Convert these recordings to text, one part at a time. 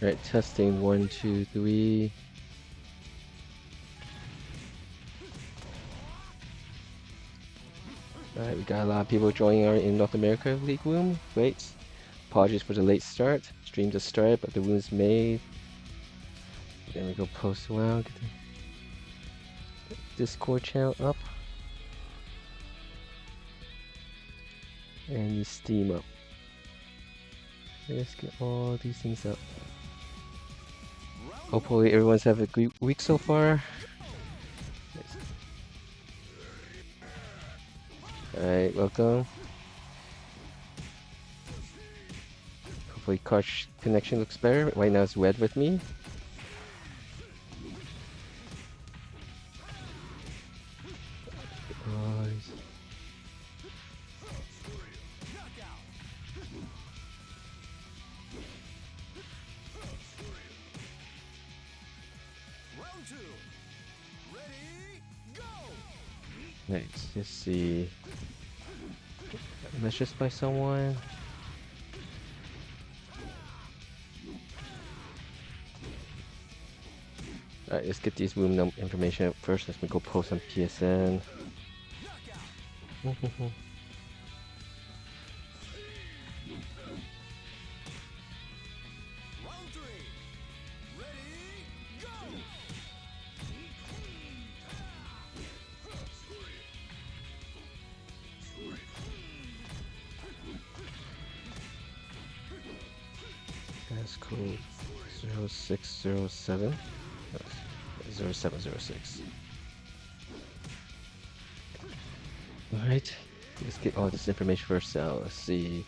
Right, testing 1, 2, 3. Alright, we got a lot of people joining our in North America League room. Great. Apologies for the late start. Stream just started, but the room's made. Then we go post around, get the Discord channel up. And the Steam up. Let's get all these things up. Hopefully everyone's having a great week so far. Alright, welcome. Hopefully Kosh connection looks better. Right now it's red with me. Let's just see. Messages by someone. Alright, let's get these room information up first. Let's go post on PSN. That's code 0607. 0706. Alright, let's get all this information first out. Let's see.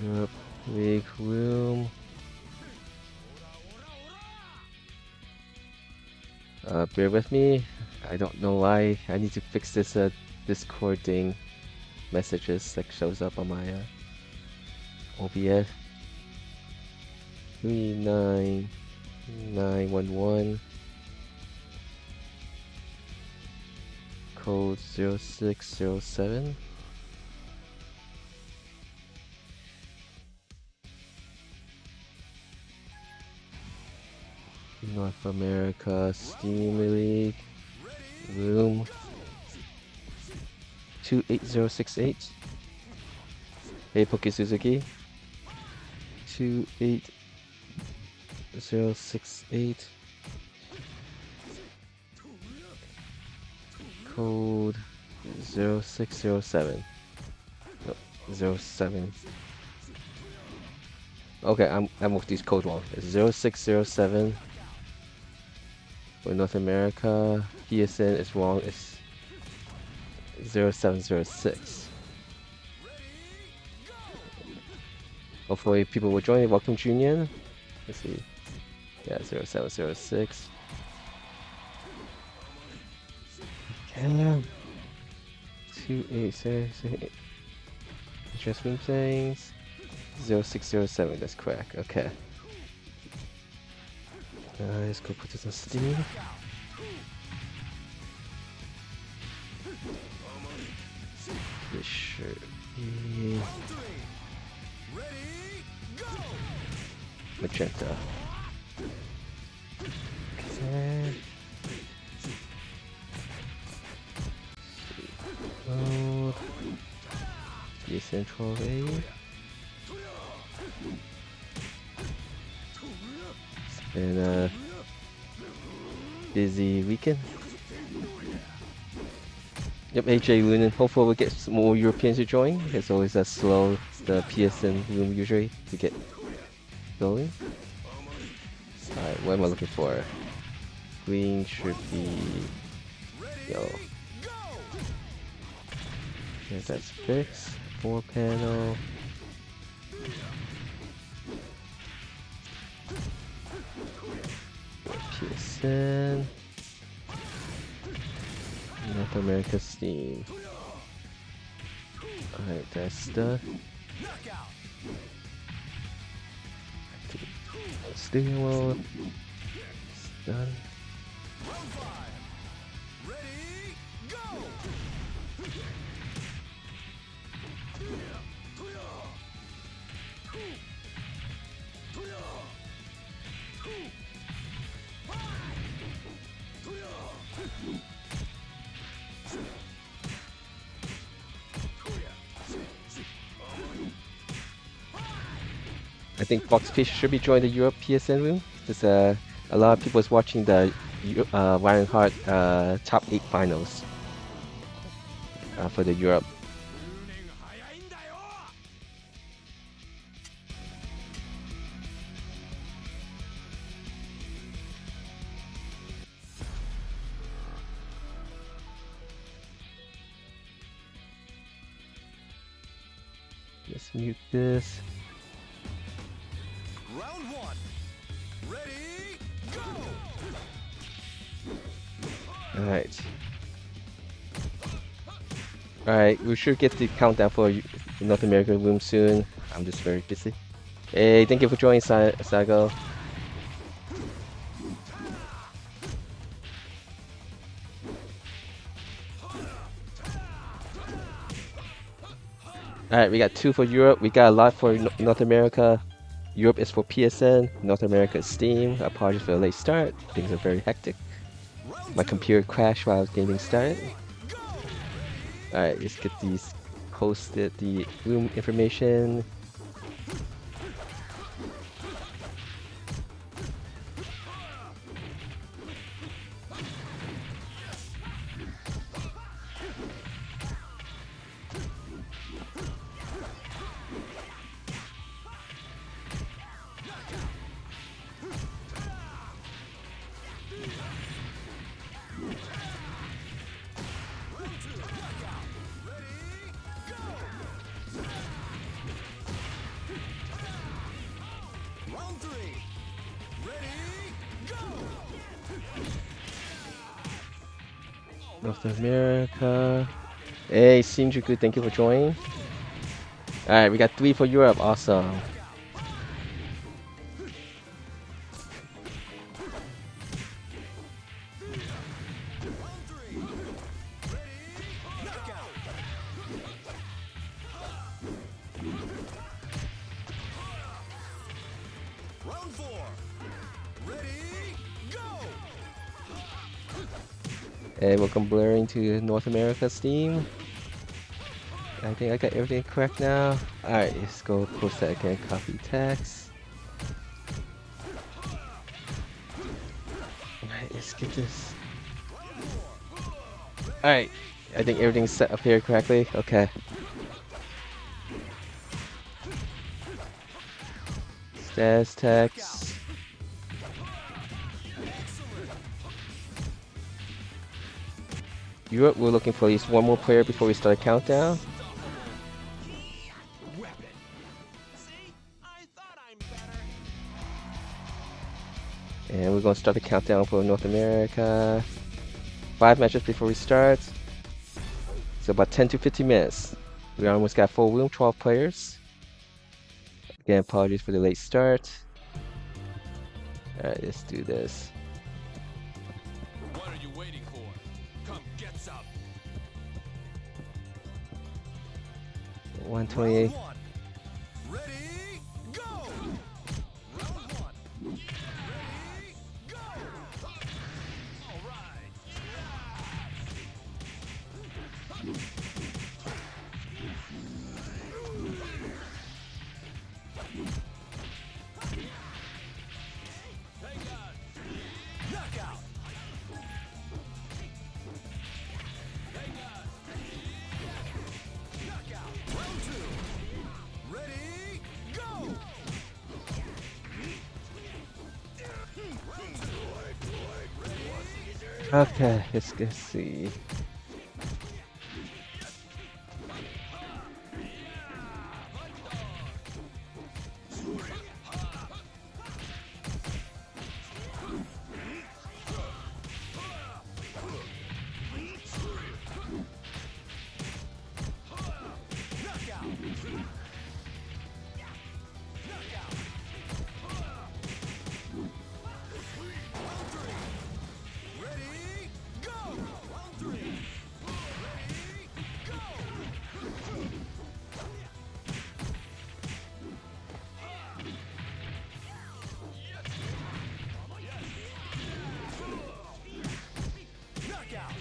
Europe League room. Bear with me. I don't know why. I need to fix this Discord thing. Messages that shows up on my OBS. 39911. Code 0607. North America Steam League room 28068. Hey Poke Suzuki. 28068. Code 0607. No, 07. Okay, I'm with these code wrong. It's 0607 for North America. PSN is wrong. It's 0706. Hopefully people will join. Welcome Junior. Let's see. Yeah, 0706. Okay. 286. Address room settings. 0607. That's correct. Okay. Let's go put this on Steam. This should be magenta. Okay. Load. Decentral A. It's been a busy weekend. Yep, AJ Lunin. Hopefully we'll get some more Europeans to join. It's always a slow, the PSN room usually to get going. Alright, what am I looking for? Green should be yellow. Okay, that's fixed. 4 panel. PSN. North America Steam. Alright, that's done. Studio mode. It's done. I think Fox Fish should be joining the Europe PSN room because a lot of people is watching the Ryan Hart top 8 finals for the Europe. Let's mute this. Round one. Ready, go! Alright. Alright, we should get the countdown for North America room soon. I'm just very busy. Hey, thank you for joining, Sago. Alright, we got 2 for Europe. We got a lot for North America. Europe is for PSN. North America is Steam. Apologies for the late start. Things are very hectic. My computer crashed while I was getting started. Alright, let's get these posted, the room information. North America. Hey, Shinjuku, thank you for joining. Alright, we got 3 for Europe. Awesome. Hey, welcome blurring to North America Steam. I think I got everything correct now. Alright, let's go post that again. Copy text. Alright, let's get this. Alright, I think everything's set up here correctly. Okay. Status text. Europe, we're looking for at least 1 more player before we start a countdown. And we're going to start the countdown for North America. 5 matches before we start. So about 10 to 15 minutes. We almost got full room, 12 players. Again, apologies for the late start. Alright, let's do this. What are you waiting for? Come get some. 128. Ready, go! Round one. Ready, go! All right. Knockout. Round two. Ready, go! Okay, let's see. Ready, go! Round three. Ready, go! Knockout.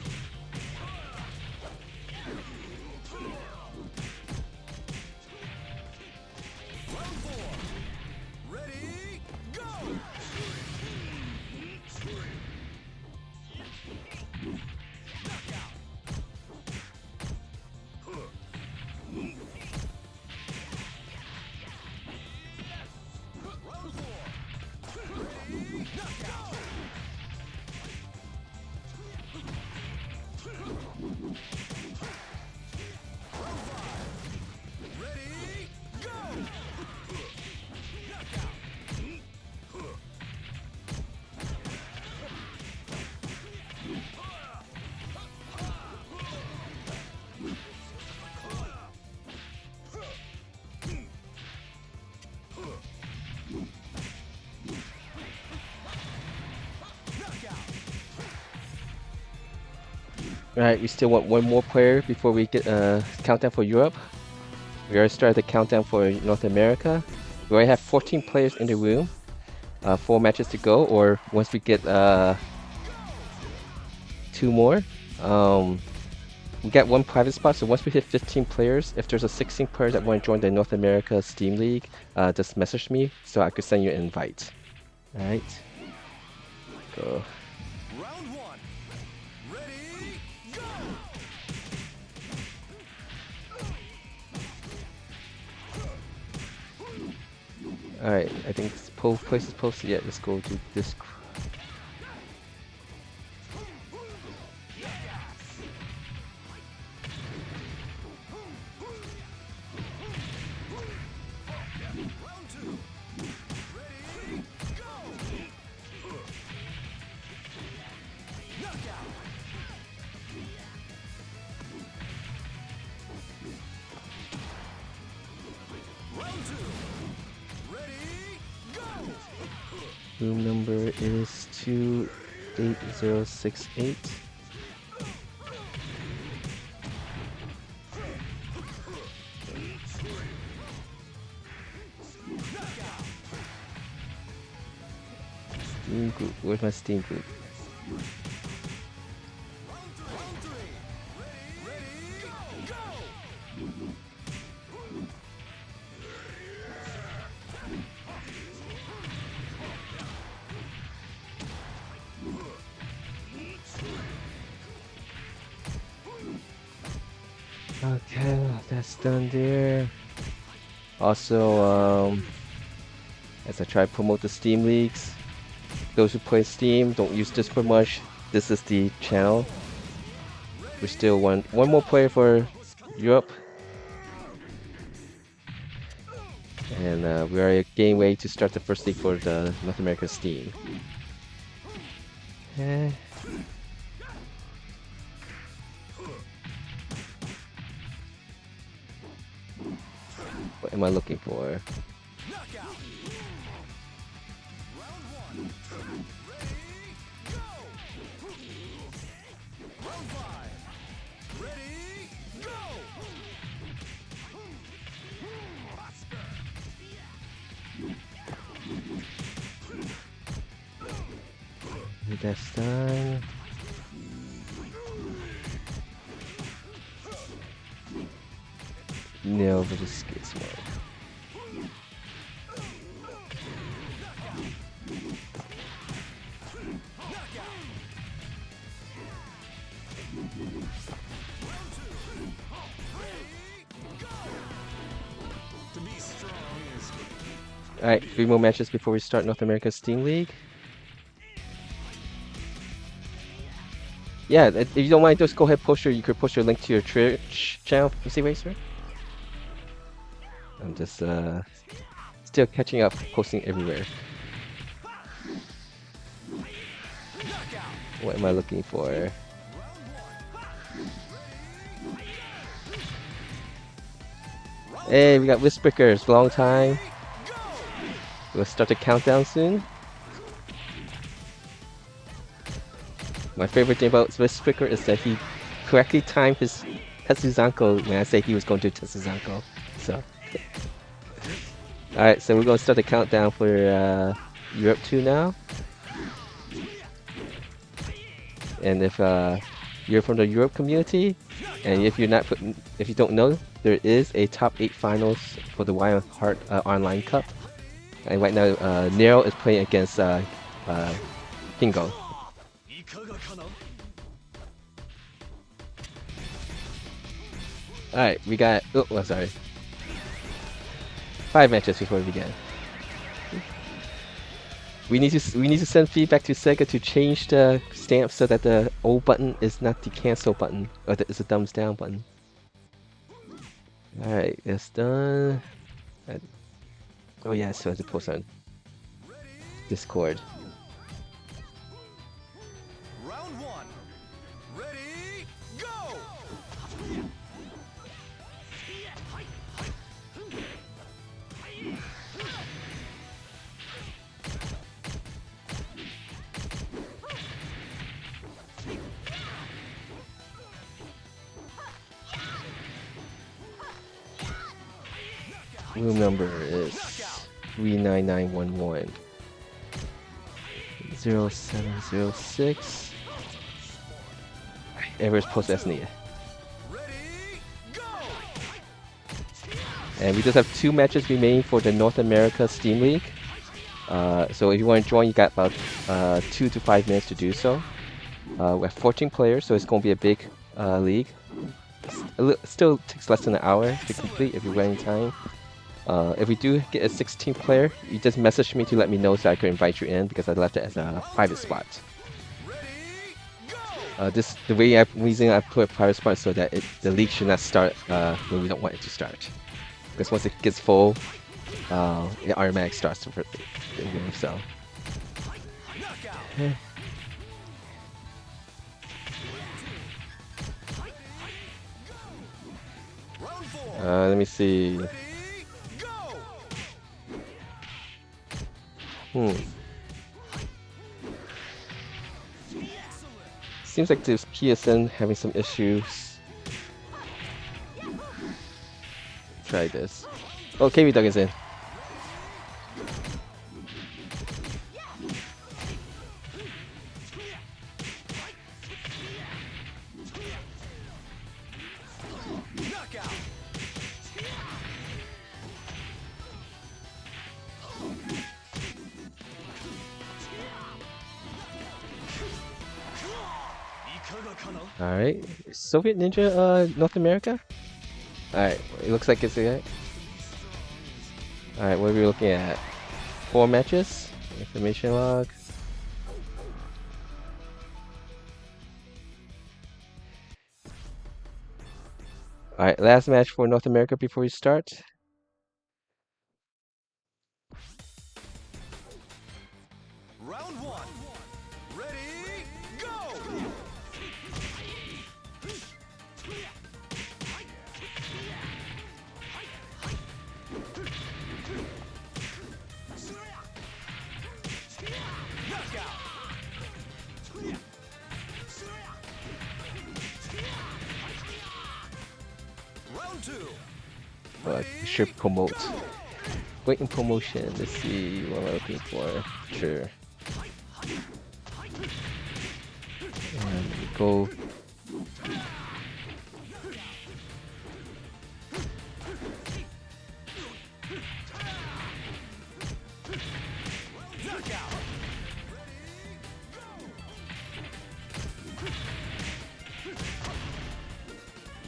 Alright, we still want one more player before we get countdown for Europe. We already started the countdown for North America. We already have 14 players in the room. 4 matches to go, or once we get 2 more. We got 1 private spot, so once we hit 15 players, if there's a 16 player that want to join the North America Steam League, just message me so I could send you an invite. Alright. Go. Round 1. Ready, go! Alright, I think this place is posted yet. Let's go to this. Round 2. Ready, go! Knockout! Round 2. Ready, go! Room number is 28068. Steam group. Where's my Steam group? Round 3. Ready, go! Okay, that's done there. Also, as I try to promote the Steam Leagues, those who play Steam, don't use Discord much. This is the channel. We still want one more player for Europe. And we are getting ready to start the first league for the North America Steam. What am I looking for? Knockout! Round 1. Ready, go! Round 5. Ready, go! That's done. No, but just skits mode. To be strong is Alright, 3 more matches before we start North America Steam League. Yeah, if you don't mind, just go ahead you could post your link to your Twitch channel, PC Racer. I'm just still catching up, posting everywhere. What am I looking for? Hey, we got Whisperkers, long time. We'll start the countdown soon. My favorite thing about Whisperker is that he correctly timed his Tetsuzanko when I say he was going to Tetsuzanko. So, alright, so we're going to start the countdown for Europe 2 now. And if you're from the Europe community, and if you don't know, there is a top 8 finals for the Wild Heart Online Cup. And right now, Nero is playing against Kingo. Alright, we got... Oh, sorry. 5 matches before we begin. We need to send feedback to Sega to change the stamp so that the O button is not the cancel button, or that it's a thumbs down button. Alright, that's done. Oh yeah, so I have to post on Discord. round 1. Ready, go! Room number is 39911. 0706. Errors post as needed. And we just have 2 matches remaining for the North America Steam League. So if you want to join, you got about 2 to 5 minutes to do so. We have 14 players, so it's going to be a big league. Still takes less than an hour to complete if you're running time. If we do get a 16th player, you just message me to let me know so I can invite you in because I left it as a private spot. The reason I put a private spot so that the league should not start when we don't want it to start. Because once it gets full, it automatically starts for the game. So. Let me see. Seems like this PSN having some issues. Try this. Oh, KB Dug is in. Alright, Soviet Ninja, North America? Alright, it looks like it's alright. Alright, what are we looking at? 4 matches? Information log. Alright, last match for North America before we start. Round 1. Ready, go! Round 2. We should promote. Waiting promotion. Let's see what I'm looking for. Sure. And we go.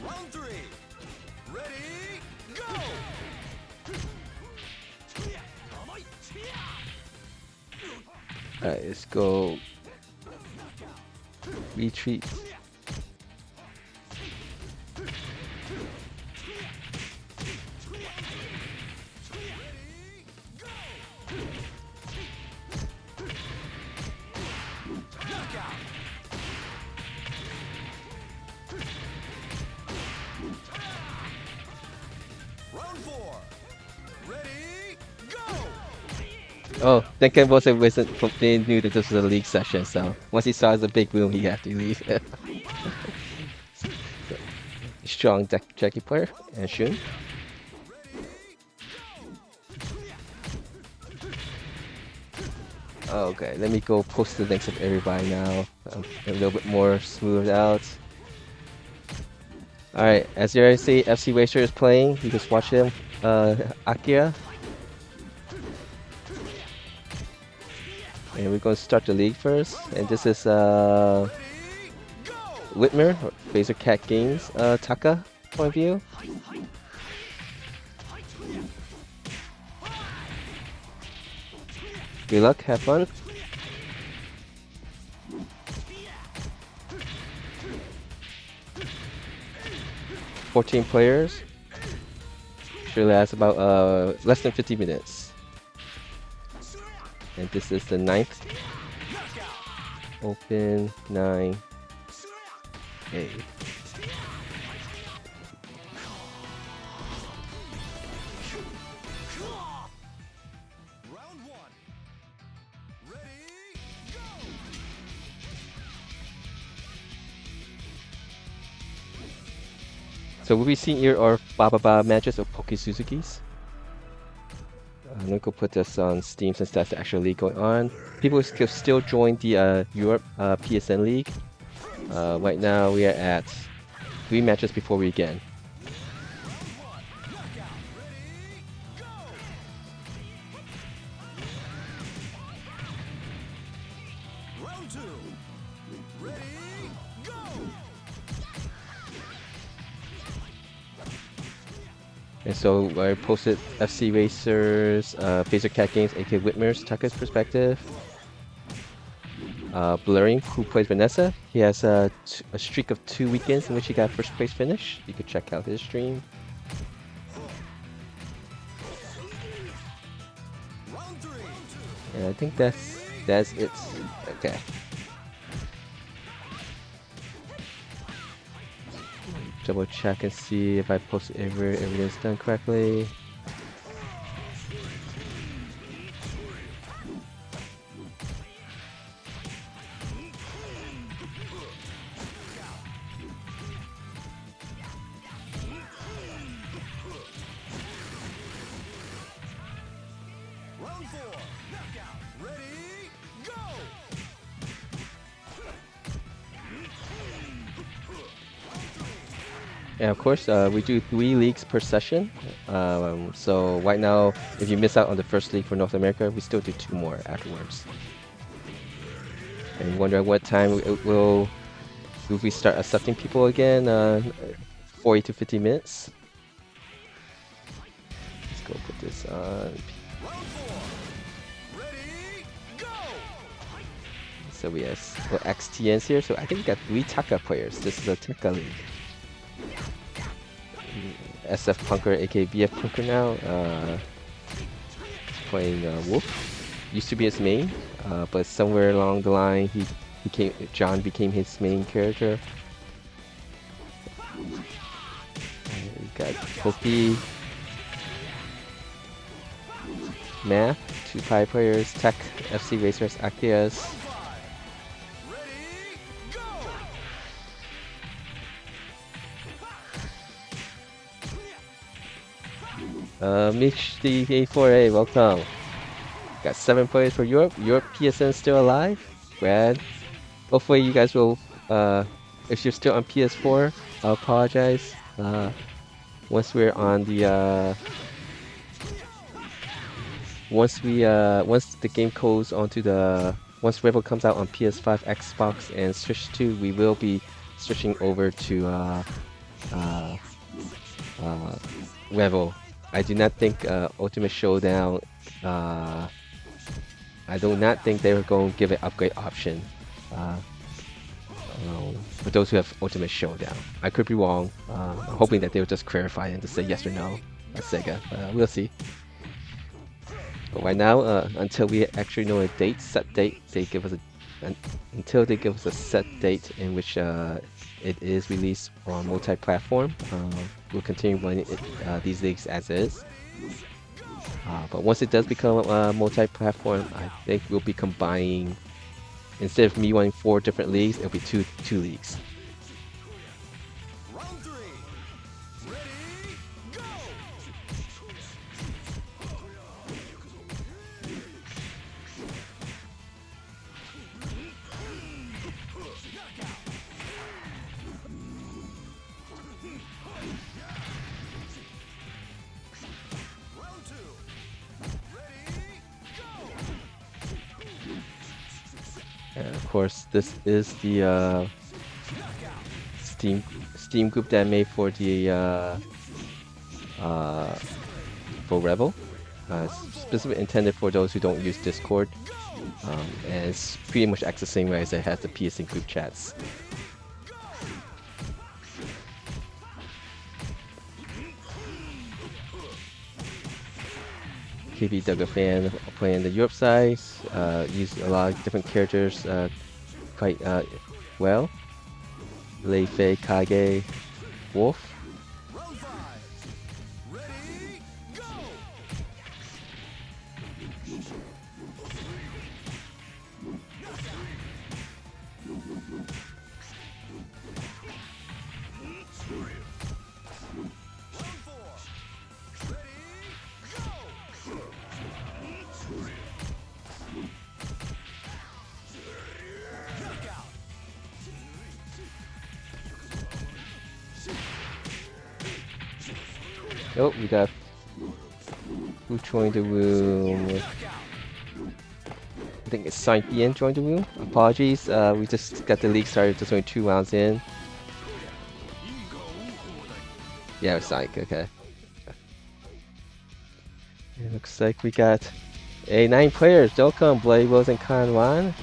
Round 3. Ready, go! Alright, let's go. Retreat. Round 4. Ready, go! Oh, that guy wasn't they knew that this was a league session, so once he saw the big boom, he had to leave. So, strong Jackie player and Shun. Okay, let me go post the links of everybody now. A little bit more smoothed out. Alright, as you already see, FC Racer is playing. You just watch him. Akira. And we're going to start the league first. And this is Whitmer, Razor Cat Games, Taka point of view. Good luck, have fun. "14 players. Should last about less than 50 minutes. And this is the 9th. Open 9. A. Round 1. Ready, go! So what we see here are Baba matches of Poke Suzuki's. I'm gonna go put this on Steam since that's the actual league going on. People can still join the Europe PSN League. Right now we are at 3 matches before we begin. Round 2. Ready, go! And so I posted FC Racers, Phaser Cat Games, aka Whitmer's Tucker's perspective. Blurring, who plays Vanessa. He has a streak of 2 weekends in which he got first place finish. You could check out his stream. Round 3. And I think that's it. Okay. Double check and see if I posted everything's done correctly. Round 4. Knockout. Ready, go! And of course, we do 3 leagues per session. So right now, if you miss out on the first league for North America, we still do 2 more afterwards. And you wonder what time will we start accepting people again? 40 to 50 minutes. Let's go put this on. Round 4. Ready, go! So we have XTNs here. So I think we got 3 Taka players. This is a Taka league. SF Punker, aka VF Punker now, playing Wolf. Used to be his main, but somewhere along the line John became his main character. And we got Pokey, Math, 2 Pi players, Tech, FC Racers, Akias. Mitch the A4A, welcome. Got 7 players for Europe. Europe PSN still alive. Brad. Hopefully you guys will, if you're still on PS4, I apologize. Once we're on the, once the game goes onto once Rebel comes out on PS5, Xbox, and Switch 2, we will be switching over to, Rebel. I do not think Ultimate Showdown. I do not think they were going to give an upgrade option for those who have Ultimate Showdown. I could be wrong. I'm hoping that they would just clarify and just say yes or no. That's Sega. We'll see. But right now, until we actually know a set date, until they give us a set date in which it is released on multi-platform. We'll continue running these leagues as is. But once it does become multi-platform, I think we'll be combining. Instead of me running 4 different leagues, it'll be two leagues. Round 3. Ready, go! Round 2. Ready, go! And of course, this is the Steam group that I made for the for Rebel. Specifically intended for those who don't use Discord. And it's pretty much acts the same way as it has the PSN group chats. KB Duggar fan playing the Europe side, used a lot of different characters quite well. Lei Fei, Kage, Wolf. Round 5. Ready, go! Round 4. Ready, go! Oh, we got who joined the room? I think it's Saint joined the room. Apologies, we just got the league started, just only 2 rounds in. Yeah, it's Psych, okay. It looks like we got 9 players. Welcome, Blade, Rose, and Kanwan.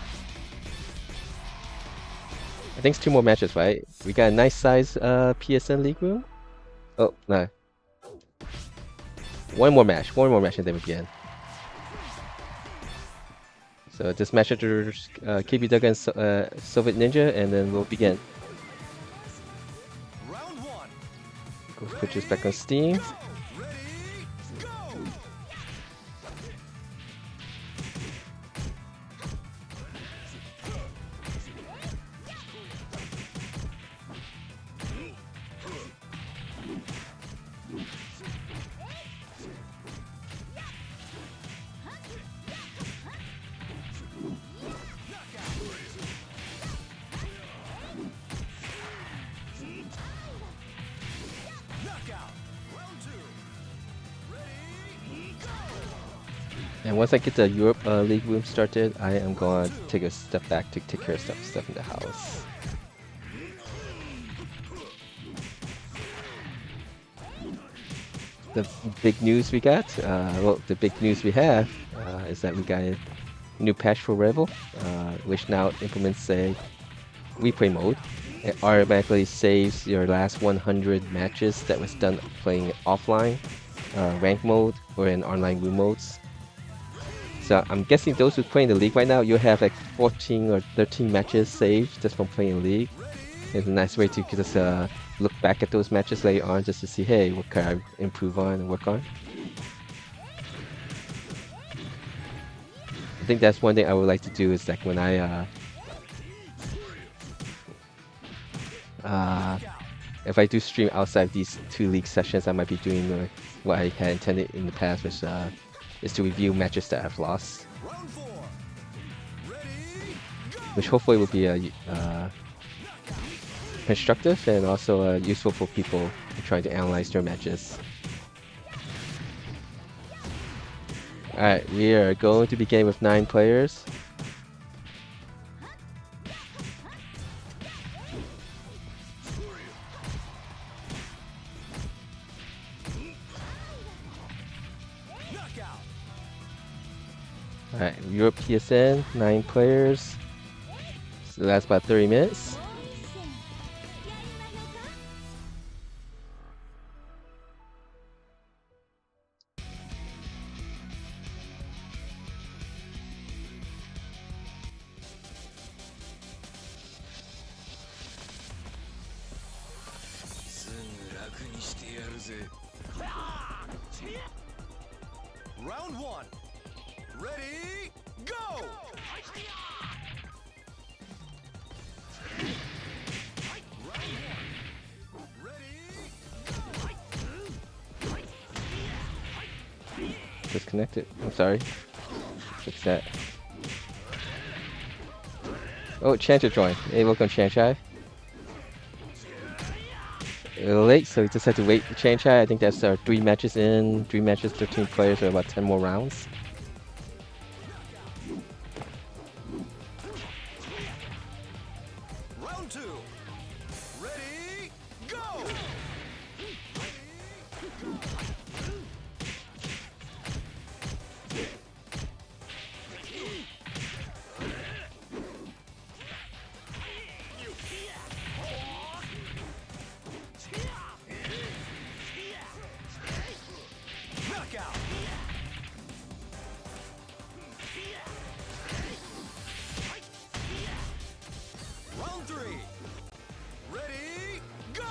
I think it's 2 more matches, right? We got a nice size PSN league room. Oh, no. One more match, and then we begin. So this match enters KB Duggan and Soviet Ninja, and then we'll begin. Go put this back on Steam. And once I get the Europe League room started, I am going to take a step back to take care of stuff in the house. The big news we got, the big news we have is that we got a new patch for Revel, which now implements a replay mode. It automatically saves your last 100 matches that was done playing offline, rank mode, or in online room modes. So I'm guessing those who play in the league right now, you'll have like 14 or 13 matches saved just from playing the league. It's a nice way to just look back at those matches later on just to see, hey, what can I improve on and work on. I think that's one thing I would like to do is like when if I do stream outside these 2 league sessions, I might be doing what I had intended in the past, which is to review matches that I've lost. Which hopefully will be constructive and also useful for people trying to analyze their matches. Alright, we are going to begin with 9 players. Alright, Europe PSN, 9 players. So that's about 30 minutes. Round 1. Ready, go! Disconnected. I'm sorry. Fix that. Oh, Chancha joined. Hey, welcome, Chanchai. A little late, so we just have to wait for Chanchai. I think that's our 3 matches in. 3 matches, 13 players, so about 10 more rounds. Round 2. Ready, go! Knockout! Round 3. Ready, go!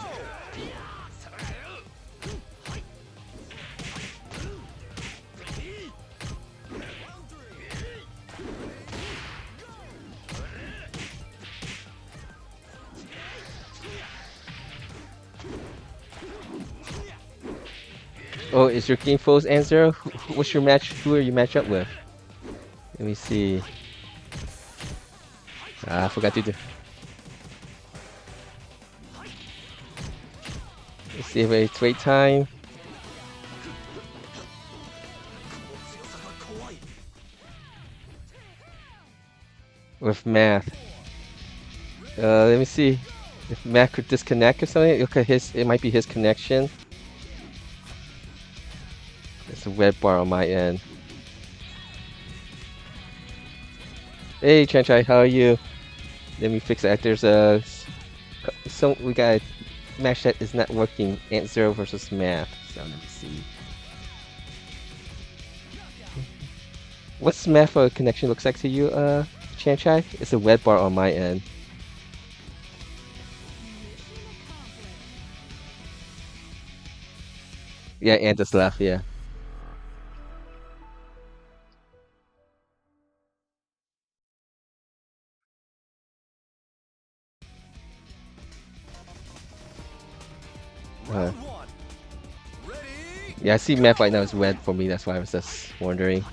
Oh, is your game foes answer? What's your match? Who are you match up with? Let me see. I forgot to do. Let's see if it's wait time. with math. Let me see if math could disconnect or something. Okay, it might be his connection. It's a red bar on my end. Hey, Chanchai, how are you? Let me fix that. There's we got a match that is not working. Ant Zero versus math. So let me see. What's math connection looks like to you, Chanchai? It's a red bar on my end. Yeah, Ant just left. Yeah. Round one. Ready? Yeah, I see math right now is red for me. That's why I was just wondering.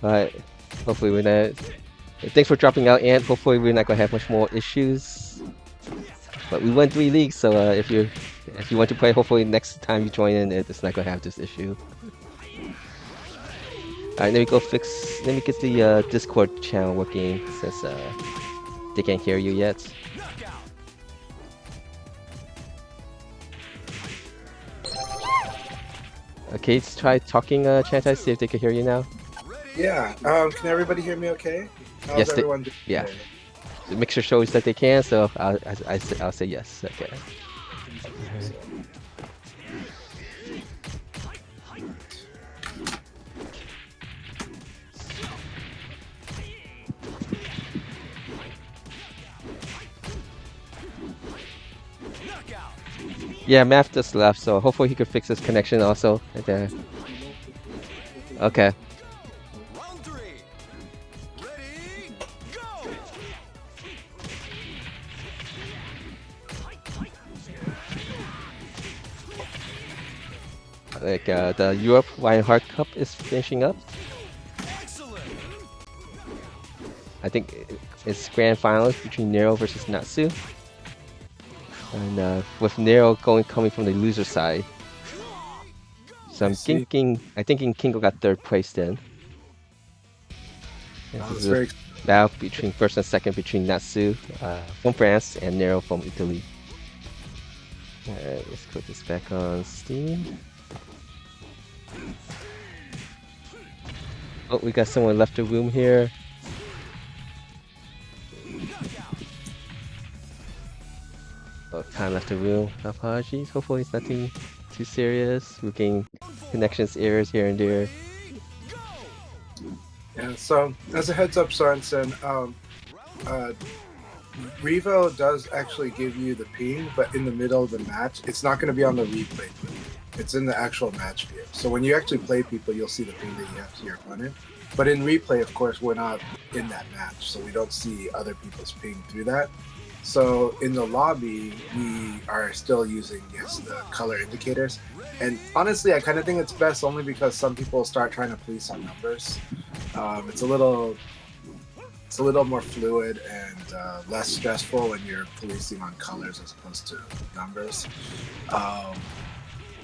But hopefully we're not. Thanks for dropping out, Ant. Hopefully we're not gonna have much more issues. But we won 3 leagues, so if you want to play, hopefully next time you join in, it's not gonna have this issue. All right, let me go fix. Let me get the Discord channel working since they can't hear you yet. Okay, let's try talking, Chantai, see if they can hear you now. Yeah. Can everybody hear me okay? How's Yes, everyone doing yeah. today? The mixture shows that they can, so I'll say yes. Okay. Yeah, Math just left, so hopefully he could fix his connection also. Okay. Okay. Round three. Ready? Go! Like the Europe Reinhardt Cup is finishing up. Excellent. I think it's grand finals between Nero versus Natsu. And with Nero coming from the loser side. So I'm thinking Kingo got 3rd place then. This is a battle between first and second between Natsu from France and Nero from Italy. Alright, let's put this back on Steam. Oh, we got someone left the room here. Oh, time left the room. Apologies. Hopefully it's nothing too serious. We're getting connections errors here and there. Yeah. So as a heads up, Sorensen, Revo does actually give you the ping, but in the middle of the match, it's not going to be on the replay. It's in the actual match view. So when you actually play people, you'll see the ping that you have to your opponent. But in replay, of course, we're not in that match, so we don't see other people's ping through that. So in the lobby, we are still using, yes, the color indicators. And honestly, I kind of think it's best only because some people start trying to police on numbers. It's a little more fluid and less stressful when you're policing on colors as opposed to numbers.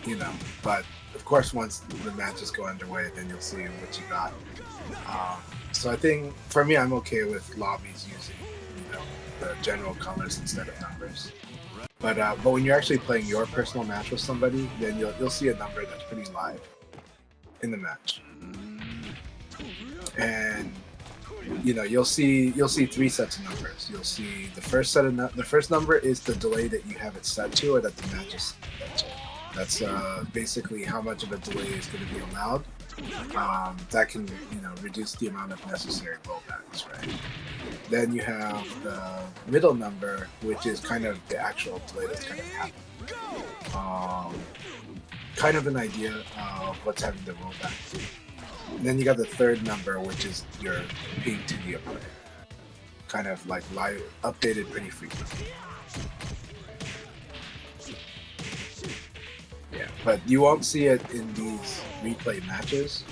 You know, but of course, once the matches go underway, then you'll see what you got. So I think for me, I'm okay with lobbies using, you know, the general colors instead of numbers. But when you're actually playing your personal match with somebody, then you'll see a number that's pretty live in the match, and you know you'll see 3 sets of numbers. You'll see the first set of the first number is the delay that you have it set to, or that the match is set to. That's basically how much of a delay is going to be allowed. That can, you know, reduce the amount of necessary rollbacks, right? Then you have the middle number, which is kind of the actual delay that's going to happen. Kind of an idea of what's having the rollback. And then you got the third number, which is your ping to the opponent. Kind of like live, updated pretty frequently. Yeah, but you won't see it in these replay matches,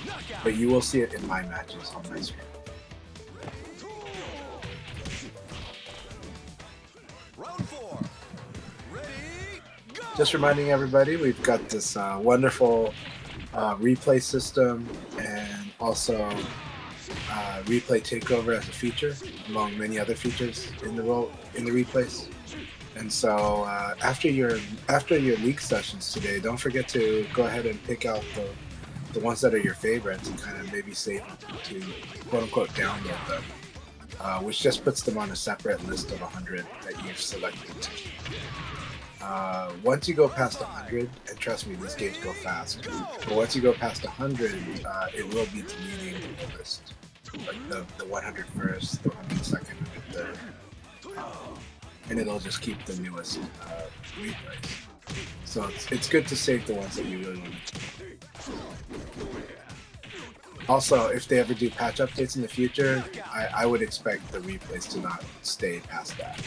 but you will see it in my matches on my screen. Round four. Ready? Go! Just reminding everybody, we've got this wonderful replay system, and also replay takeover as a feature among many other features in the replays. And so after your league sessions today, don't forget to go ahead and pick out the ones that are your favorites and kind of maybe save them to quote unquote download them, which just puts them on a separate list of 100 that you've selected to keep. Once you go past 100, and trust me, these games go fast, but once you go past 100, it will be deleting the list, like the 101st, the 102nd, 103rd, and it'll just keep the newest replays. So it's good to save the ones that you really want to keep. Also, if they ever do patch updates in the future, I would expect the replays to not stay past that.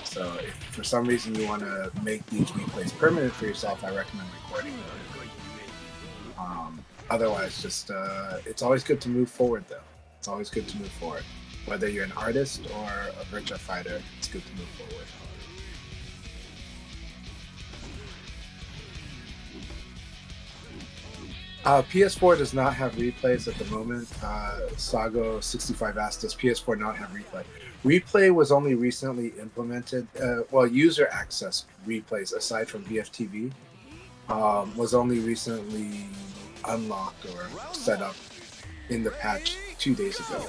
So if for some reason you want to make these replays permanent for yourself, I recommend recording them. Otherwise, just it's always good to move forward, though. It's always good to move forward. Whether you're an artist or a virtua fighter, it's good to move forward. PS4 does not have replays at the moment. Sago65 asked, does PS4 not have replay? Replay was only recently implemented. User access replays, aside from VFTV, was only recently unlocked or set up in the patch 2 days ago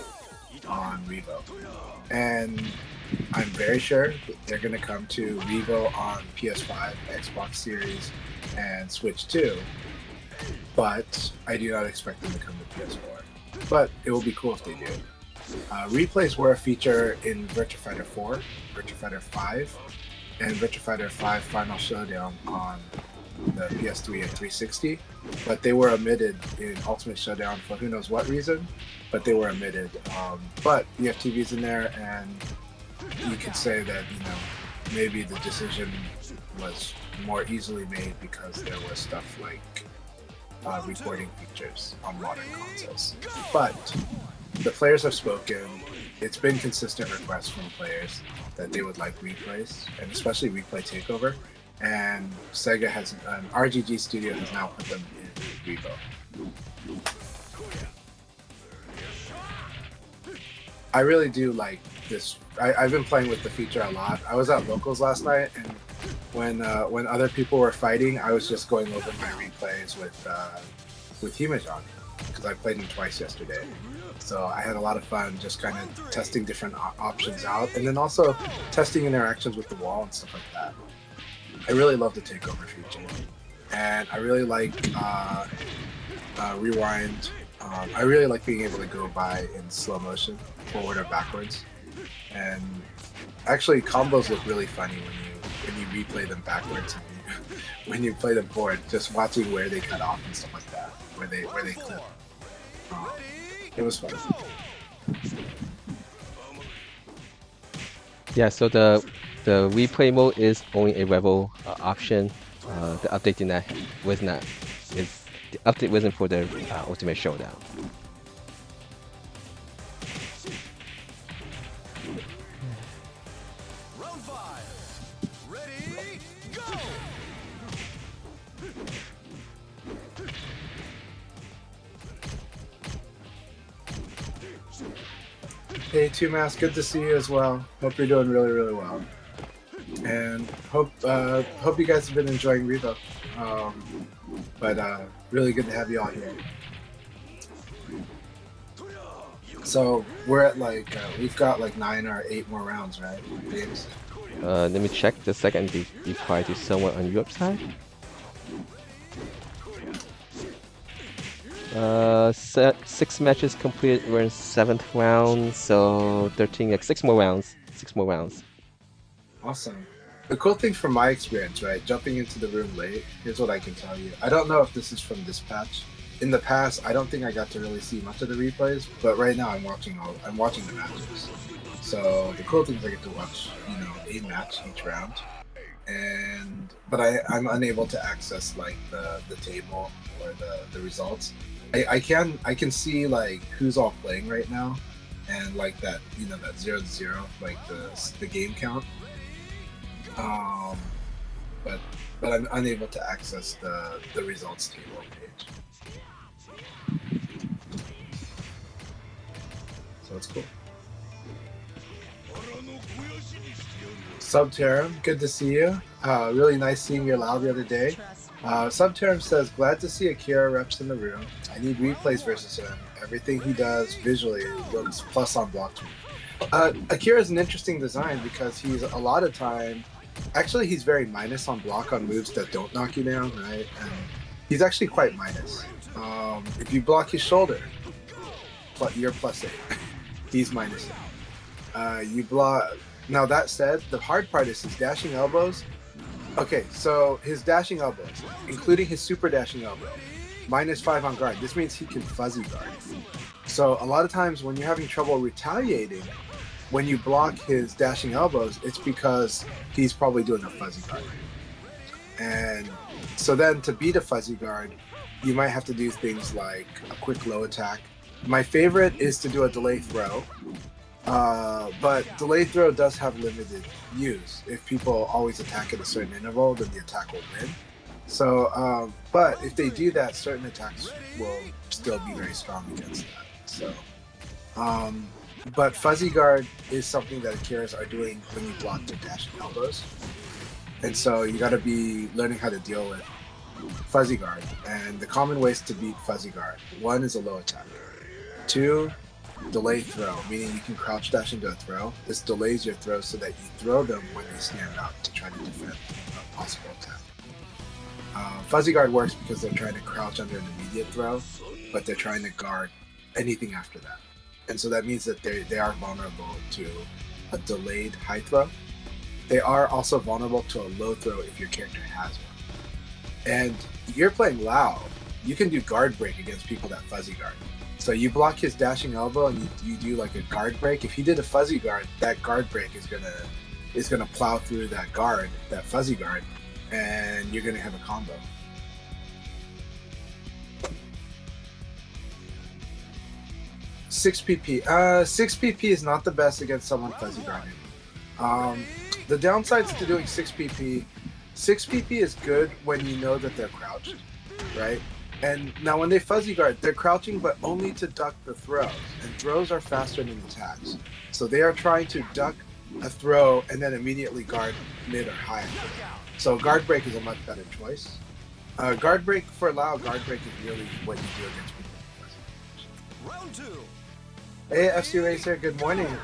on Revo. And I'm very sure they're going to come to Revo on PS5, Xbox Series, and Switch 2. But I do not expect them to come to PS4. But it will be cool if they do. Replays were a feature in Virtua Fighter 4, Virtua Fighter 5, and Virtua Fighter 5 Final Showdown on the PS3 and 360. But they were omitted in Ultimate Showdown for who knows what reason. But they were omitted. But VFTV's in there, and you could say that, you know, maybe the decision was more easily made because there was stuff like recording features on modern consoles. But the players have spoken. It's been consistent requests from players that they would like replays, and especially replay takeover. And Sega has, an RGG studio has now put them in Revo. I really do like this. I've been playing with the feature a lot. I was at locals last night, and when other people were fighting, I was just going over my replays with Himejan, because I played him twice yesterday. So I had a lot of fun just kind of testing different options out, and then also testing interactions with the wall and stuff like that. I really love the takeover feature, and I really like rewind. I really like being able to go by in slow motion, forward or backwards. And actually, combos look really funny when you replay them backwards and when you play them forward. Just watching where they cut off and stuff like that, where they clip. It was fun. Yeah, so the replay mode is only a Revo option. The update the update wasn't for the Ultimate Showdown. Round 5. Ready, go! Hey, 2Mask, good to see you as well. Hope you're doing really, really well. And hope you guys have been enjoying Revo. But really good to have you all here. So we're at like we've got like 9 or 8 more rounds, right? Games. Let me check the second be prior to someone on Europe side. 6 matches completed. We're in 7th round, so 13, like 6 more rounds. 6 more rounds. Awesome. The cool thing from my experience, right, jumping into the room late, here's what I can tell you. I don't know if this is from this patch. In the past, I don't think I got to really see much of the replays, but right now I'm watching the matches. So the cool thing is I get to watch, you know, a match each round. But I'm unable to access like the table or the results. I can see like who's all playing right now, and like that, you know, that 0-0, like the game count. But I'm unable to access the results table page. That's cool. Subterm, good to see you. Really nice seeing you live the other day. Subterm says, glad to see Akira reps in the room. I need replays versus him. Everything he does visually looks plus on block to me. Akira is an interesting design because he's a lot of time, actually he's very minus on block on moves that don't knock you down, right? And he's actually quite minus. If you block his shoulder, you're +8. He's -8. You block. Now that said, the hard part is his dashing elbows. Okay, so his dashing elbows, including his super dashing elbow, -5 on guard. This means he can fuzzy guard. So a lot of times when you're having trouble retaliating, when you block his dashing elbows, it's because he's probably doing a fuzzy guard. And so then to beat a fuzzy guard, you might have to do things like a quick low attack. My favorite is to do a delay throw. But delayed throw does have limited use. If people always attack at a certain interval, then the attack will win. So, but if they do that, certain attacks will still be very strong against that. So, but fuzzy guard is something that Akiras are doing when you block their dashing elbows. And so you got to be learning how to deal with fuzzy guard. And the common ways to beat fuzzy guard: 1 is a low attack. 2, delay throw, meaning you can crouch dash into a throw. This delays your throw so that you throw them when they stand up to try to defend a possible attack. Fuzzy guard works because they're trying to crouch under an immediate throw, but they're trying to guard anything after that. And so that means that they are vulnerable to a delayed high throw. They are also vulnerable to a low throw if your character has one. And you're playing Lao, you can do guard break against people that fuzzy guard. So you block his dashing elbow and you do like a guard break. If he did a fuzzy guard, that guard break is gonna plow through that guard, that fuzzy guard, and you're gonna have a combo. Six PP. 6 PP is not the best against someone fuzzy guarding. The downsides to doing 6 PP. 6 PP is good when you know that they're crouched, right? And now when they fuzzy guard, they're crouching but only to duck the throws. And throws are faster than attacks. So they are trying to duck a throw and then immediately guard mid or high. So guard break is a much better choice. Guard break for Lao, guard break is really what you do against people. Round 2. Hey FC Racer, good morning.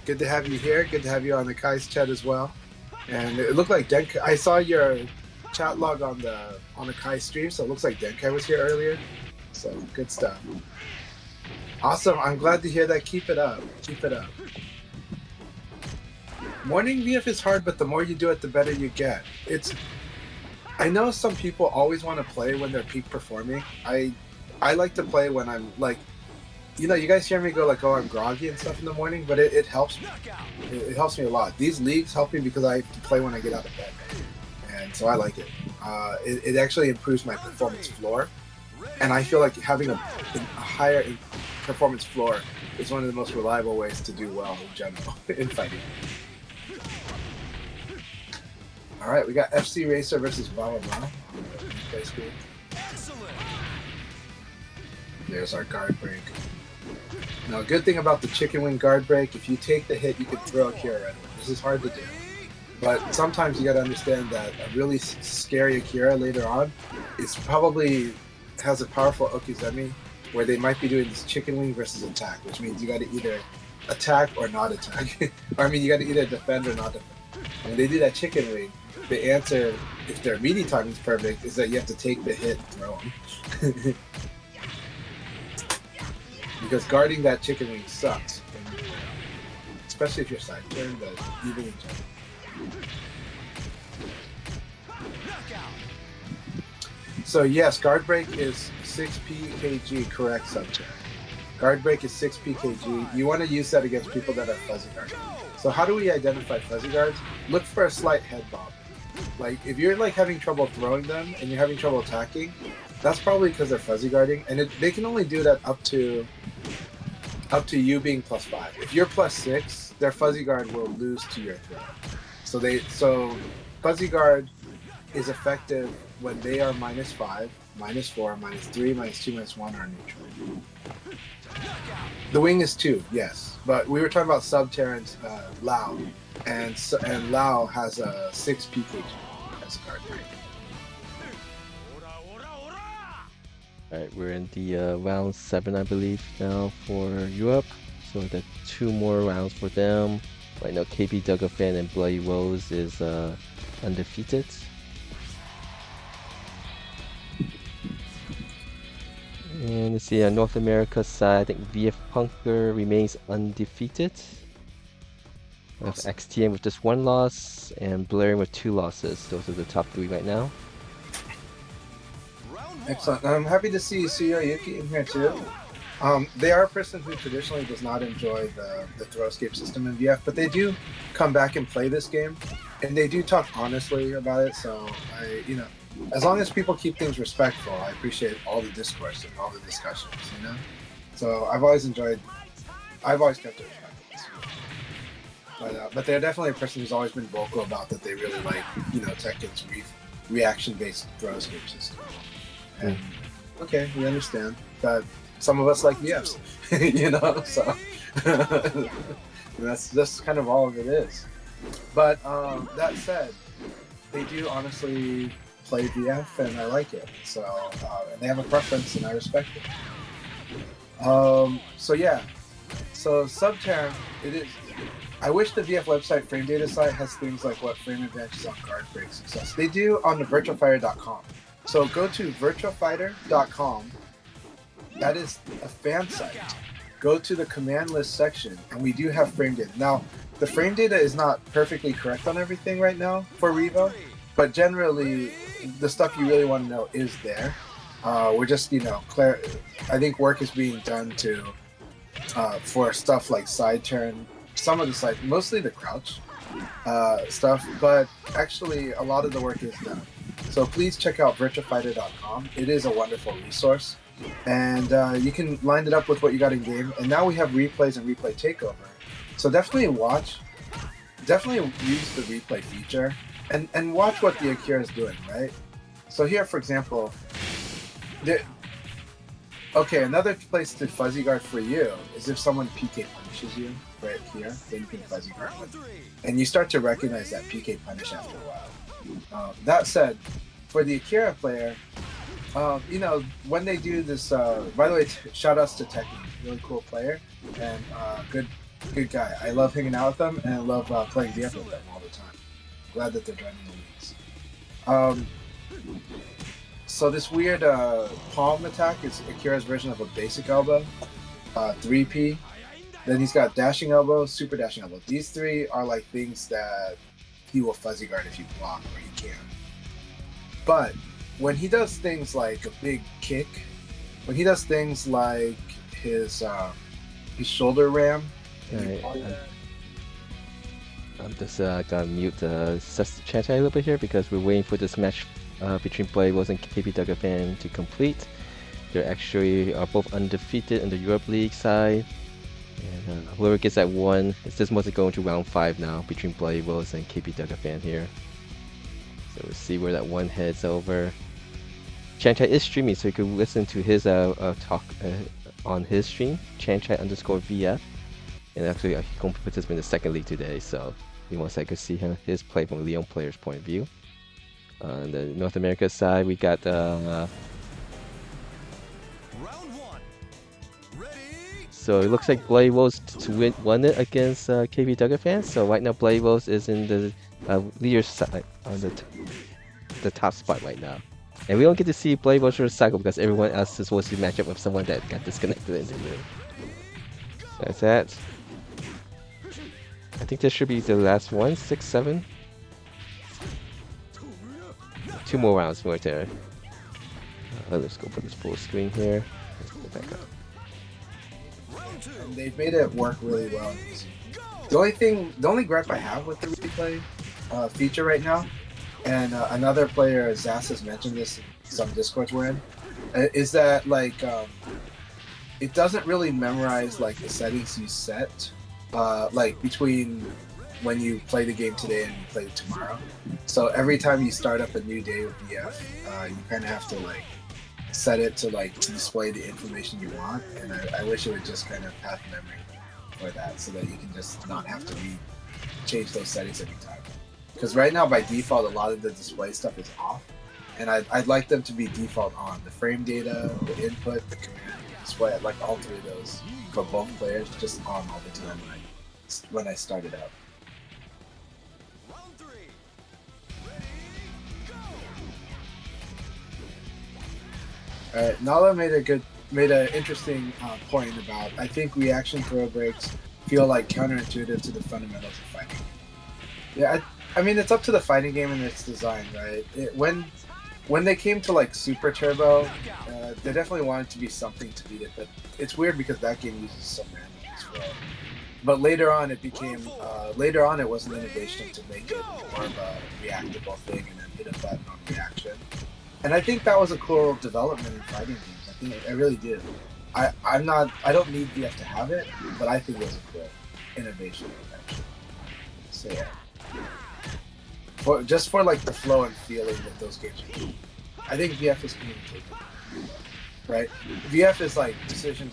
Good to have you here. Good to have you on the Akai's chat as well. And it looked like Denkai. I saw your chat log on the Akai stream, so it looks like Denkai was here earlier. So good stuff. Awesome. I'm glad to hear that. Keep it up. Keep it up. Morning VF is hard, but the more you do it, the better you get. I know some people always want to play when they're peak performing. I like to play when I'm like, you know, you guys hear me go like, oh, I'm groggy and stuff in the morning, but it helps me. It helps me a lot. These leagues help me because I have to play when I get out of bed. And so I like it. It actually improves my performance floor. And I feel like having a higher performance floor is one of the most reliable ways to do well in general in fighting. All right, we got FC Racer versus Blah Blah Blah. There's our guard break. Now, a good thing about the chicken wing guard break, if you take the hit, you can throw a Akira right away. This is hard to do. But sometimes you got to understand that a really scary Akira later on has a powerful Okizemi where they might be doing this chicken wing versus attack, which means you got to either attack or not attack. Or I mean, you got to either defend or not defend. When they do that chicken wing, the answer, if their melee timing is perfect, is that you have to take the hit and throw them. Because guarding that chicken wing sucks, especially if you're side turn, but even in general. So yes, guard break is 6 PKG, correct subject. Guard break is 6 PKG. You want to use that against people that are fuzzy guarding. So how do we identify fuzzy guards? Look for a slight head bob. Like if you're like having trouble throwing them and you're having trouble attacking, that's probably because they're fuzzy guarding, and they can only do that up to you being +5. If you're +6, their fuzzy guard will lose to your throw. So fuzzy guard is effective when they are -5 -4, -3, -2, -1 are neutral. The wing is 2, yes, but we were talking about Sub-Terran's Lao, and Lao has a 6 PK as a card break. Alright, we're in the round 7, I believe, now for Europe. So the 2 more rounds for them. Right now, KB Dugafan and Bloody Rose is undefeated. And let's see, North America side, I think VF Punker remains undefeated. With XTM with just 1 loss, and Blaring with 2 losses. Those are the top 3 right now. Excellent. I'm happy to see Suyo Yuki in here too. They are a person who traditionally does not enjoy the throw escape system in VF, but they do come back and play this game, and they do talk honestly about it. So as long as people keep things respectful, I appreciate all the discourse and all the discussions. So I've always kept it respectful. But they're definitely a person who's always been vocal about that they really like Tekken's reaction-based throw escape system. And okay, we understand that some of us like VFs, so that's kind of all of it is. But that said, they do honestly play VF, and I like it. So and they have a preference, and I respect it. So yeah, so Sub-Terran, it is. I wish the VF website frame data site has things like what frame advantages on card break success. They do on the virtualfighter.com. So go to virtualfighter.com. That is a fan site. Go to the command list section, and we do have frame data. Now, the frame data is not perfectly correct on everything right now for Revo, but generally, the stuff you really want to know is there. We're just, I think work is being done for stuff like side turn, some of the side, mostly the crouch stuff, but actually a lot of the work is done. So please check out virtualfighter.com. It is a wonderful resource, and you can line it up with what you got in game. And now we have replays and replay takeover. So definitely use the replay feature and watch what the Akira is doing, right? So here, for example, another place to fuzzy guard for you is if someone PK punishes you right here, then you can fuzzy guard with, and you start to recognize that PK punish after a while. That said, for the Akira player, when they do this, by the way, shout outs to Tekken, really cool player, and good guy. I love hanging out with them, and I love playing VF with them all the time. Glad that they're joining the leagues. So this weird palm attack is Akira's version of a basic elbow, 3P. Then he's got dashing elbow, super dashing elbow. These 3 are like things that he will fuzzy guard if you block or you can. But when he does things like a big kick, when he does things like his shoulder ram, I'm just gonna mute the chat a little bit here because we're waiting for this match between Bloody Rose and KB Dugafan to complete. They're actually are both undefeated in the Europe League side. And whoever gets that 1, it's just mostly going to round 5 now between Bloody Rose and KB Dugafan here. So we'll see where that 1 heads over. Chanchai is streaming, so you can listen to his talk on his stream, Chanchai_VF. And actually, he's going to participate in the second league today, so we want to see his play from a Leon player's point of view. On the North America side, we got so it looks like Bloody Rose won it against KB Dugafan. So right now, Bloody Rose is in the leader side on the top spot right now. And we don't get to see Bloody Rose for a cycle because everyone else is supposed to match up with someone that got disconnected in the room. So that's that. I think this should be the last one, 6, 7. 2 more rounds right there. Let's go for this full screen here. Let's go back up. And they've made it work really well and easy. The only gripe I have with the replay feature right now, and another player, Zas, has mentioned this in some Discords we're in, is that it doesn't really memorize the settings you set, between when you play the game today and you play it tomorrow. So every time you start up a new day with VF, you kind of have to set it to like to display the information you want, and I wish it would just kind of have memory for that, so that you can just not have to change those settings every time. Because right now, by default, a lot of the display stuff is off, and I'd like them to be default on. The frame data, the input, the command, the display. I'd like all three of those for both players just on all the time when I start it up. Round 3. All right, Nala made an interesting point about. I think reaction throw breaks feel like counterintuitive to the fundamentals of fighting. Yeah, I mean it's up to the fighting game and its design, right? When they came to like Super Turbo, they definitely wanted to be something to beat it, but it's weird because that game uses some randomness for it. But later on, it was an innovation to make it more of a reactable thing and then hit a button on reaction. And I think that was a cool development in fighting games. I really do. I don't need VF to have it, but I think it was a cool innovation actually. So yeah. Just for like the flow and feeling that those games are. I think VF is communicated. Right? VF is like decision,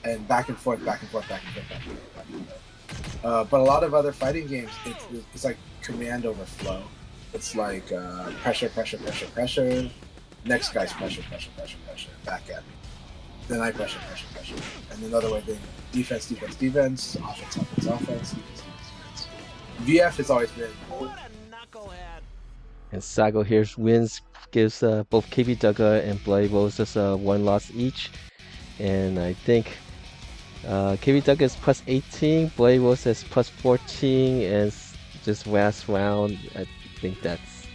and back and forth. But a lot of other fighting games, it's like command over flow. It's like pressure. Next guy's pressure. Back at me. Then I pressure. And another way, then defense, defense, offense. VF has always been. And Sago here wins, gives both KB Dugga and Bloody Wolves just one loss each. And I think KB Dugga is plus 18, Bloody Wolves is plus 14, and just last round, I think that's.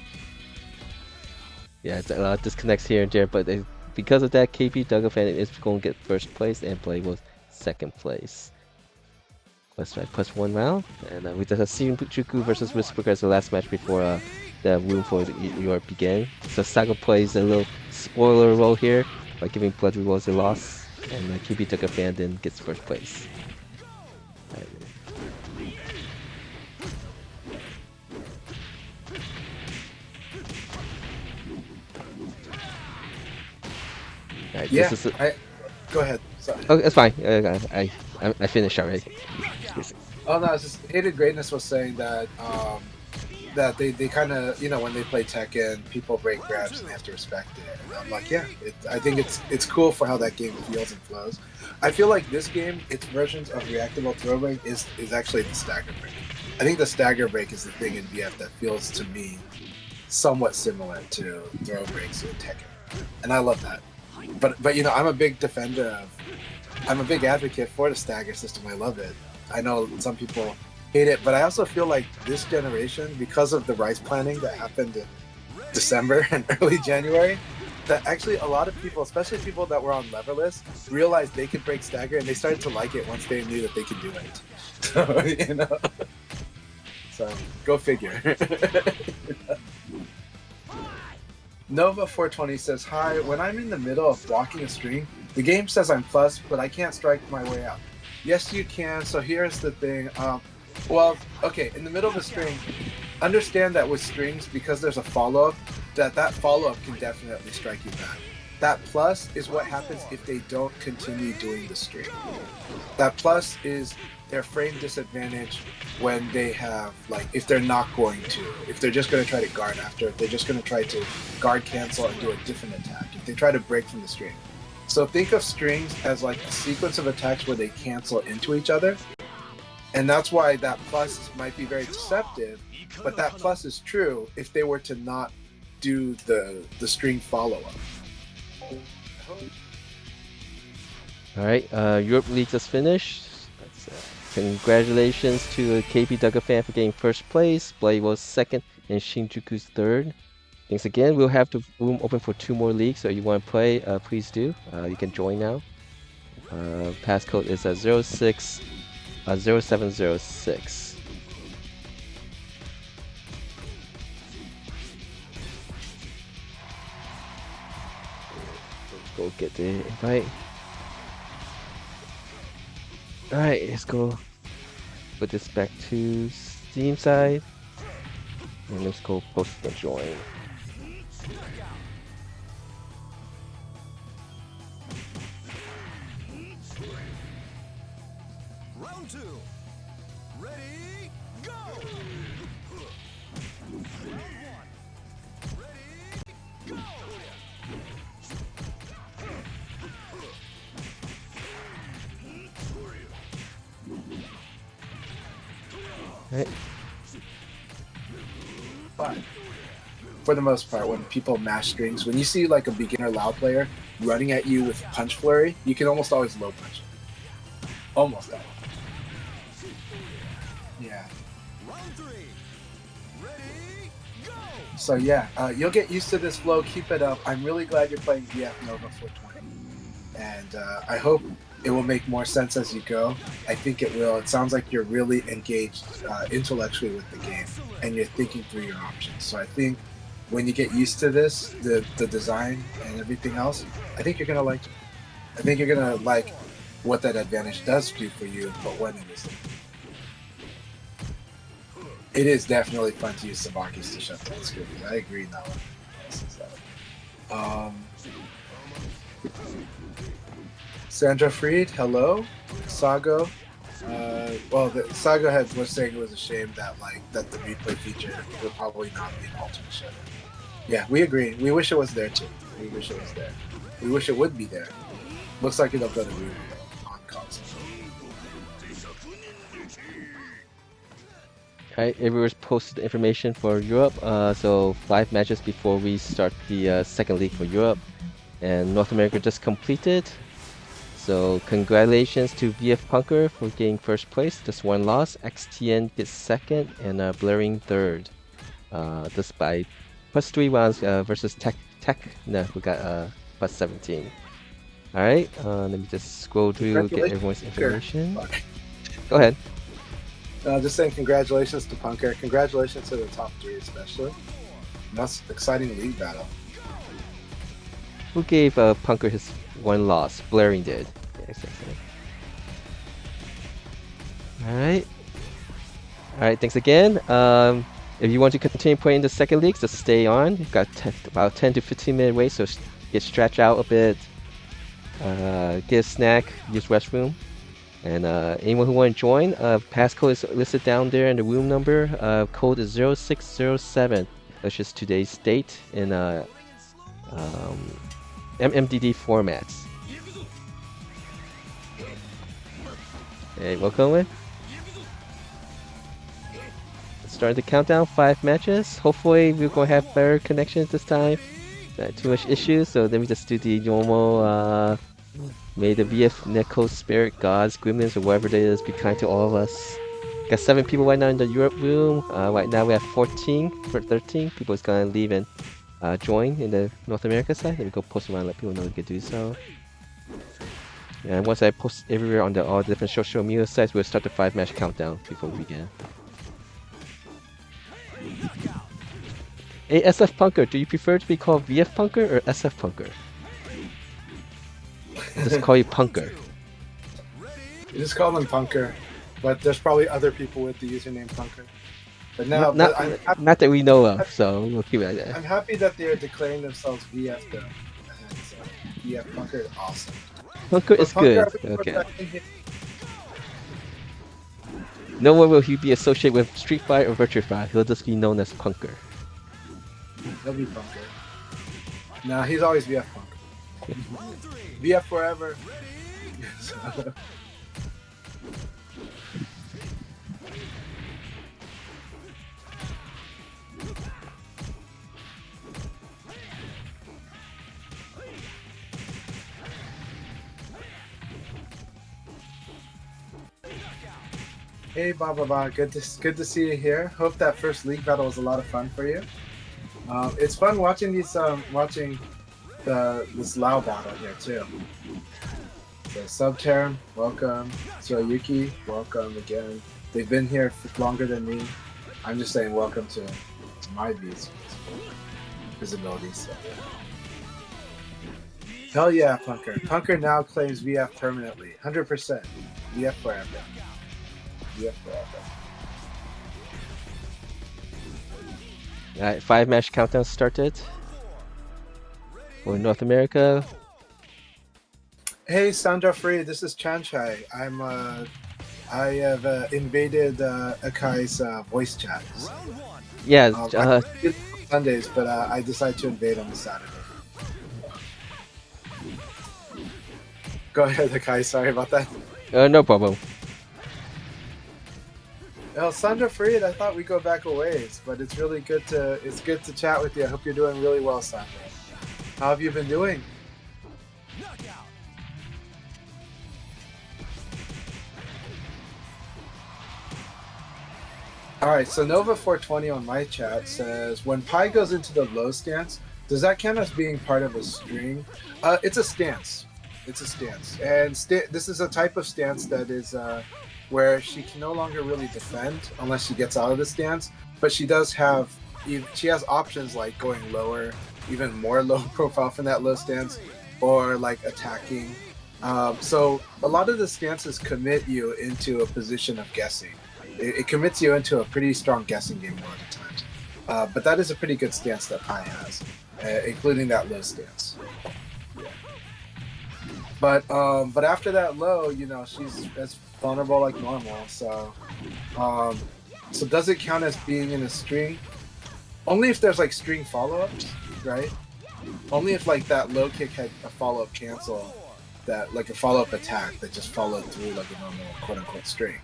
Yeah, it's a lot of disconnects here and there, but because of that, KB Dugga fan is going to get first place and Bloody Wolves second place. Plus 1 round, and we just have Shinjuku versus Whisper as the last match before the Room for Europe began. So Sago plays a little spoiler role here by giving Bloody Wolves a loss, and KB Dugga fan then gets first place. Alright, Yeah, this is go ahead. Sorry. Oh, it's fine. I finished already. Oh no, it's just Hated Greatness was saying that that they kind of, you know, when they play Tekken, people break grabs and they have to respect it. And I'm like, yeah, I think it's cool for how that game feels and flows. I feel like this game, its versions of reactable throw break is actually the stagger break. I think the stagger break is the thing in VF that feels to me somewhat similar to throw breaks in Tekken, and I love that. But you know, I'm a big advocate for the stagger system. I love it. I know some people hate it, but I also feel like this generation, because of the rice planning that happened in December and early January, that actually a lot of people, especially people that were on leverless, realized they could break stagger, and they started to like it once they knew that they could do it. So, you know, so go figure. Nova420 says, hi, when I'm in the middle of blocking a string, the game says I'm plus, but I can't strike my way out. Yes, you can. So here's the thing. Well, okay, in the middle of a string, understand that with strings, because there's a follow-up, that follow-up can definitely strike you back. That plus is what happens if they don't continue doing the string. That plus is their frame disadvantage when they have, like, if they're not going to, if they're just going to try to guard after, if they're just going to try to guard cancel and do a different attack, if they try to break from the string. So think of strings as like a sequence of attacks where they cancel into each other. And that's why that plus might be very deceptive, but that plus is true if they were to not do the string follow-up. Alright, Europe League just finished. Congratulations to KP Dugga fan for getting first place, Bloody Wolves second, and Shinjuku's third. Thanks again. We'll have the room open for 2 more leagues, so if you want to play, please do. You can join now. Passcode is 0706. Let's go get the invite. Alright, let's go put this back to Steam side. And let's go post the join. Round 2. Ready, go! Round 1. Ready, go! Right. But for the most part, when people mash strings, when you see like a beginner Lao player running at you with punch flurry, you can almost always low punch him. Almost always. Yeah. Round 3. Ready, go! So yeah, you'll get used to this flow. Keep it up. I'm really glad you're playing VF Nova 420, and I hope it will make more sense as you go. I think it will. It sounds like you're really engaged intellectually with the game, and you're thinking through your options. So I think when you get used to this, the design and everything else, I think you're gonna like it. I think you're gonna like what that advantage does do for you, but when it isn't. It is definitely fun to use Sabakis to shut down screens. I agree now. Sandra Freed, hello. Sago. Sago was saying it was a shame that that the replay feature would probably not be an alternate shutdown. Yeah, we agree. We wish it was there too. We wish it was there. We wish it would be there. Looks like it'll go to Ruby on console. Alright, everyone's posted information for Europe. So 5 matches before we start the second league for Europe, and North America just completed. So congratulations to VF Punker for getting first place, just 1 loss. XTN gets second, and Blaring third. Just by +3 rounds versus Tech. No, we got +17. Alright, let me just scroll through, get everyone's information. Go ahead. Just saying congratulations to Punker. Congratulations to the top 3 especially. And that's an exciting league battle. Who gave Punker his 1 loss? Blaring did. Yeah, exactly. Alright. Alright, thanks again. If you want to continue playing the second league, just stay on. You've got about 10 to 15 minute wait, so get stretched out a bit. Get a snack, use restroom. And anyone who want to join, passcode is listed down there in the room number. Code is 0607. That's just today's date in MMDD formats. Hey, welcome in. Let's start the countdown. 5 matches. Hopefully we're going to have better connections this time. Not too much issues, so then we just do the normal may the VF Neko Spirit Gods, Gremlins, or whatever it is, be kind to all of us. Got 7 people right now in the Europe room. Right now we have 13 people is gonna leave and join in the North America side. Let me go post around and let people know they can do so. And once I post everywhere on all the different social media sites, we'll start the 5 match countdown before we begin. Hey SF Punker, do you prefer to be called VF Punker or SF Punker? I'll just call you Punker. You just call them Punker, but there's probably other people with the username Punker. But now, not that we know of, so we'll keep it like that. I'm happy that they're declaring themselves VF though. So, VF Punker is awesome. Punker is good. Okay. No one will he be associated with Street Fighter or Virtua Fighter. He'll just be known as Punker. He'll be Punker. Nah, he's always VF Punker. VF forever. Hey Baba, good to see you here. Hope that first league battle was a lot of fun for you. It's fun watching these this Lao battle here too. So Subterm, welcome. Yuki, welcome again. They've been here longer than me. I'm just saying welcome to my visibility. So. Hell yeah, Punker. Punker now claims VF permanently. 100%. VF forever. VF forever. Alright, 5 match countdown started. For North America. Hey Sandra Free, this is Chanchai. I'm I have invaded Akai's voice chat. So, Yeah, I do it on Sundays, but I decided to invade on the Saturday. Go ahead, Akai. Sorry about that. no problem. Well, Sandra Freed, I thought we go back a ways, but it's really good to chat with you. I hope you're doing really well, Sandra. How have you been doing? All right, so Nova420 on my chat says, when pi goes into the low stance, does that count as being part of a string? It's a stance. It's a stance. And this is a type of stance that is where she can no longer really defend unless she gets out of the stance. But she does have, she has options like going lower, even more low profile from that low stance, or like attacking. So a lot of the stances commit you into a position of guessing. It commits you into a pretty strong guessing game a lot of times. But that is a pretty good stance that Pi has, including that low stance. But after that low, you know, she's as vulnerable like normal. So does it count as being in a string? Only if there's like string follow-ups, right? Only if like that low kick had a follow-up cancel, that like a follow-up attack that just followed through like a normal quote-unquote string.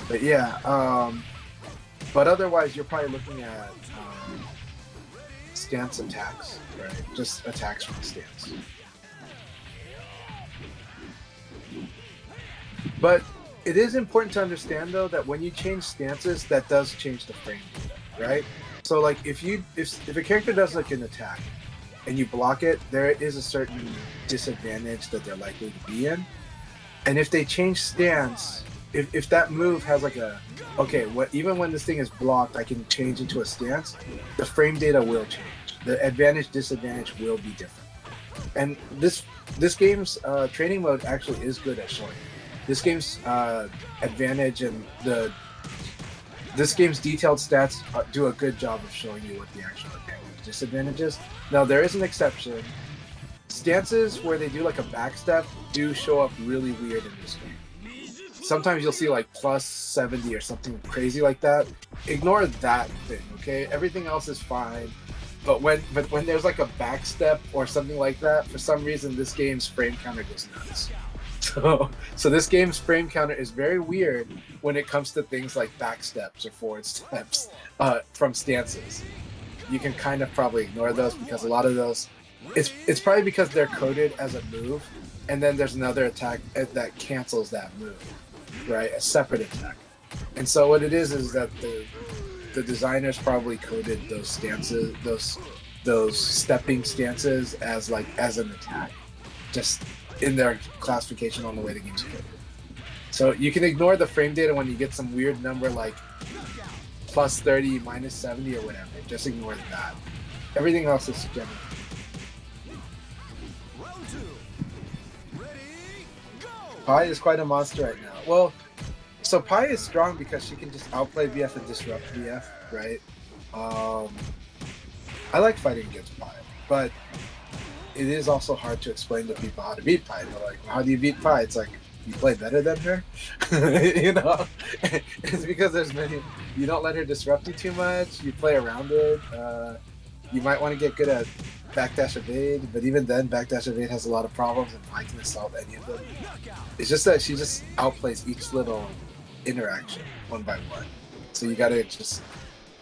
But yeah, but otherwise you're probably looking at stance attacks, right? Just attacks from the stance. But it is important to understand though that when you change stances, that does change the frame data, right? So like if a character does like an attack and you block it, there is a certain disadvantage that they're likely to be in. And if they change stance, if that move has like a, okay, even when this thing is blocked, I can change into a stance, the frame data will change. The advantage, disadvantage will be different. And this game's training mode actually is good at showing. This game's advantage and this game's detailed stats do a good job of showing you what the actual advantage, disadvantage is. Now there is an exception. Stances where they do like a backstep do show up really weird in this game. Sometimes you'll see like plus 70 or something crazy like that. Ignore that thing, okay? Everything else is fine. But when there's like a backstep or something like that, for some reason this game's frame counter goes nuts. So this game's frame counter is very weird when it comes to things like backsteps or forward steps from stances. You can kind of probably ignore those because a lot of those, it's probably because they're coded as a move, and then there's another attack that cancels that move, right? A separate attack. And so what it is that the designers probably coded those stances, those stepping stances as an attack, just in their classification on the way the game's coded. So you can ignore the frame data when you get some weird number like plus 30, minus 70 or whatever. Just ignore that. Everything else is general. Pi is quite a monster right now. Well, so Pi is strong because she can just outplay VF and disrupt VF, right? I like fighting against Pi, but it is also hard to explain to people how to beat Pi. They're like, well, how do you beat Pi? It's like, you play better than her? You know? It's because you don't let her disrupt you too much, you play around it. You might want to get good at backdash evade, but even then, backdash evade has a lot of problems and Pi can solve any of them. It's just that she just outplays each little interaction one by one. So you gotta just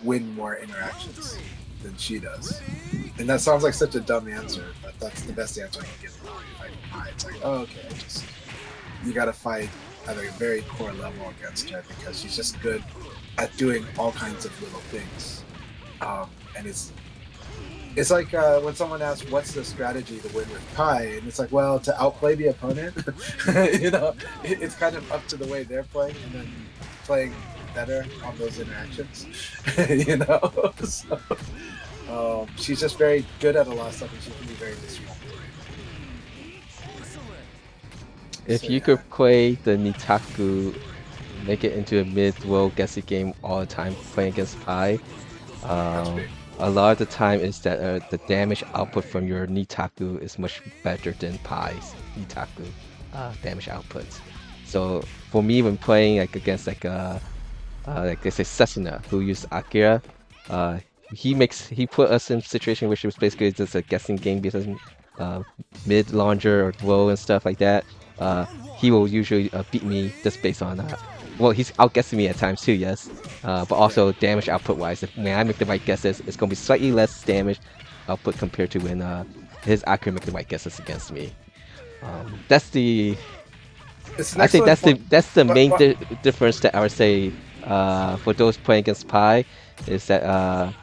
win more interactions than she does. And that sounds like such a dumb answer, but that's the best answer I can give when you fight Pi. It's like, oh, okay, you gotta fight at a very core level against her because she's just good at doing all kinds of little things. And it's like when someone asks, what's the strategy to win with Pi? And it's like, well, to outplay the opponent. You know, it's kind of up to the way they're playing and then playing better on those interactions. You know? So, she's just very good at a lot of stuff and she can be very disruptive. If you could play the Nitaku, make it into a mid-roll guessing game all the time playing against Pi, a lot of the time is that the damage output from your Nitaku is much better than Pi's Nitaku damage output. So for me, when playing like against like they say Sesuna, who used Akira, uh, he put us in a situation which was basically just a guessing game because uh, mid launcher or throw and stuff like that. Uh, he will usually beat me just based on well, he's outguessing me at times too, yes. But Yeah. also damage output wise, if when I make the right guesses, it's gonna be slightly less damage output compared to when his Akira make the right guesses against me. That's the It's an I say excellent point. that's the But, main but difference that I would say for those playing against Pi is that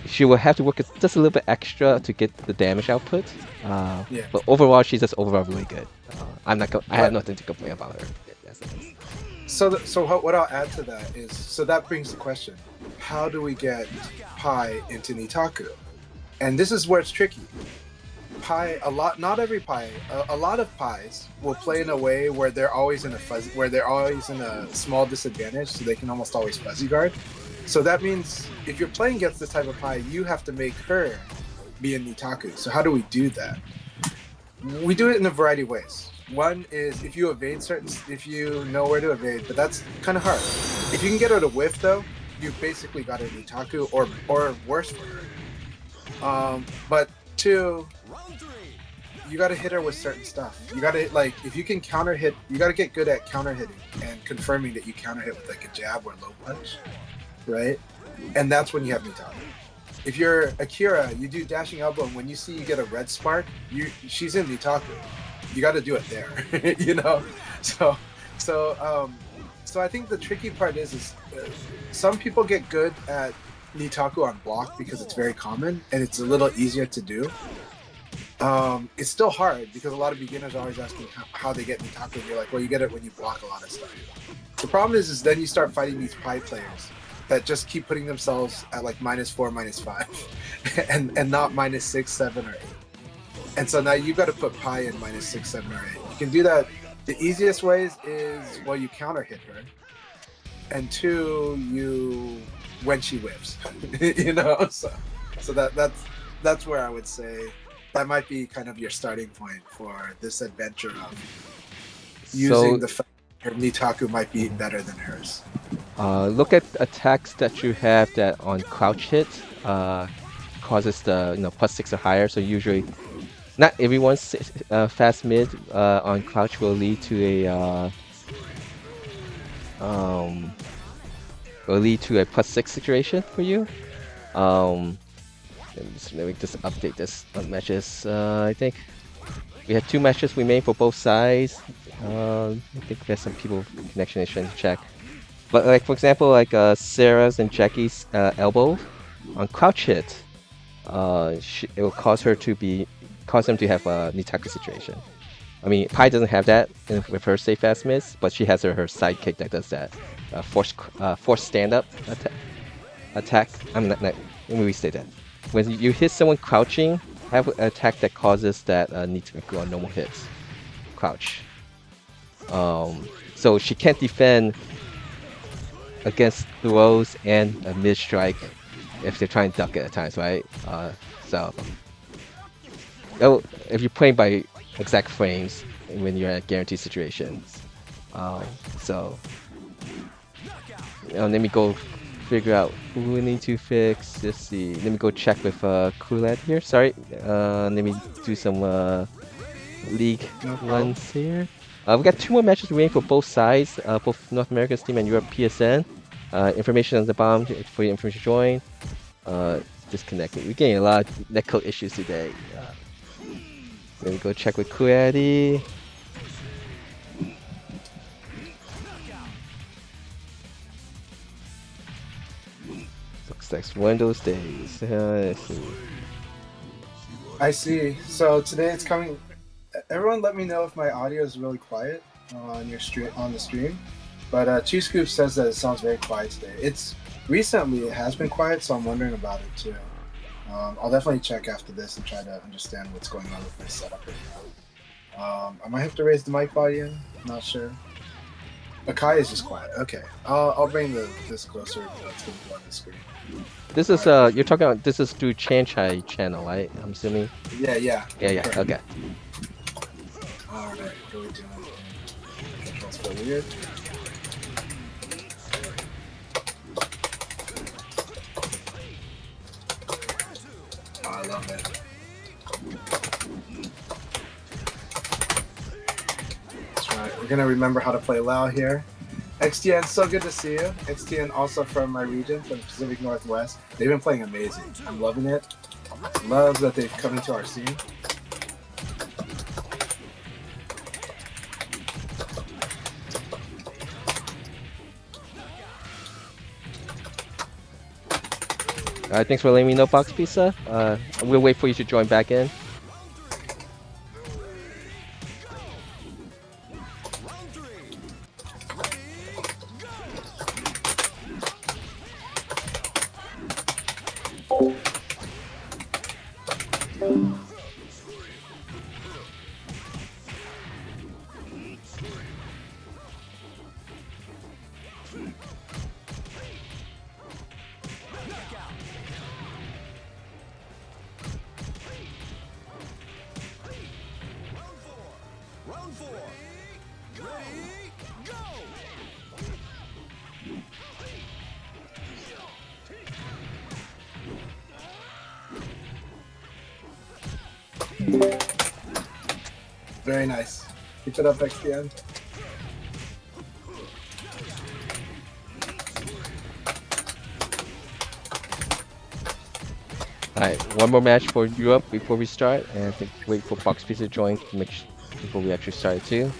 she will have to work just a little bit extra to get the damage output. yeah. But overall, she's just overall really good. I have But nothing to complain about her. Yes, it is. what I'll add to that is so that brings the question: how do we get Pi into Nitaku? And this is where it's tricky. Pi a lot not every Pi a lot of Pies will play in a way where they're always in a small disadvantage, so they can almost always fuzzy guard. So that means if you're playing against this type of Pi, you have to make her be in Nitaku. So how do we do that? We do it in a variety of ways. One is if you know where to evade, but that's kind of hard. If you can get her to whiff though, you've basically got a Nitaku or worse for her. But two, you got to hit her with certain stuff. You got to like if you can counter hit, you got to get good at counter hitting and confirming that you counter hit with like a jab or low punch, right? And that's when you have Nitaku. If you're Akira, you do dashing elbow, and when you see you get a red spark, she's in Nitaku. You got to do it there, you know. So, so I think the tricky part is some people get good at Nitaku on block because it's very common and it's a little easier to do. It's still hard because a lot of beginners are always asking how they get Nitaku, and you're like, well, you get it when you block a lot of stuff. The problem is then you start fighting these Pi players that just keep putting themselves at like -4, -5, and not -6, 7, or 8. And so now you've got to put Pi in -6, 7, or 8. You can do that. The easiest ways is well, you counter hit her, and two, when she whips, you know. So that's where I would say that might be kind of your starting point for this adventure of using the fact that her Nitaku might be better than hers. Look at attacks that you have that on crouch hit causes the +6 or higher. So usually, not everyone's fast mid on crouch will lead to a +6 situation for you. Let me just update this on matches. I think we had 2 matches we made for both sides. I think we had some people connection issues to check. But like for example, like Sarah's and Jackie's elbow on crouch hit, it will cause them to have a Nitaku situation. I mean, Pi doesn't have that with her safe fast miss, but she has her sidekick that does that force stand up attack. I'm not. Let me restate that. When you hit someone crouching, have an attack that causes that Nitaku on normal hits. Crouch. So she can't defend against throws and a mid strike if they're trying to duck it at times, right? So if you're playing by exact frames when you're at guaranteed situations. So let me go figure out who we need to fix. Let's see. Let me go check with Kulad here. Sorry. Let me do some league runs here. We got 2 more matches remaining for both sides, both North America's team and Europe PSN. Information on the bottom for your information to join. Disconnecting. We're getting a lot of netcode issues today. Let me go check with Kuadi. Looks like one of those days. Let's see. I see. So today it's coming. Everyone, let me know if my audio is really quiet on the stream. But Two Scoop says that it sounds very quiet today. It has been quiet, so I'm wondering about it too. I'll definitely check after this and try to understand what's going on with my setup right now. I might have to raise the mic volume. Not sure. Akai is just quiet. Okay, I'll bring this closer to on the screen. This is you're talking about this is through Chanchai channel, right? I'm assuming. Yeah. Yeah. Okay. All right, what are we doing? Controls feel weird. Oh, I love it. That's right. We're gonna remember how to play Lao here. XTN, so good to see you. XTN also from my region, from the Pacific Northwest. They've been playing amazing. I'm loving it. Love that they've come into our scene. Alright, thanks for letting me know, Box Pizza. We'll wait for you to join back in. Round 4. Ready, go! Very nice. Keep it up, XTN. Alright, one more match for Europe before we start, and I think wait for Box Pizza to join to make before we actually start too.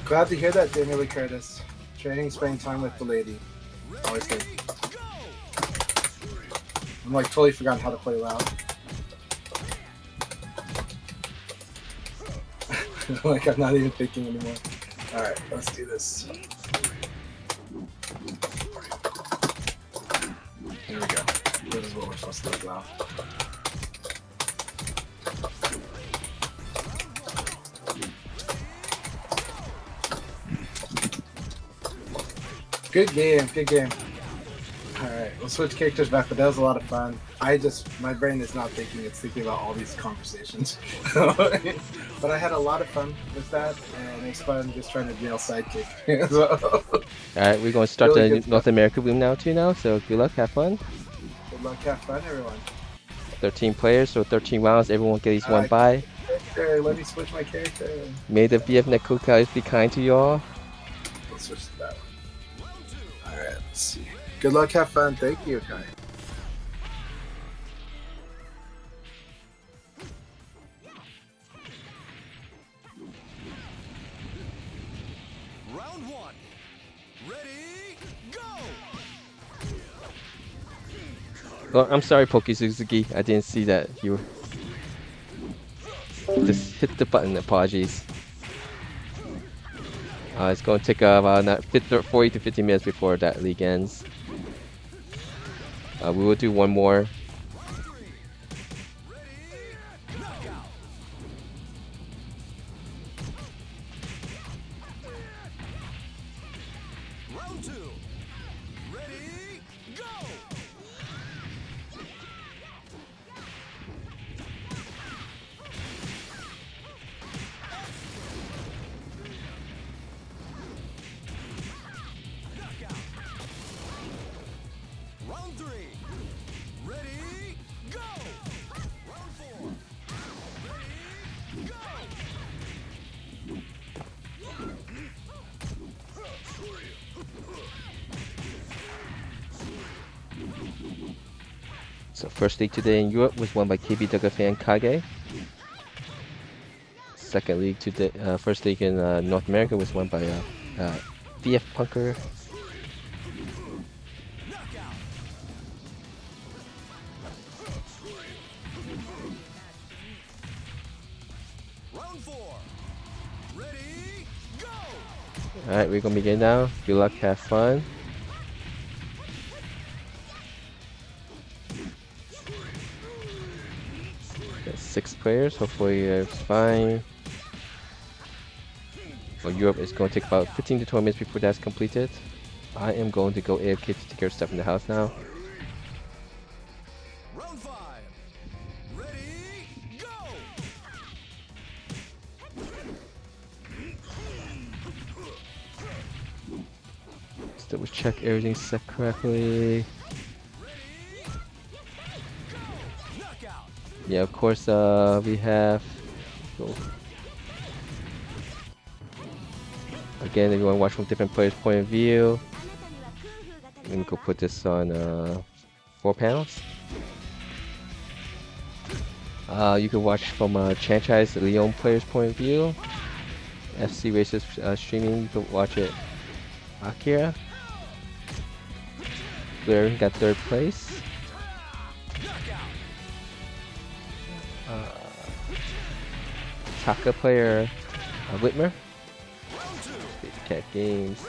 Glad to hear that, Daniel Lee Curtis. Training, spending time with the lady. Always good. I'm like totally forgotten how to play loud. Like I'm not even thinking anymore. Alright, let's do this. Here we go. This is what we're supposed to do now. Good game, good game. Alright, we'll switch characters back, but that was a lot of fun. My brain is not thinking, it's thinking about all these conversations. But I had a lot of fun with that, and it's fun just trying to nail sidekick. Alright, we're going to start Really the good North stuff. America boom now too now, so good luck, have fun. Good luck, have fun, everyone. 13 players, so 13 rounds, everyone gets one bye. Character, let me switch my character. May the VF Nekuka be kind to y'all. Let's switch to that one. Alright, let's see. Good luck, have fun. Thank you, Akai. Round 1. Ready, go! Oh, I'm sorry, Poke Suzuki. I didn't see that. You just hit the button. Apologies. It's going to take about 40 to 50 minutes before that league ends. We will do one more. Round 2. Ready, go! Round 3. Ready, go! Round 4. Ready, go! So first league today in Europe was won by KB Fan Kage. Second league today, first league in North America was won by VF Punker. Round 4. Ready, go! Alright, we're gonna begin now. Good luck, have fun. Got 6 players, hopefully it's fine. For Europe, it's going to take about 15 to 20 minutes before that's completed. I am going to go AFK to take care of stuff in the house now. Round 5. Ready, go! Double check everything's set correctly. Yeah, of course, we have. Go. Again, if you want to watch from different players' point of view, let me go put this on 4 panels. You can watch from Franchise Leon player's point of view. FC Racers streaming, you can watch it. Akira. Blair got 3rd place. Taka player Whitmer. Cat Games.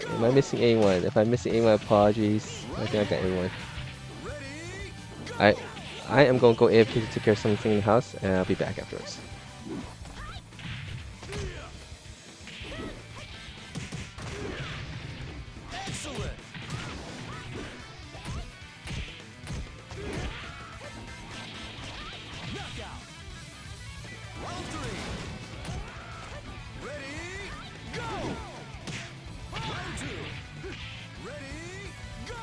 Am I missing anyone? If I'm missing anyone, apologies. I think I got everyone. I am going to go AFK to take care of something in the house, and I'll be back afterwards. Excellent. Knockout. Round 3. Ready, go. Round 2. Ready, go.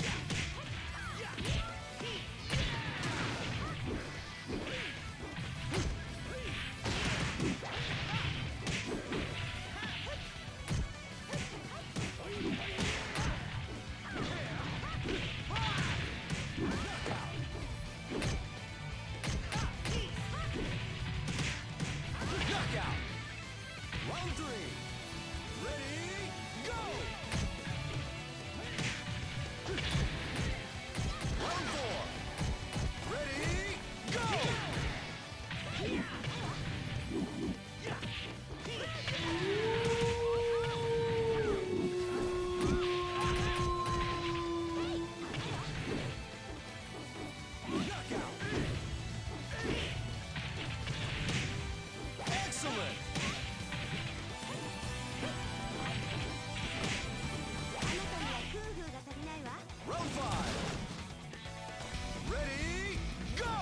Knockout. Round 3. Ready, go. Round 4. Ready, go. Knockout. Excellent. Round 5. Ready, go.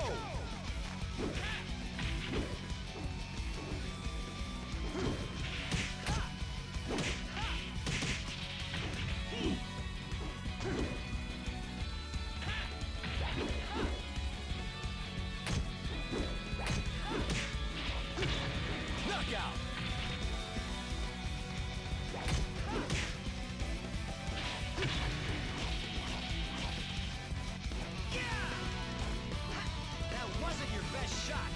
Knockout. That wasn't your best shot.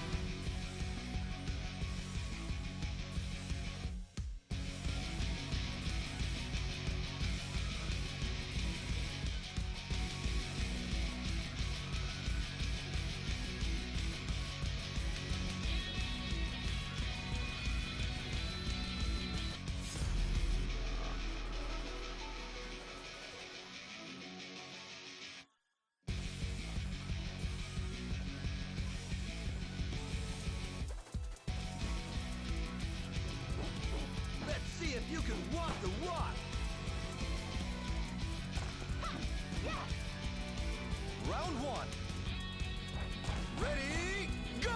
Let's see if you can walk the walk. Round 1. Ready, go.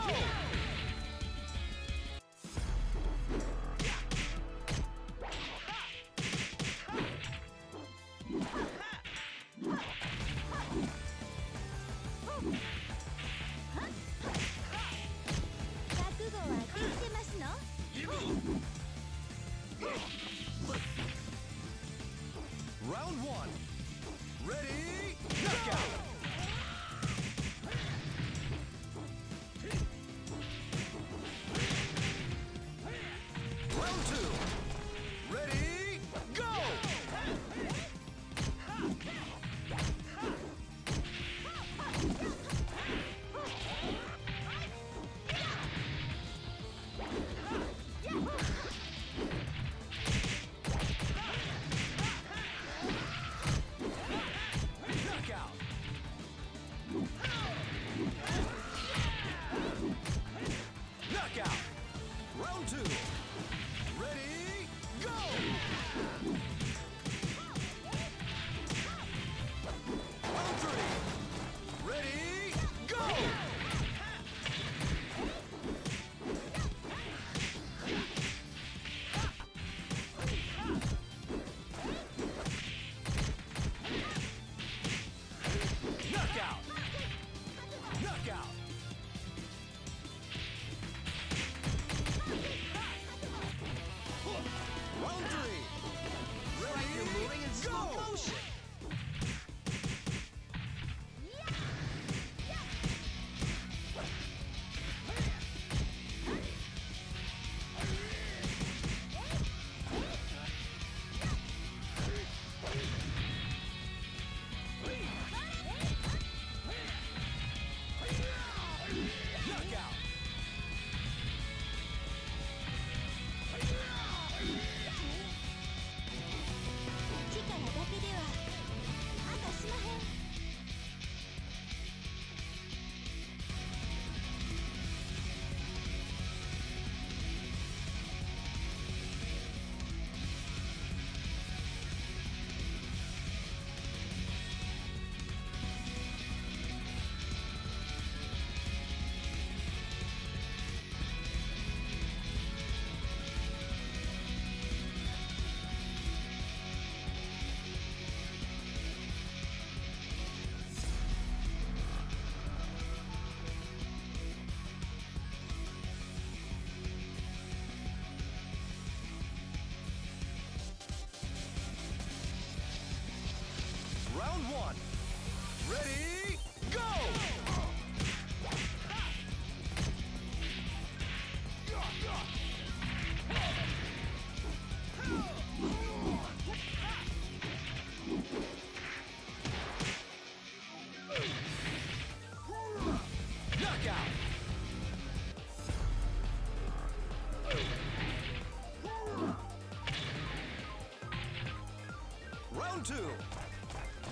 Round 2.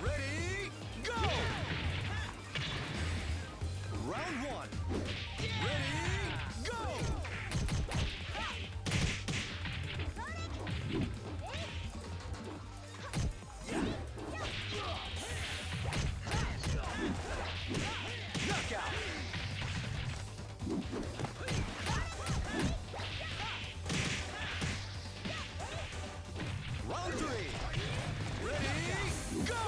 Ready, go! Round 1. Ready, go! Knockout! Round 3. Ready, go!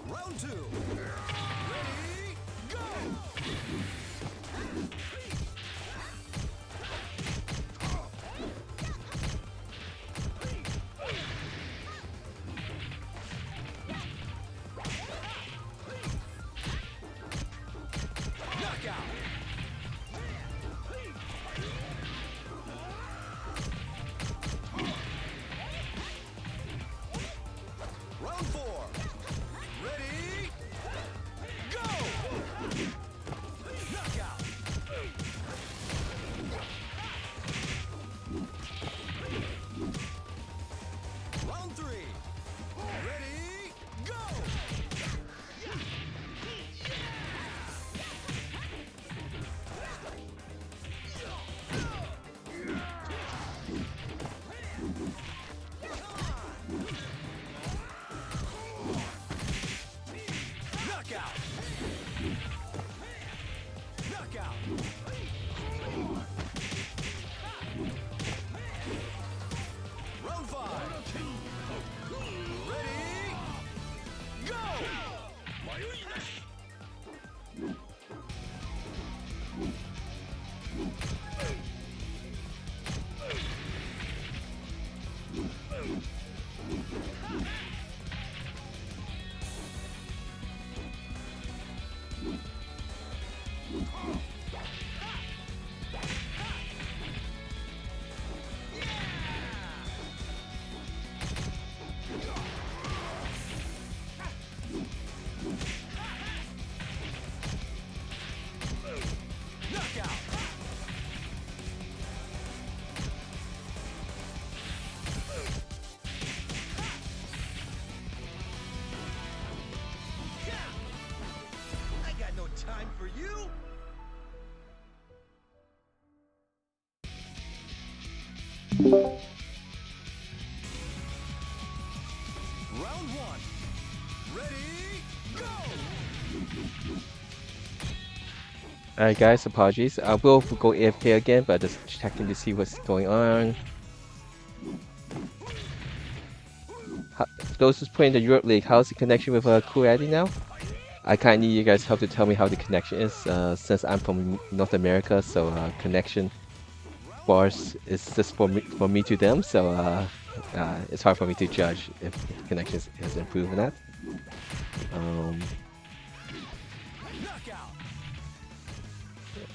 Round 2. Ready, go! Knockout! Round 4. Ready, go! Knockout! Round 3. Ready, go! Knockout! Knockout! Round 5. Ready, go! Knockout! I got no time for you! Round 1. Ready, go! Alright guys, apologies. I will go AFK again, but just checking to see what's going on. Those who's playing the Europe League, how's the connection with Cool Addy now? I kinda need you guys' help to tell me how the connection is, since I'm from North America, so connection bars is just for me to them, so it's hard for me to judge if the connection has improved or not. Knockout!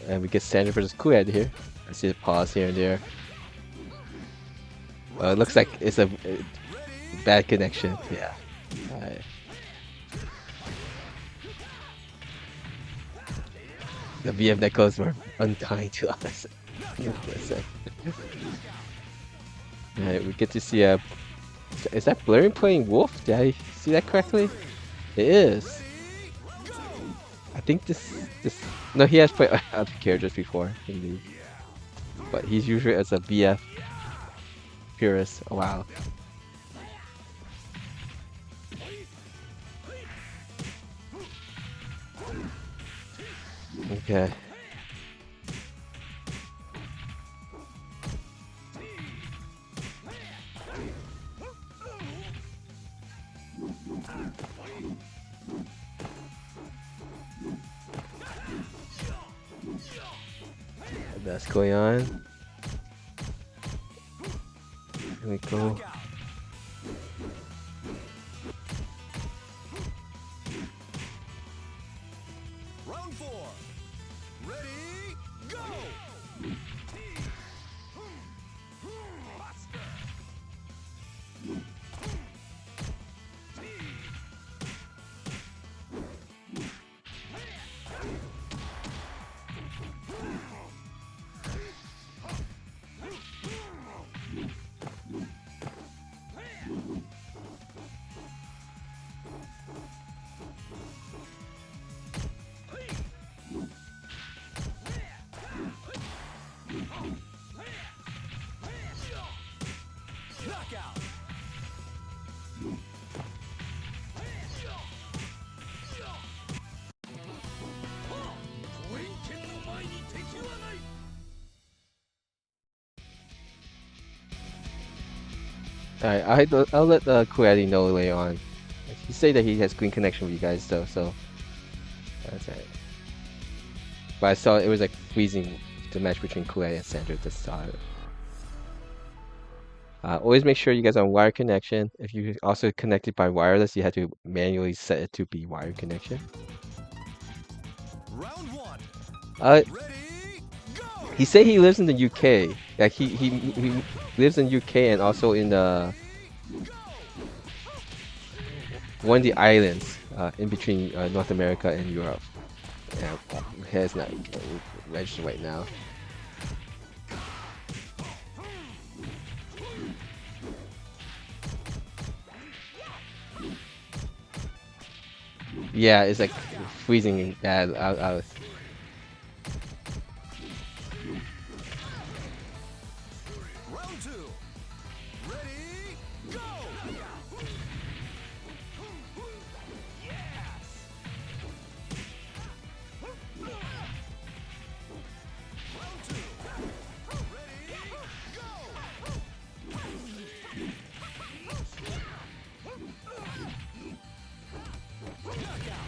And we get Sandra versus Cool Addy here. I see a pause here and there. It looks like it's a bad connection. Yeah. Alright. The BF that goes were undying to us. Alright, we get to see a. Is that Blurring playing Wolf? Did I see that correctly? It is. I think this. No, he has played other characters before, indeed. But he's usually as a BF purist. Oh, wow. Okay. That's going on. Here we go. Round 4. Ready, go! Alright, I'll let Kueti know later on. He say that he has clean connection with you guys though, so that's right. But I saw it was like freezing the match between Kueti and Sandra at the start. Always make sure you guys are on wire connection. If you also connected by wireless, you have to manually set it to be wired connection. Round one. Uh, Ready, go! he say he lives in the UK. Like he lives in UK and also in one of the islands in between North America and Europe. Yeah, it's not registered right now. Yeah, it's like freezing bad out. Round two. Ready, go! Round two. Ready, go! Knockout.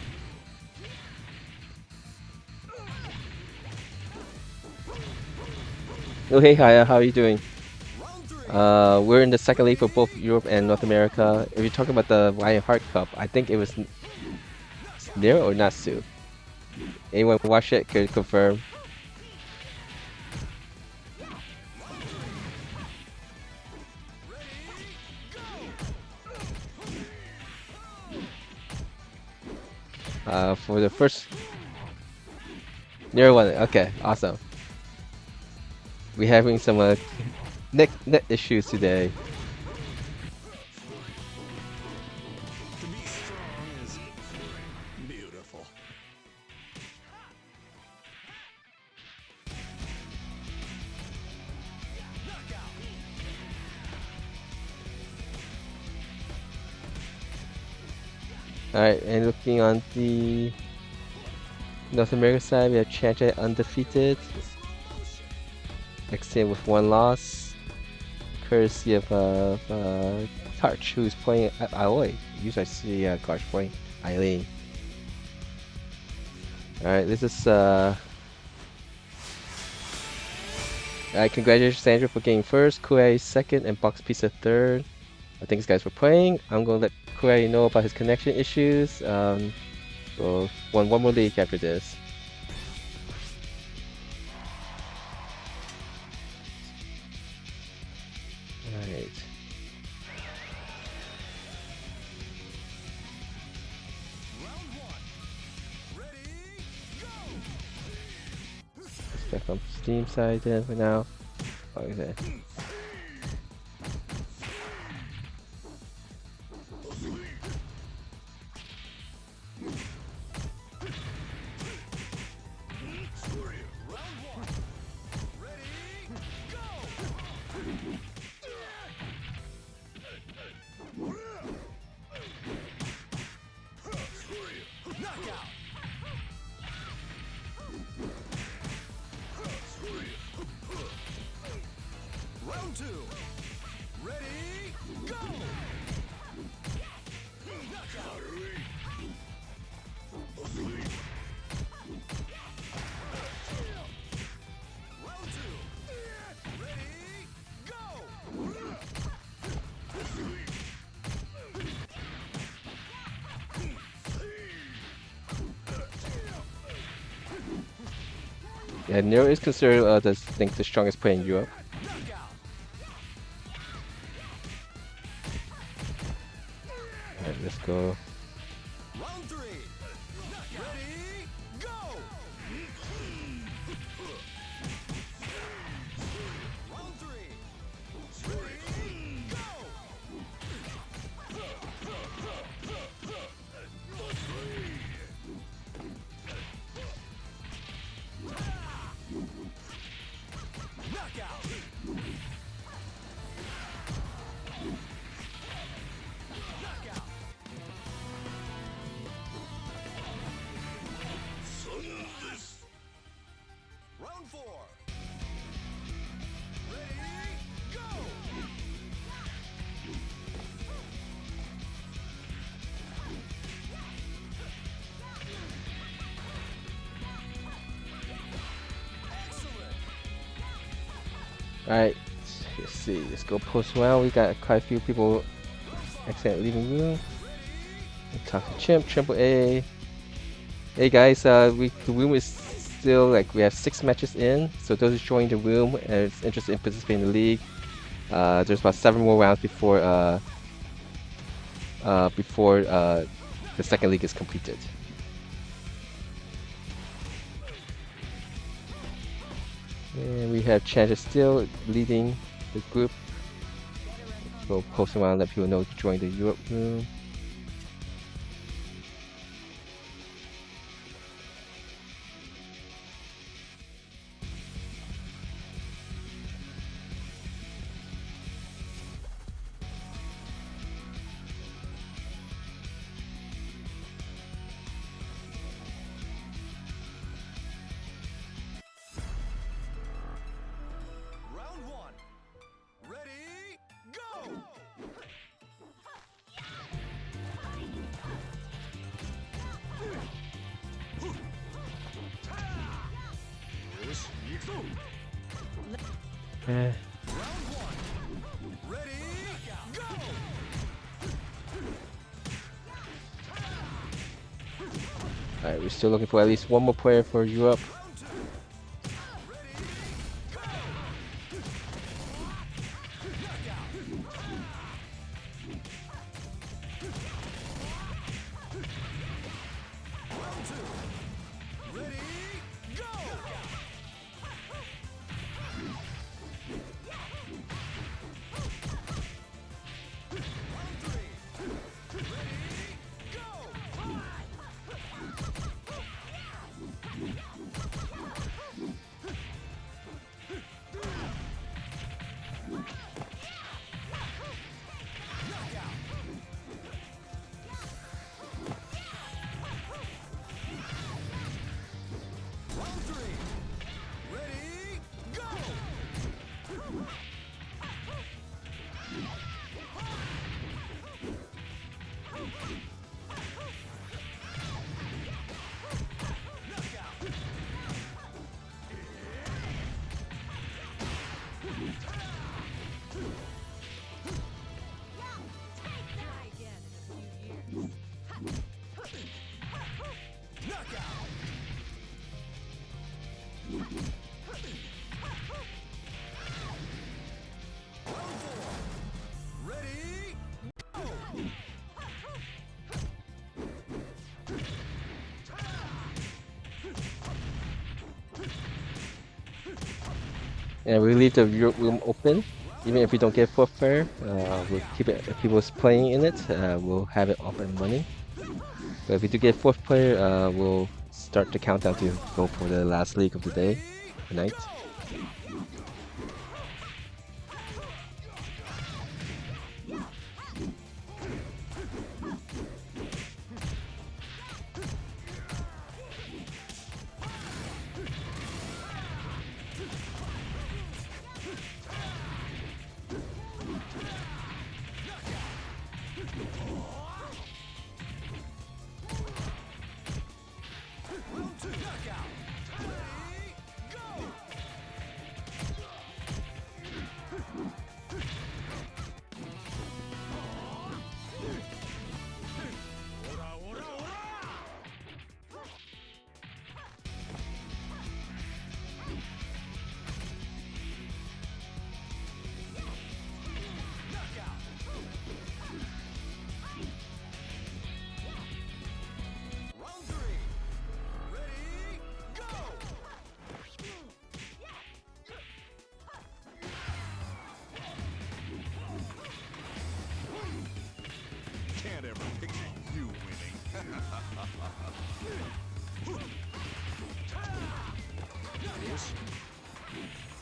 Oh hey Haya, how are you doing? Round three. We're in the second league for both Europe and North America. If you're talking about the Ryan Hart Cup, I think it was Nero or Natsu. Anyone watch it? Could confirm. For the first Nero won it. Okay, awesome. We're having some net issues today. To be strong is beautiful. Alright, and looking on the North America side, we have Chancha undefeated. Extend with one loss. Courtesy of Tarch, who's playing Aoi. Usually I see Karch playing Eileen. Alright, this is Alright, congratulations Sandra for getting first, Kuei second, and Box Pizza third. Thanks guys for playing. I'm gonna let Kuei know about his connection issues. We'll one more league after this. Alright. Round one. Ready, go! Let's check on Steam side then for now. Okay. Round one. Ready, go! Knockout. Round two. Ready, go! Knockout. Round two. Ready, go! Yeah, Nero is considered the strongest player in Europe. Knockout. Alright, let's go. Round three. Ready, go! Round three. Ready, go! Knockout. Knockout. Round Alright, let's see. Let's go post round. We got quite a few people accidentally leaving room. Talk to Chimp, Triple A. Hey guys, the room is still like we have 6 matches in. So those who joined the room and is interested in participating in the league, there's about 7 more rounds before the second league is completed. And we have Chandra still leading the group. We'll post around, let people know to join the Europe room. Round one. Ready, go! Eh. Round one. Ready, go! Alright, we're still looking for at least 1 more player for Europe. Round two. Ready, go! Knockout. Round two. Ready, go! Round three. Ready, go! Round three. Ready, go! Knockout. Knockout. Round four. Ready, go! And we leave the Europe room open. Even if we don't get 4th player, we'll keep it. If people's playing in it, we'll have it up and running. But if we do get 4th player, we'll start the countdown to go for the last league of the day, tonight. Round two. Knockout. Ready, go! Knockout. Round three. Ready, go! Can't ever picture you winning.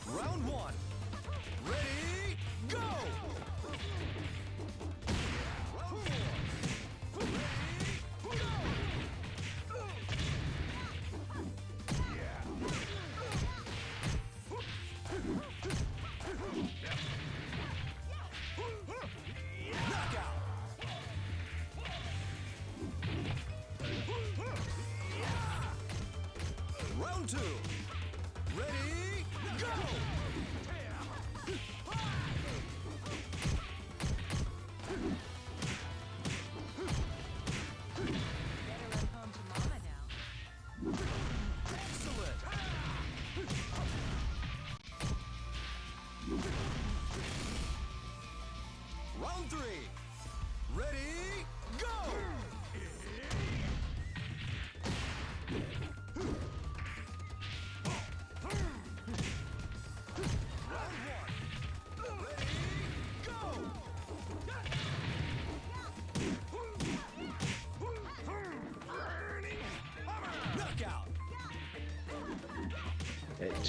Round one. Ready, go! Round four. Ready, go! Knockout. Round two. Ready, go!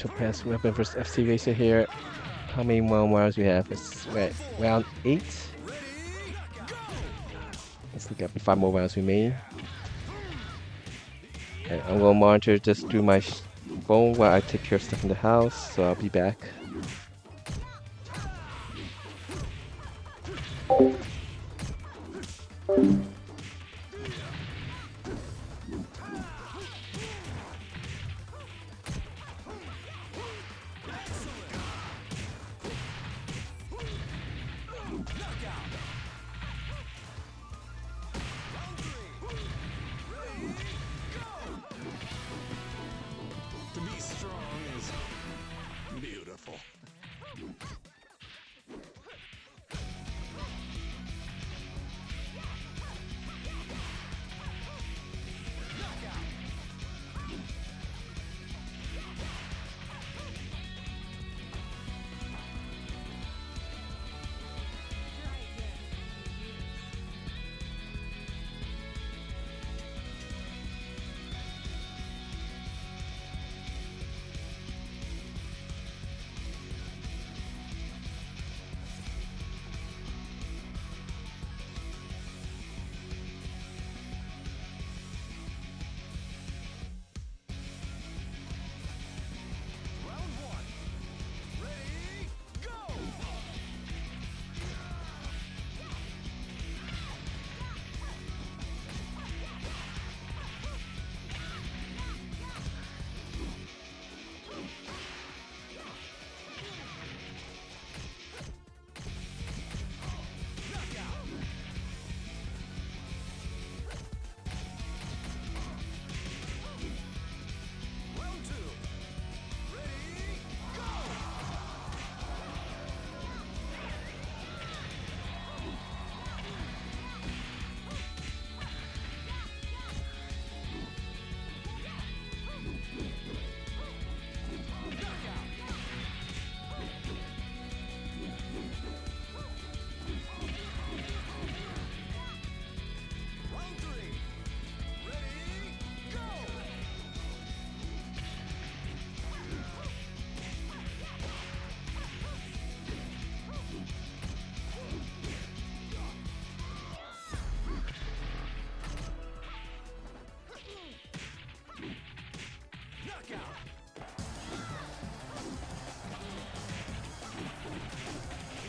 Special Pass Weapon versus FC Racer here. How many more rounds we have? It's round 8. Let's look at 5 more rounds remain. And I'm gonna monitor just through my phone while I take care of stuff in the house, so I'll be back. To be strong is beautiful.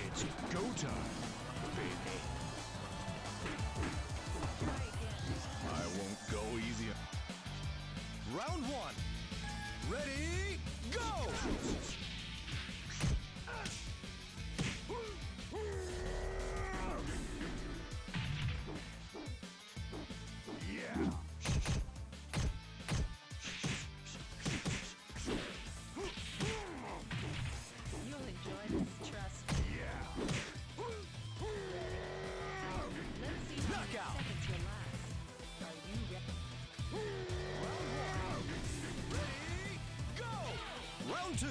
It's go time, baby. I won't go easy. Round 1. Ready, go! Yeah. You'll enjoy this, trust me. Yeah. Let's see how many seconds you'll last. Are you ready? Ready, go! Round 2.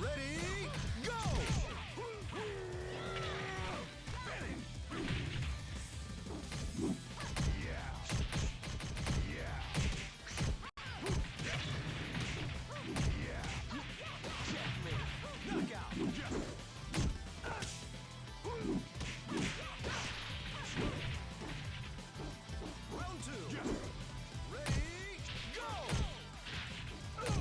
Ready, go! Round 2. Ready, go!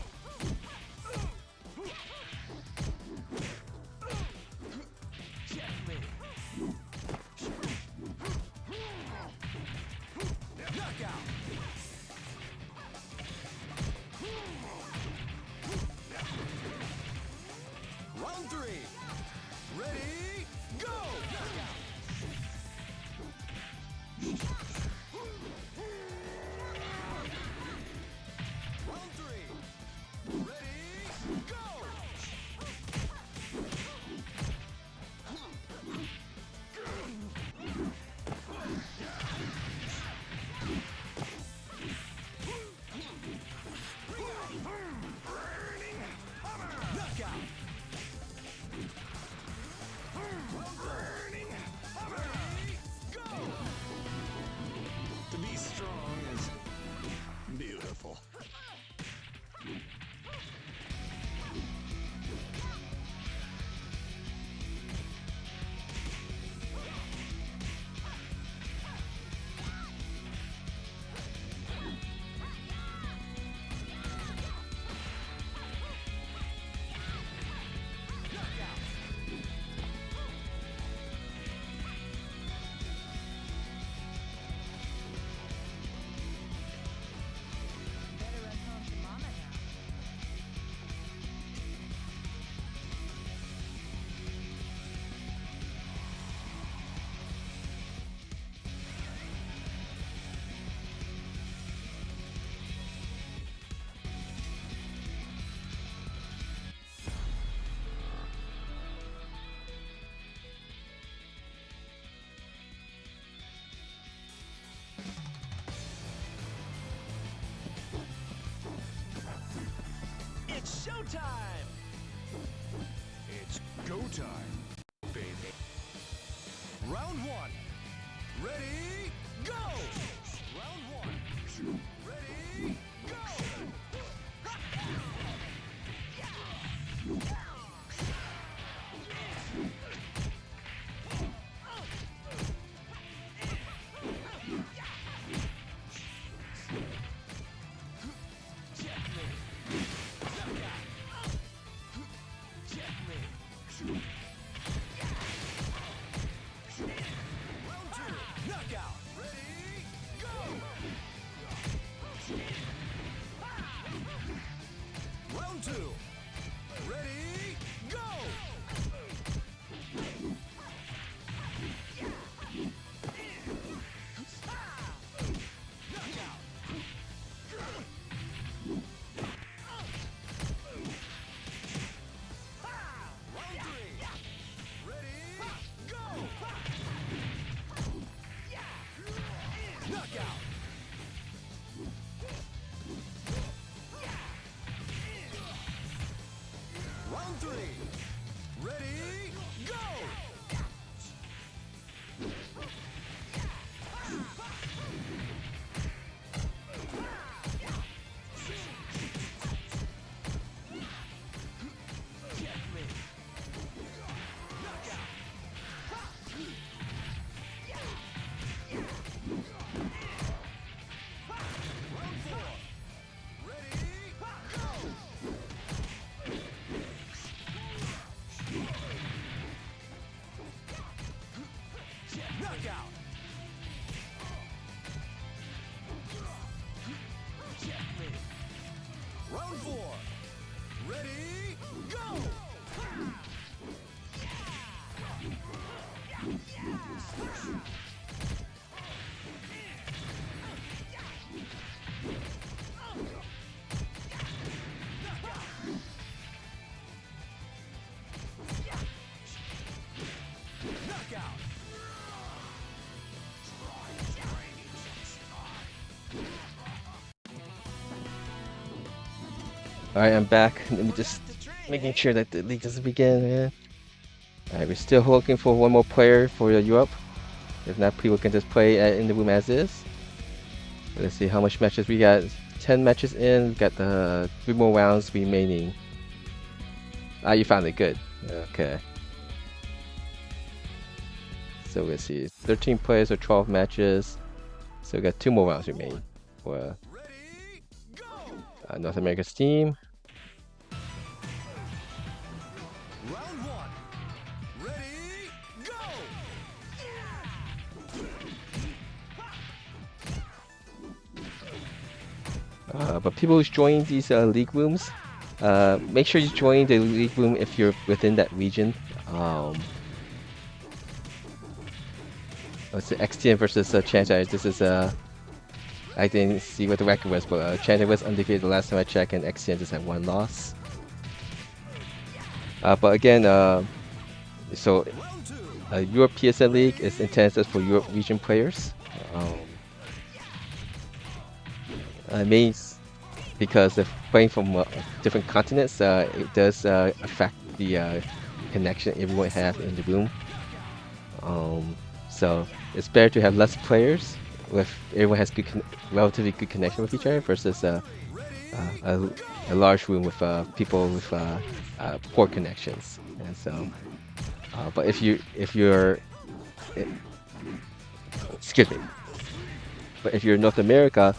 It's showtime! It's go time, baby. Round one. Ready, go! Round one. Ready, go! Round two. Knockout. Ready, go! Round two. Ready, go! Knockout. Round three. Ready, go! Knockout. Round three. Ready, go! Round four. Ready, go! Knockout. Round four. Ready, go! Knockout. Alright, I'm back. Let me just making sure that the league doesn't begin, man. Alright, we're still looking for one more player for Europe. If not, people can just play in the room as is. Let's see how much matches we got. 10 matches in, we got the 3 more rounds remaining. Ah, you found it, good. Okay. So let's see, 13 players or 12 matches. So we got 2 more rounds remaining for Ready, go! North America's team. Round one. Ready, go! But people who's joining these league rooms, make sure you join the league room if you're within that region. Let's see, XTN versus Chantai. This is I didn't see what the record was, but Chantai was undefeated the last time I checked, and XTN just had 1 loss. But again, so Round two. Europe PSN League is intended for Europe region players. Mainly because if playing from different continents, it does affect the connection everyone have in the room. So it's better to have less players with everyone has relatively good connection with each other versus a large room with people with poor connections. And so, but if you're excuse me, but if you're in North America,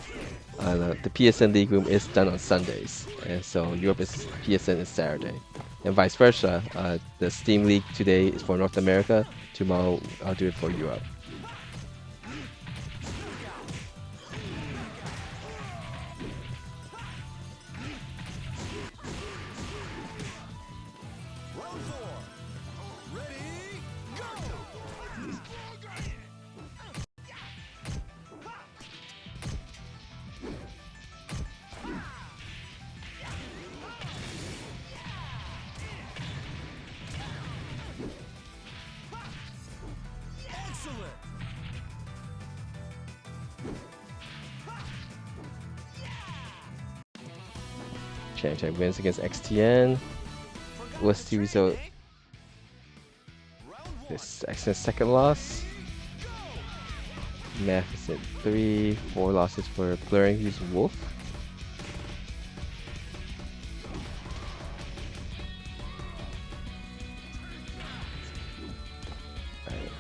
the PSN League room is done on Sundays, and so Europe is PSN is Saturday, and vice versa. The Steam League today is for North America. Tomorrow I'll do it for Europe. Round four. Ready, go! Excellent. Chanchai wins against XTN. What's the result? This XTN's second loss. Math is at 3, 4 losses for Blurring who's Wolf. Alright.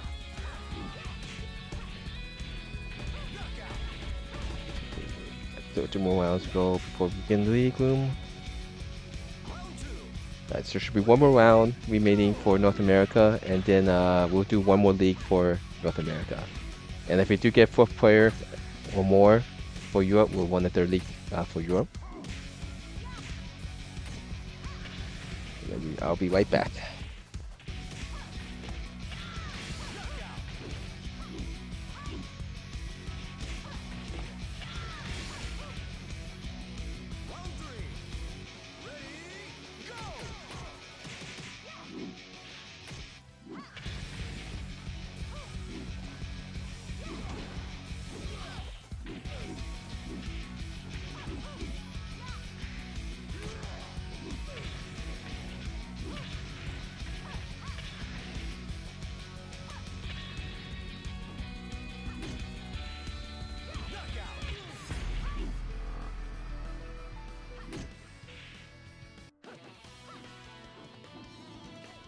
2 more rounds to go before we begin the league room. Alright, so there should be 1 more round remaining for North America, and then we'll do 1 more league for North America. And if we do get 4th player or more for Europe, we'll win a 3rd league for Europe. I'll be right back.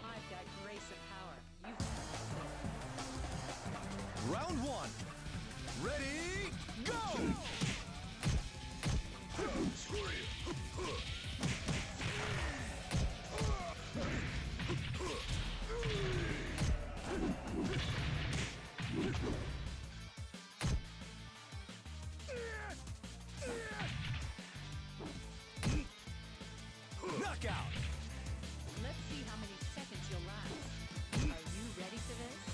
I've got grace and power. You Round 1. Ready, go! Knockout! let's see how many seconds you'll last. Are you ready for this?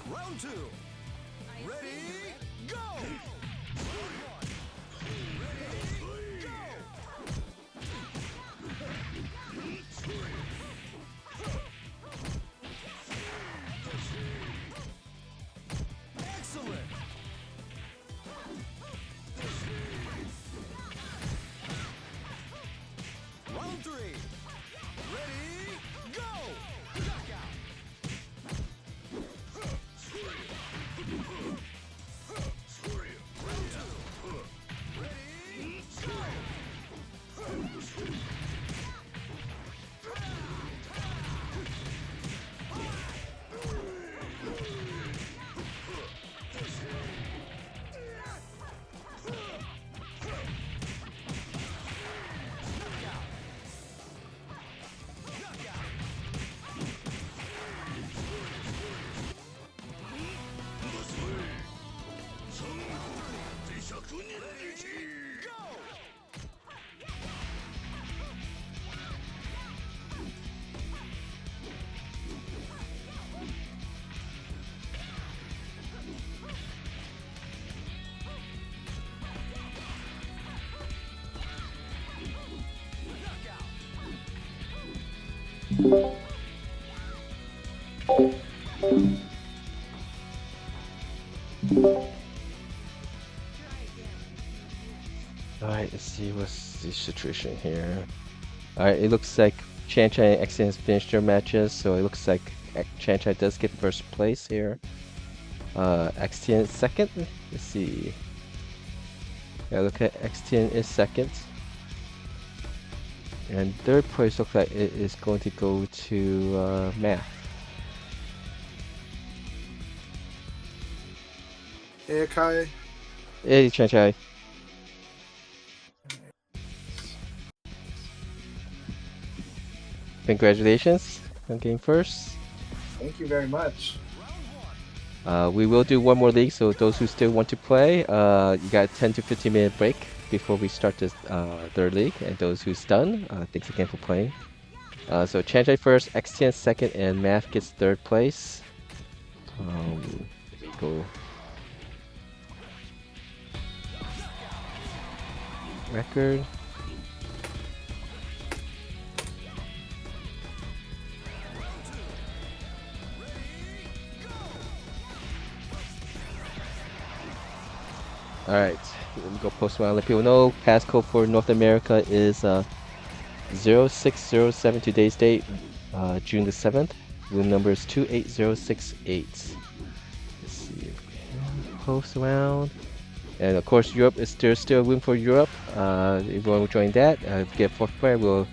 Round 2. I assume Ready, you're go! Round 1. Ready, go! Excellent! Round 3. Ready, go! Knockout! Ready, go! Alright, let's see what's the situation here. Alright, it looks like Chanchai and XN has finished their matches, so it looks like Chanchai does get 1st place here. XTN is 2nd. Let's see. Yeah, look at XTN is 2nd. And 3rd place looks like it is going to go to Math. Hey, Akai. Hey, Chanchai. Congratulations on getting 1st. Thank you very much. We will do 1 more league, so those who still want to play, you got a 10 to 15 minute break before we start this 3rd league. And those who's done, thanks again for playing. So Chanchai 1st, XTN 2nd, and Math gets 3rd place. Go. Record. All right, let me go post around. Let people know. Passcode for North America is 0607 today's date, June the 7th. Room number is 28068. Let's see. Post around. And of course, Europe is there's still room for Europe. If you want to join that, if you get fourth player, we'll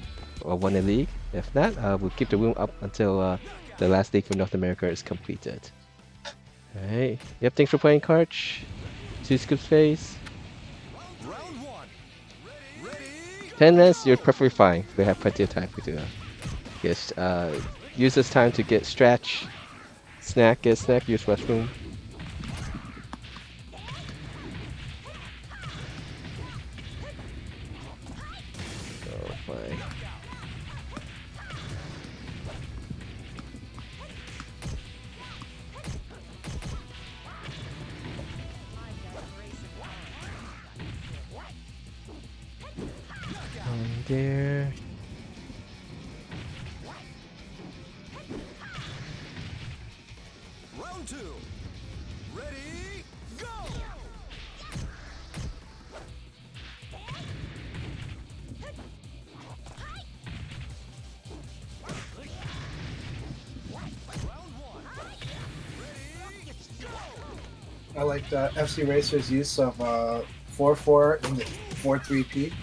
win a league. If not, we'll keep the room up until the last league for North America is completed. Alright. Yep, thanks for playing, Karch. 2 scoops phase. Round one. Ready? 10 minutes, you're perfectly fine. We have plenty of time for you to just use this time to get stretch, snack, get a snack, use restroom. Oh, fine. And there. Round two. Ready? Go! Round one. Ready? Go! I like the FC Racer's use of 4-4 in the 4-3-P.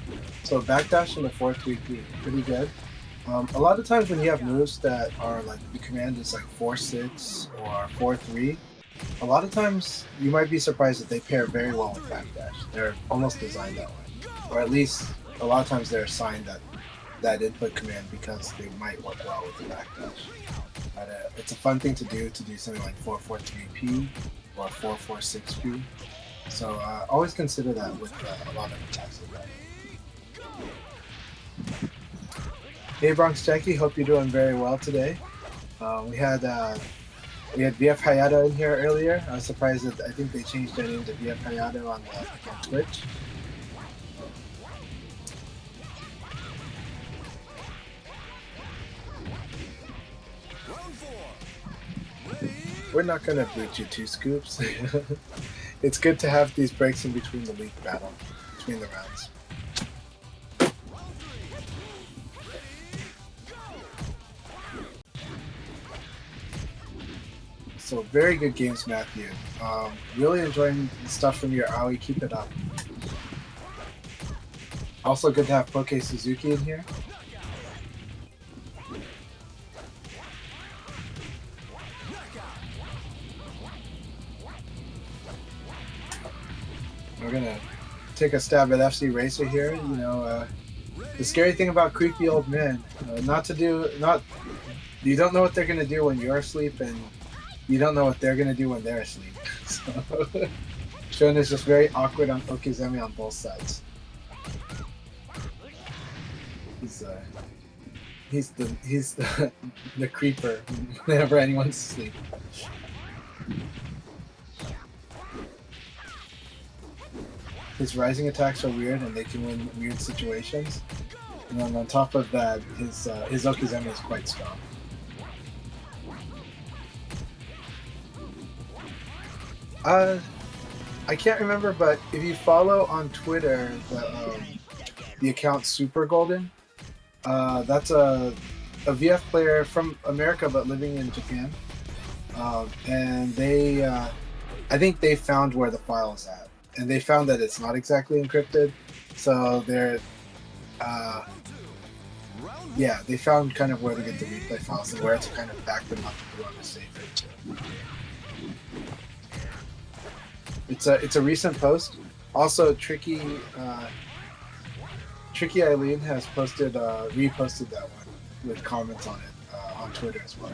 So backdash in the 4-3-P, pretty good. A lot of times when you have moves that are like the command is like 4-6 or 4-3, a lot of times you might be surprised that they pair very well with backdash. They're almost designed that way, or at least a lot of times they're assigned that input command because they might work well with the backdash. But it's a fun thing to do something like 4-4-3-P or 4-4-6-P. So always consider that with a lot of attacks like that. Hey Bronx Jackie, hope you're doing very well today. We had VF Hayato in here earlier. I was surprised that I think they changed their name to VF Hayato on Twitch. Round four. Ready? We're not gonna beat you 2 scoops. It's good to have these breaks in between the league battle, between the rounds. Round three. Ready? Go! So very good games, Matthew. Really enjoying the stuff from your Aoi. Keep it up. Also good to have Poke Suzuki in here. We're gonna take a stab at FC Racer here. You know, the scary thing about creepy old men, you don't know what they're gonna do when you're asleep, and you don't know what they're gonna do when they're asleep. So, Shun is just very awkward on Okizeme on both sides. He's the creeper whenever anyone's asleep. His rising attacks are weird and they can win weird situations. And then on top of that, his Okizeme is quite strong. I can't remember, but if you follow on Twitter the account Super Golden, that's a VF player from America but living in Japan, and they I think they found where the file is at, and they found that it's not exactly encrypted, so they're yeah, they found kind of where to get the replay files and where to kind of back them up to run a safe too. It's a recent post. Also, Tricky Eileen has posted reposted that one with comments on it on Twitter as well.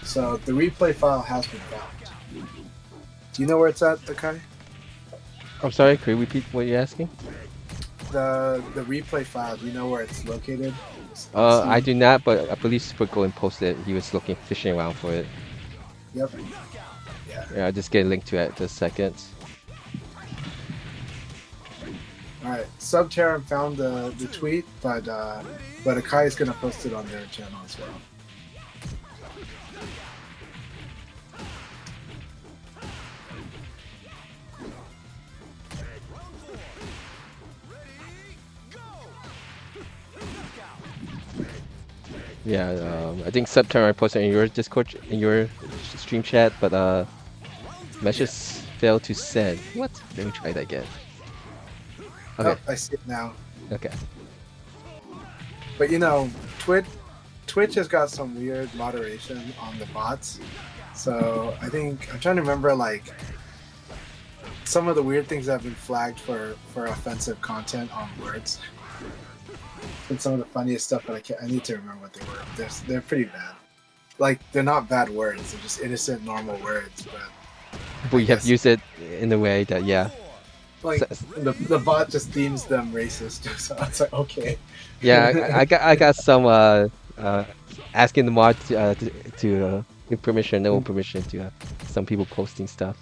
So the replay file has been found. Do you know where it's at, Akai? I'm sorry, could you repeat what you're asking? The replay file. Do you know where it's located? I do not, but I believe Super Golden posted it. He was fishing around for it. Yep. Yeah. Yeah, I'll just get a link to it in a second. All right. Subterra found the tweet, but Akai is gonna post it on their channel as well. Yeah, I think September I posted in your Discord, in your stream chat, but messages failed to send. What? Let me try that again. Oh, Okay, I see it now. okay. But Twitch has got some weird moderation on the bots. So I think I'm trying to remember like some of the weird things that have been flagged for offensive content on words. And some of the funniest stuff, but I need to remember what they were. They're pretty bad. Like they're not bad words; they're just innocent, normal words. But But I you have guess used it in a way that, yeah. like S- the bot just deems them racist. So it's like okay. Yeah, I got some asking the mod to give permission, no permission to some people posting stuff.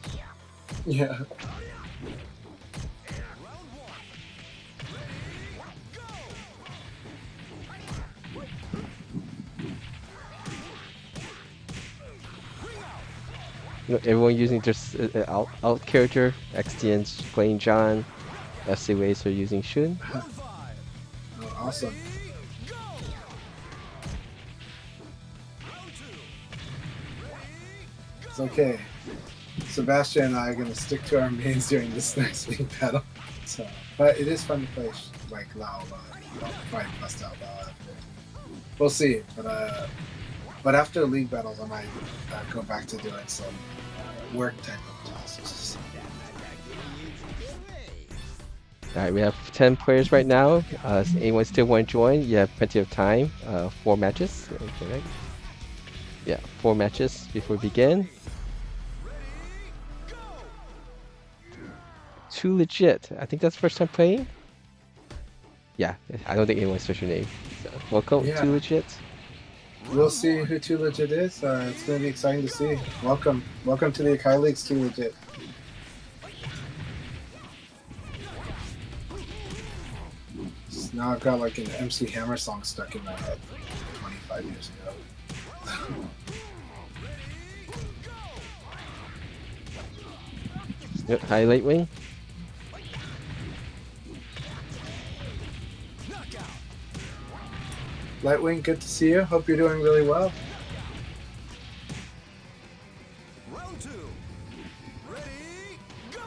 Yeah. You know, everyone using just alt character. XTN's playing John. FC Ways are using Shun. Oh, awesome. It's okay. Sebastian and I are gonna stick to our mains during this next league battle. So, but it is fun to play like Lao, fight bust out Lao after. We'll see, but after league battles, I might go back to doing some work type of tasks. Alright, we have 10 players right now. Anyone still want to join? You have plenty of time. 4 matches. Okay, right? Yeah, 4 matches before we begin. Too legit. I think that's the first time playing. Yeah, I don't think anyone switched your name. So, welcome, Yeah. Too Legit. We'll see who Too Legit is. It's gonna be exciting to see. Welcome to the Akai Leagues, Too Legit. Now I've got like an MC Hammer song stuck in my head from 25 years ago. Yep, hi, Late Wing. Lightwing, good to see you. Hope you're doing really well. Round two. Ready, go!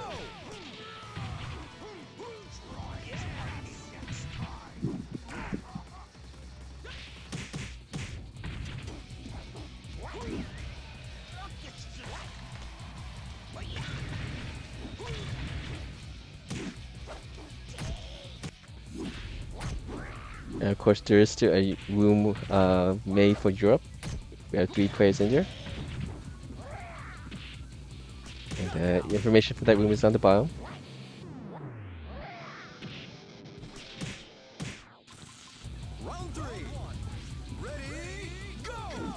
And of course, there is still a room made for Europe. We have 3 players in there. And information for that room is on the bottom. Round three. Ready, go!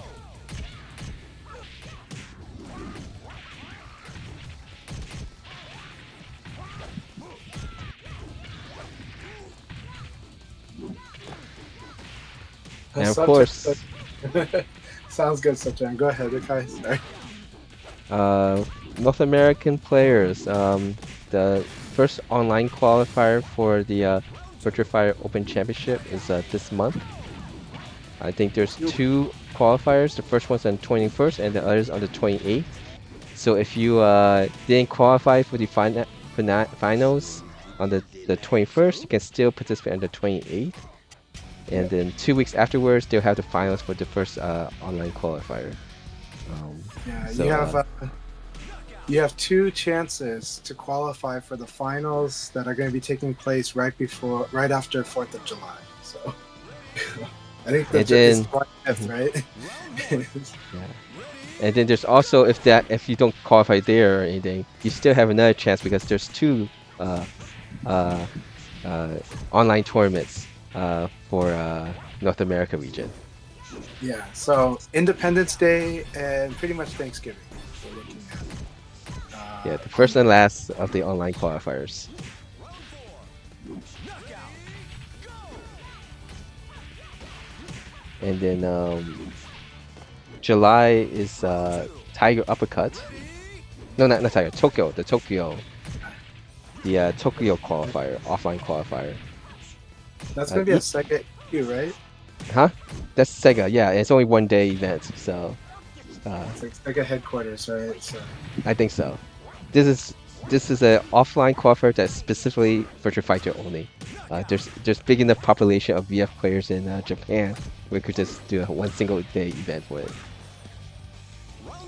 And of Such course, sounds good, Sachin. Go ahead, Akai. Sorry. North American players. The first online qualifier for the Virtua Fire Open Championship is this month. I think there's 2 qualifiers. The first one's on 21st and the other's on the 28th. So if you didn't qualify for the finals on the 21st, you can still participate on the 28th. And then 2 weeks afterwards, they'll have the finals for the first online qualifier. Yeah, So, you have 2 chances to qualify for the finals that are going to be taking place right after 4th of July. So I think that's then- July 5th, right? yeah. And then there's also if you don't qualify there or anything, you still have another chance because there's 2 online tournaments for North America region. Yeah, so Independence Day and pretty much Thanksgiving. We're looking at. Yeah, the first and last of the online qualifiers. And then July is Tiger Uppercut. No, not Tiger. Tokyo. The Tokyo qualifier, offline qualifier. That's going to be a second queue, right? Huh? That's Sega. Yeah, it's only 1 day event, so It's like a headquarters, right? So I think so. This is this is a offline cover that's specifically Virtua Fighter only. There's big enough population of VF players in Japan. We could just do a one single day event for it.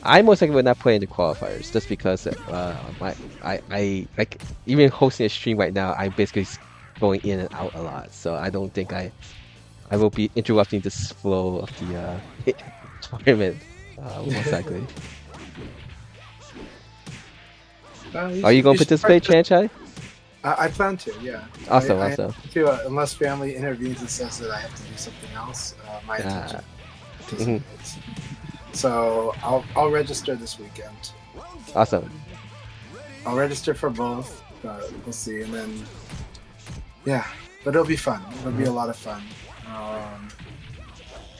I most likely would not play in the qualifiers just because I like even hosting a stream right now. I'm basically going in and out a lot, so I don't think I will be interrupting this flow of the tournament. Most likely. Are you going you to should participate, Chanchai? I plan to, yeah. Awesome, I awesome. to, unless family intervenes and says that I have to do something else. My intention is to mhm. participate. So I'll register this weekend. Awesome. I'll register for both. We'll see, and then yeah, but it'll be fun. It'll be a lot of fun. Tell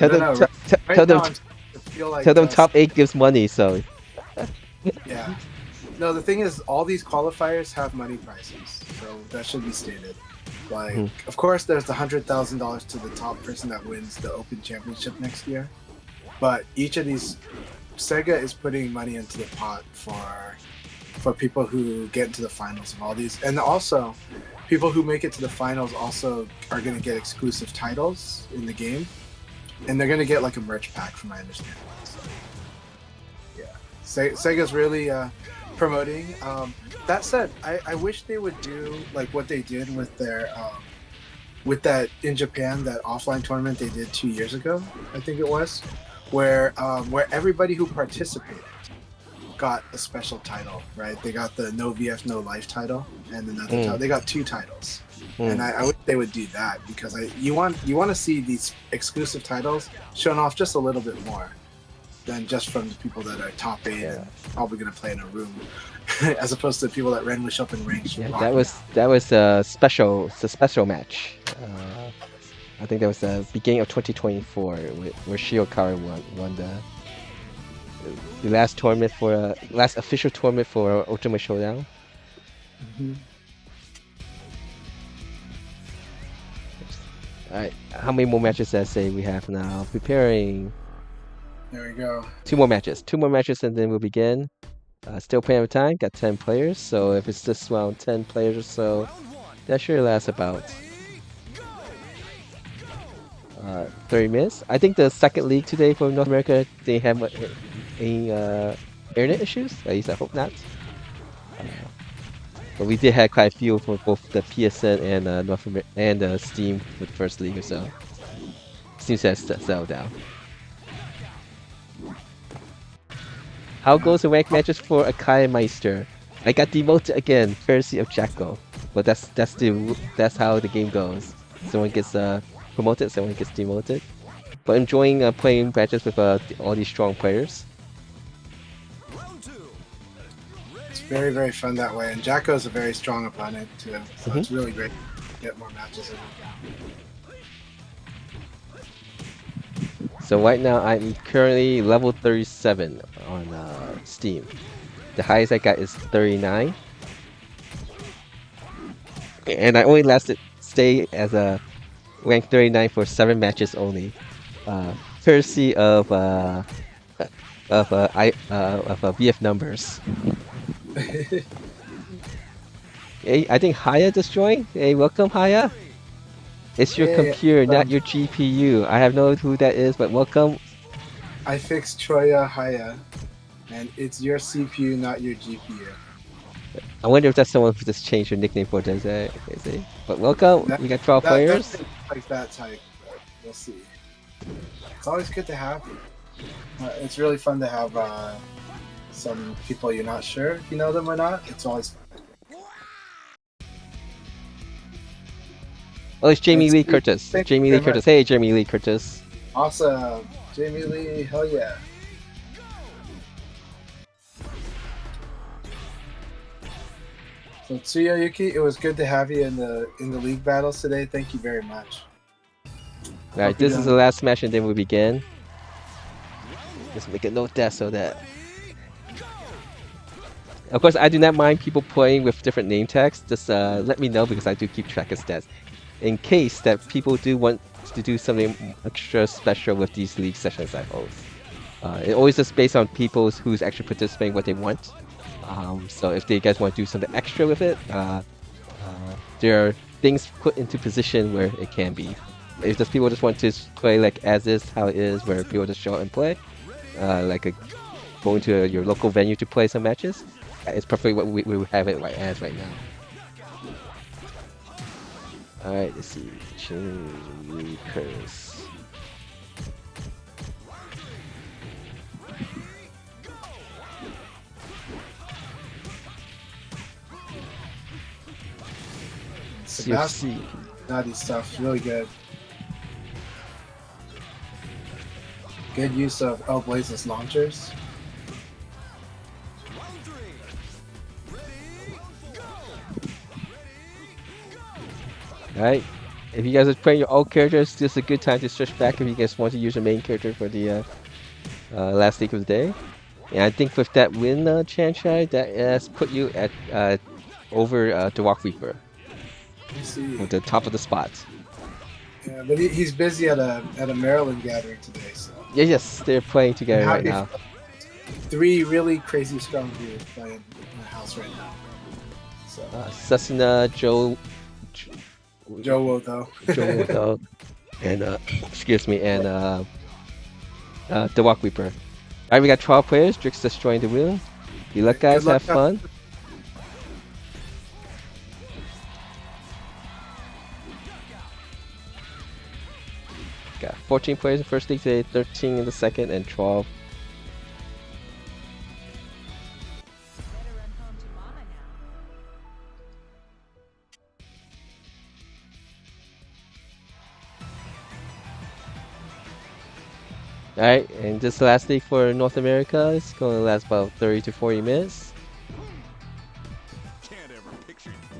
I don't them, know. Right tell them, now, I feel like tell them top 8 gives money. So yeah. No, the thing is, all these qualifiers have money prizes, so that should be stated. Like, of course, there's the $100,000 to the top person that wins the Open Championship next year. But each of these, Sega is putting money into the pot for people who get into the finals of all these, and also people who make it to the finals also are going to get exclusive titles in the game, and they're going to get like a merch pack, from my understanding. So, yeah, Sega's really promoting. That said, I wish they would do like what they did with their with that in Japan, that offline tournament they did 2 years ago, I think it was, where everybody who participated got a special title, right? They got the No VF No Life title and another title. They got 2 titles, and I wish they would do that, because you want to see these exclusive titles shown off just a little bit more than just from the people that are top 8 and probably going to play in a room, as opposed to people that randomly show up in ranks. yeah, that was a special match. I think that was the beginning of 2024 where Shiokara won the last tournament for last official tournament for Ultimate Showdown. All right, how many more matches did I say we have now? Preparing. There we go. 2 more matches. 2 more matches and then we'll begin. Still plenty of time. Got 10 players, so if it's just around 10 players or so, that should last about 30 minutes. I think the second league today for North America, they have any internet issues. At least I hope not. But we did have quite a few for both the PSN and North America and Steam for the first league or so. Seems to have settled down. How goes the rank matches for Akai Meister? I got demoted again, courtesy of Jacko. But that's how the game goes. Someone gets promoted, someone gets demoted. But enjoying playing matches with all these strong players. It's very, very fun that way, and Jacko's a very strong opponent too, so it's really great to get more matches in. So right now I'm currently level 37 on Steam. The highest I got is 39. And I only stay as a rank 39 for 7 matches only. Courtesy of VF numbers. Hey, I think Haya just joined. Hey, welcome Haya. It's your computer, not your GPU. I have no idea who that is, but welcome. I fixed Troya Haya, and it's your CPU, not your GPU. I wonder if that's someone who just changed your nickname for Dese. But welcome. We got 12 players. That's like that type, but we'll see. It's always good to have. It's really fun to have some people you're not sure if you know them or not. It's always fun. Oh, it's Jamie Lee Curtis. Jamie Lee Curtis. Hey, Jamie Lee Curtis. Awesome. Jamie Lee, hell yeah. So Tsuyuki, it was good to have you in the league battles today. Thank you very much. Alright, this is the last match and then we begin. Just make a note there so that... Of course, I do not mind people playing with different name tags. Just let me know because I do keep track of stats. In case that people do want to do something extra special with these league sessions I host. It always is based on people who's actually participating what they want. So if you guys want to do something extra with it, there are things put into position where it can be. If just people just want to play like as is, how it is, where people just show up and play, going to your local venue to play some matches, it's perfectly what we have it right now. Alright, let's see. Change curse. Sebastian, CFC. naughty stuff, really good. Good use of El Blaze's launchers. Alright, if you guys are playing your old characters, this is a good time to switch back if you guys want to use your main character for the last league of the day. And I think with that win, Chanchai, that has put you at over the Walk Reaper. With the top of the spot. Yeah, but he's busy at a Maryland gathering today, so. Yeah, yes, they're playing together right now. 3 really crazy strong dudes playing in the house right now. So. Susana, Joe Wodo, and excuse me, and the Walk Reaper. Alright, we got 12 players. Drix destroying the wheel. Good luck, guys. Have fun. Got 14 players in the first league today, 13 in the second, and 12. Better run home to mama now. Alright, and this last league for North America is going to last about 30 to 40 minutes.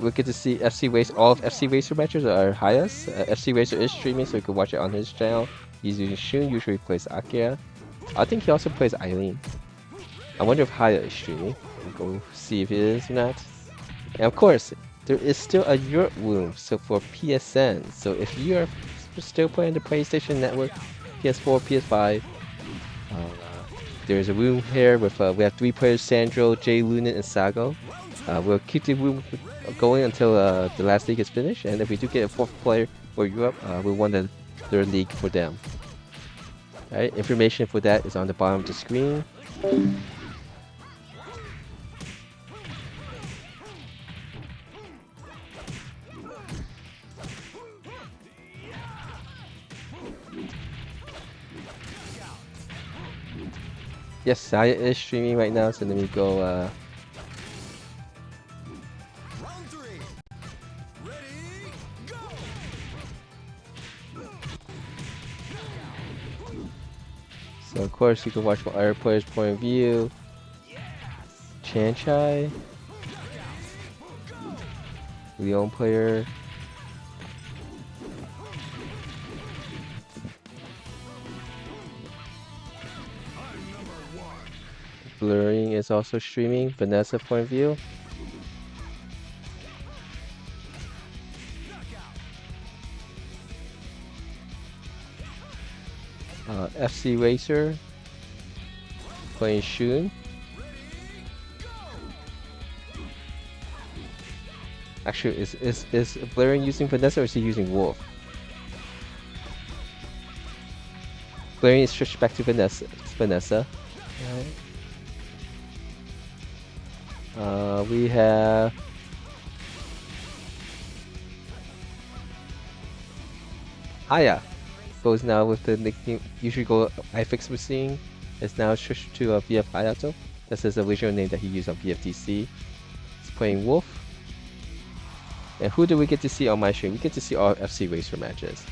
We'll get to see FC Racer. All of FC Racer matches are highest. FC Racer is streaming, so you can watch it on his channel. He's using Shun, usually plays Akira. I think he also plays Eileen. I wonder if Haya is streaming. We'll go see if it is or not. And of course, there is still a Europe room so for PSN. So if you are still playing the PlayStation Network, PS4, PS5, there's a room here with we have 3 players: Sandro, Jay Lunin, and Sago. We'll keep the room going until the last league is finished, and if we do get a 4th player for Europe, we'll won the 3rd league for them. Alright, information for that is on the bottom of the screen. Yes, Saya is streaming right now, so let me go So of course you can watch from other players' point of view. Chanchai, Leon player. Blurring is also streaming. Vanessa point of view. FC Racer playing Shun. Actually, is Blurring using Vanessa or is he using Wolf? Blurring is switched back to Vanessa. We have Haya goes now with the nickname. Usually go iFix Machine. It's now switched to VF Hayato. That's his original name that he used on VFDC. He's playing Wolf. And who do we get to see on my stream? We get to see all FC Racer matches.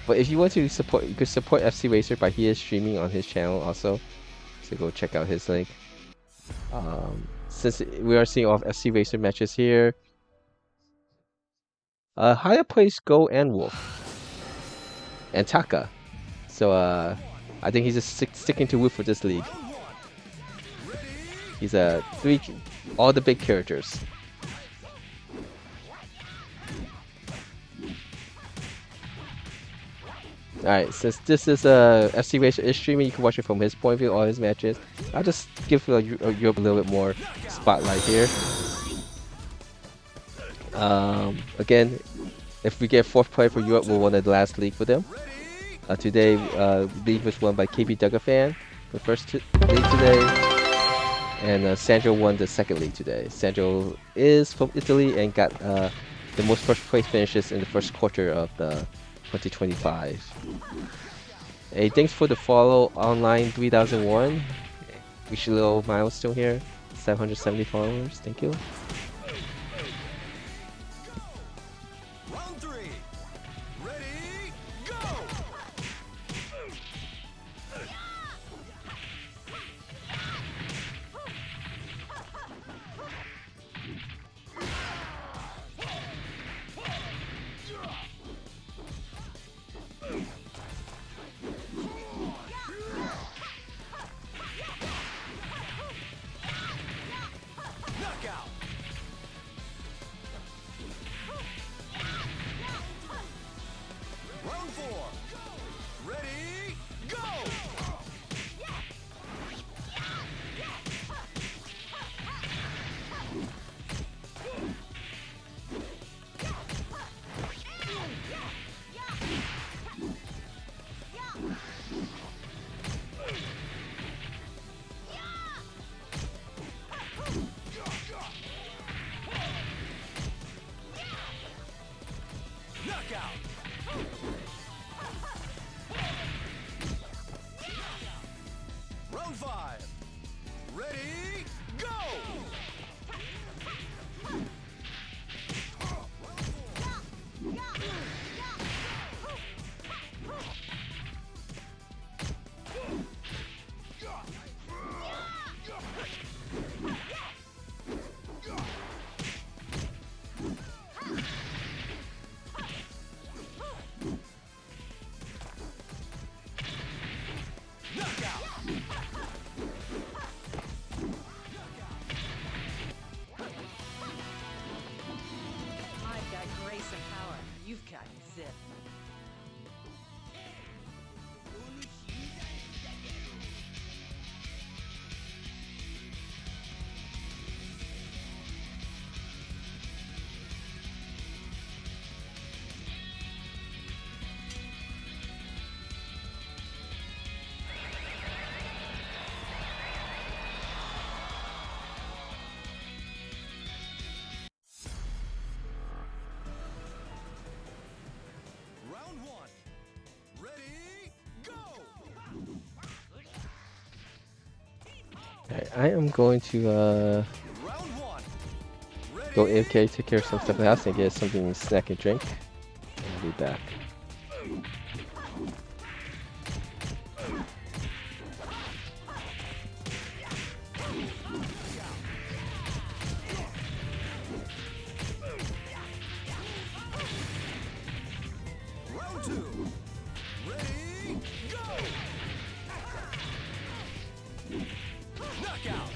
But if you want to support, you could support FC Racer by he is streaming on his channel also. So go check out his link. Since we are seeing all of FC Racer matches here, Haya plays Go and Wolf. And Taka. So I think he's just sticking to Wolf for this league. He's all the big characters. Alright, since this is FC Racer is streaming, you can watch it from his point of view, all his matches. I'll just give Europe a little bit more spotlight here. Again, if we get 4th play for Europe, we'll win the last league for them. Today, league was won by KB Dugafan, the first league today, and Sandro won the 2nd league today. Sandro is from Italy and got the most first place finishes in the first quarter of the 2025. Hey, thanks for the follow online 3001. Reached a little milestone here, 770 followers. Thank you. Round 3. Ready, go! Knockout. Round 4. Ready, go! Knockout. Round 5. Ready, go! I've got grace and power. You've got zip. Round 1. Ready, go! Alright, I am going to Round 1. Ready, go AFK, take care of some stuff in the house, and get something to snack and drink. And I'll be back. Round 2. Ready, go! Knockout.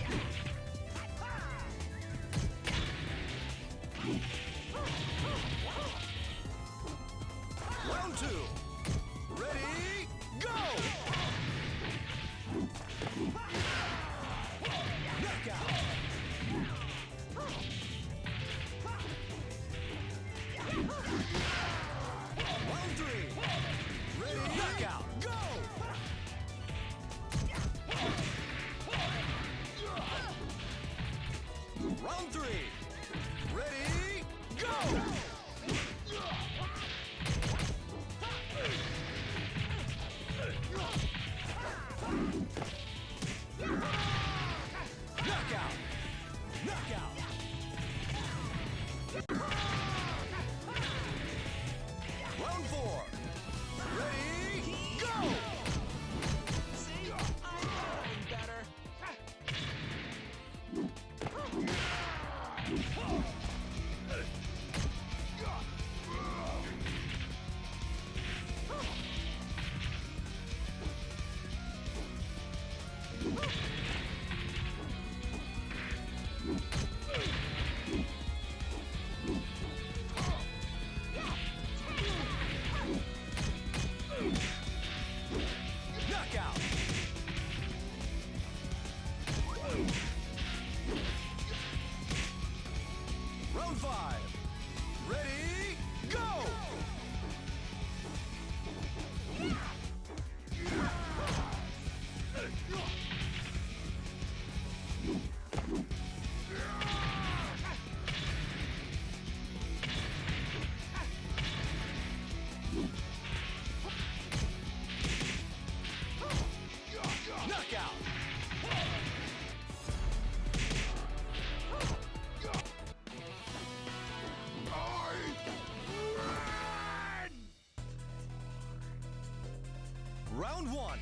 Round one.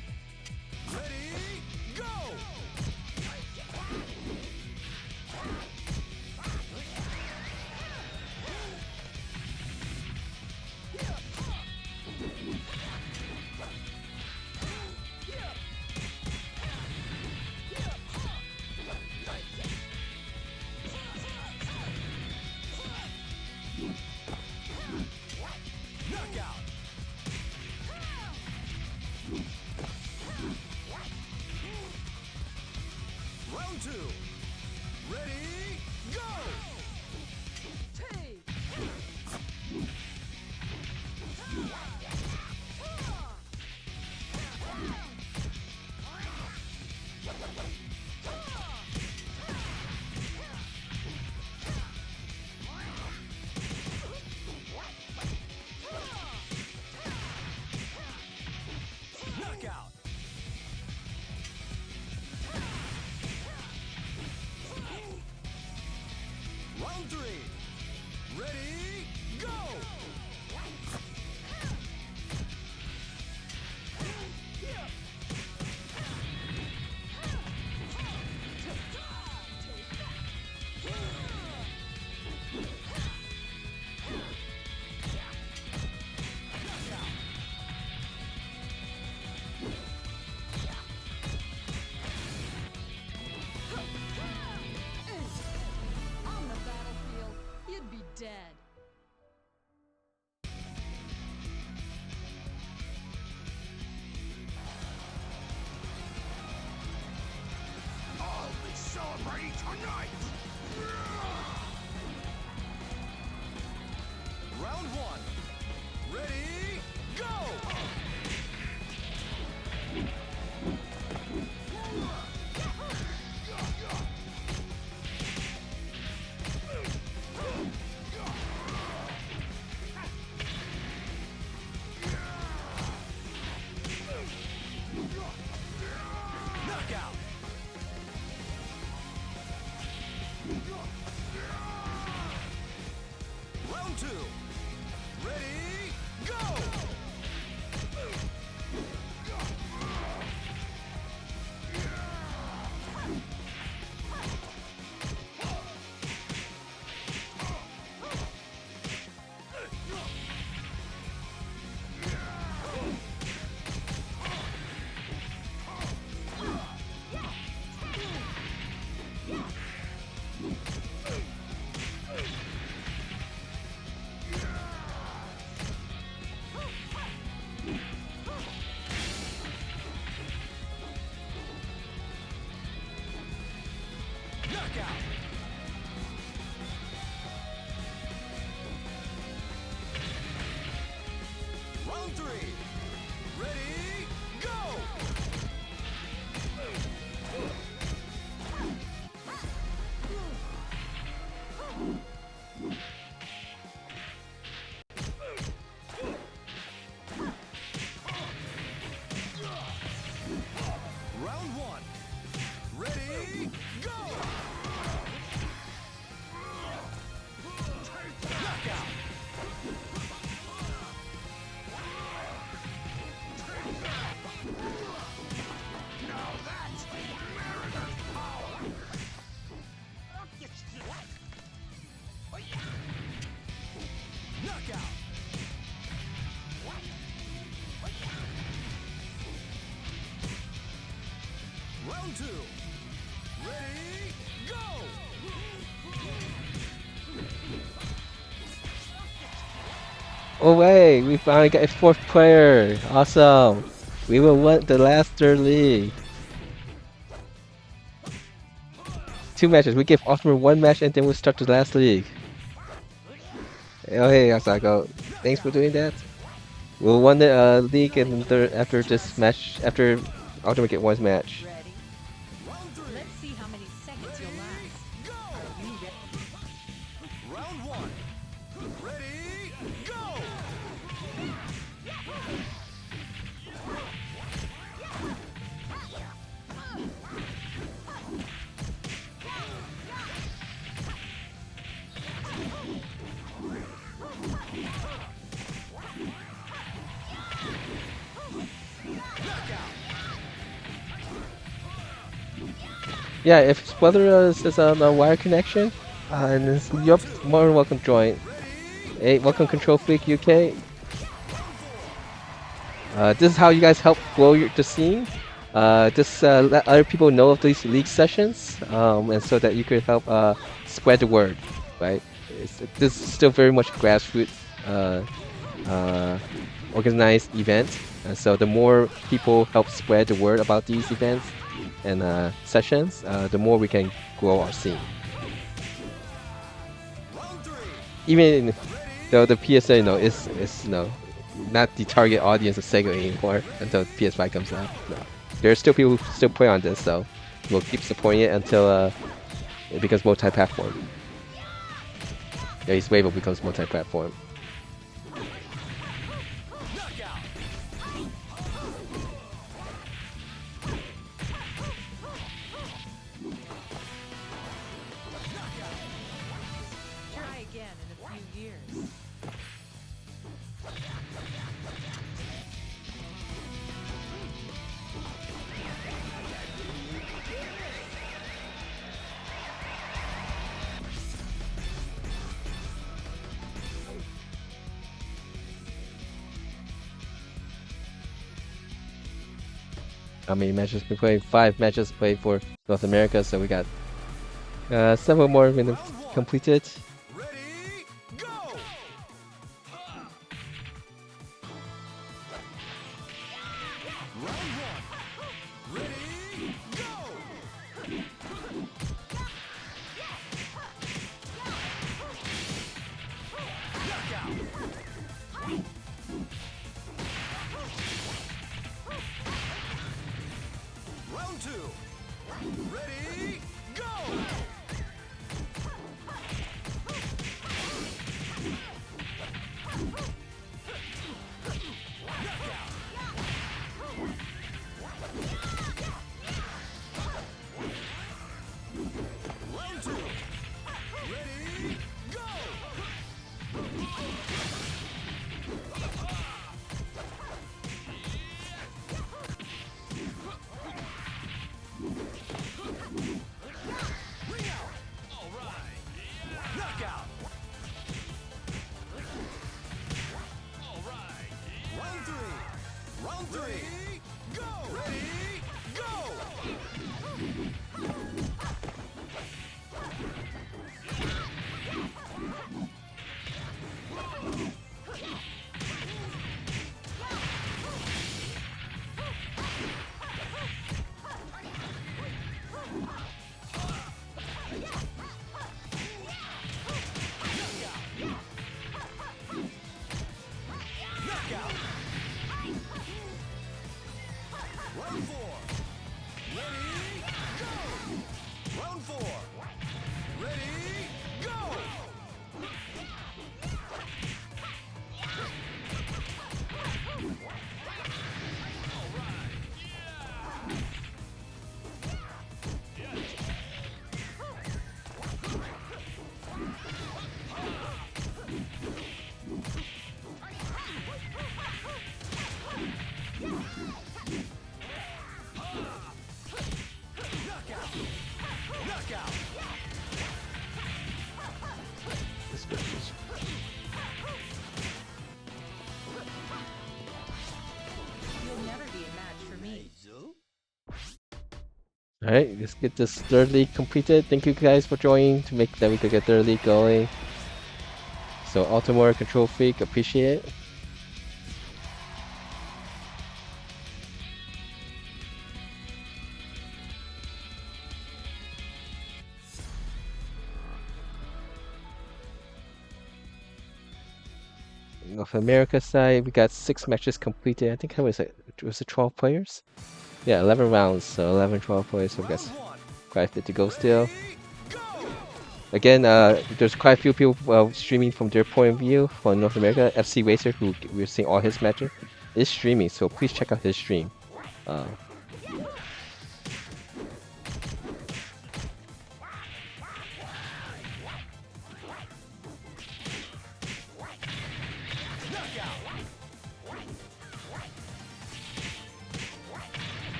Ready, go! Knockout! Round two. Ready, go! Knockout! Round three. Ready, go! On the battlefield, you'd be dead. I'll be celebrating tonight! Round one. Ready, go! Knockout! Round two. Ready, go! Knockout! Round three. Ready, go! Round one. Ready, go! Knockout! Now that's Mariner's power! Knockout! Round two. Ready, go! Oh wait, we finally got a fourth player. Awesome. We will win the last third league. 2 matches. We give Osmer 1 match and then we'll start the last league. Oh hey, Asako. Thanks for doing that. We'll win the league and after this match, after Ultimate get 1 match. Ready? Round three. Let's see how many seconds you'll last. Go! Are you ready? Round one. Ready, go! Knockout! Yeah, if whether it's on a wire connection, and you're more than welcome to join. Hey, welcome Control Freak UK. This is how you guys help grow the scene. Just let other people know of these league sessions, and so that you could help spread the word, right? This is still very much grassroots uh, organized event, and so the more people help spread the word about these events and sessions, the more we can grow our scene. Even though the PSN, is not the target audience of Sega anymore until PS5 comes out. No. There are still people who still play on this, so we'll keep supporting it until it becomes multi-platform. At least Wave becomes multi-platform. Try again in a few years. How many matches we played? 5 matches played for North America, so we got several more minutes completed. Ready, go! Round one. Ready, go! Round two. Ready, go! Round two. Ready, go! All right. Knockout. All right. Round three. Round three. Go. Ready, go. Knockout. Round four. Ready, go. Round four. Ready, go. Knockout. Descriptions. You'll never be a match for me. Alright, let's get this third league completed. Thank you guys for joining to make that we could get third league going. So Altamore, Control Freak, appreciate it. North America side, we got 6 matches completed. I think how was it? Was it 12 players? Yeah, 11 rounds, so 11, 12 players. So we got Round one. quite a bit to go still. Ready, go. Again, there's quite a few people streaming from their point of view from North America. FC Racer, who we're seeing all his matches, is streaming, so please check out his stream.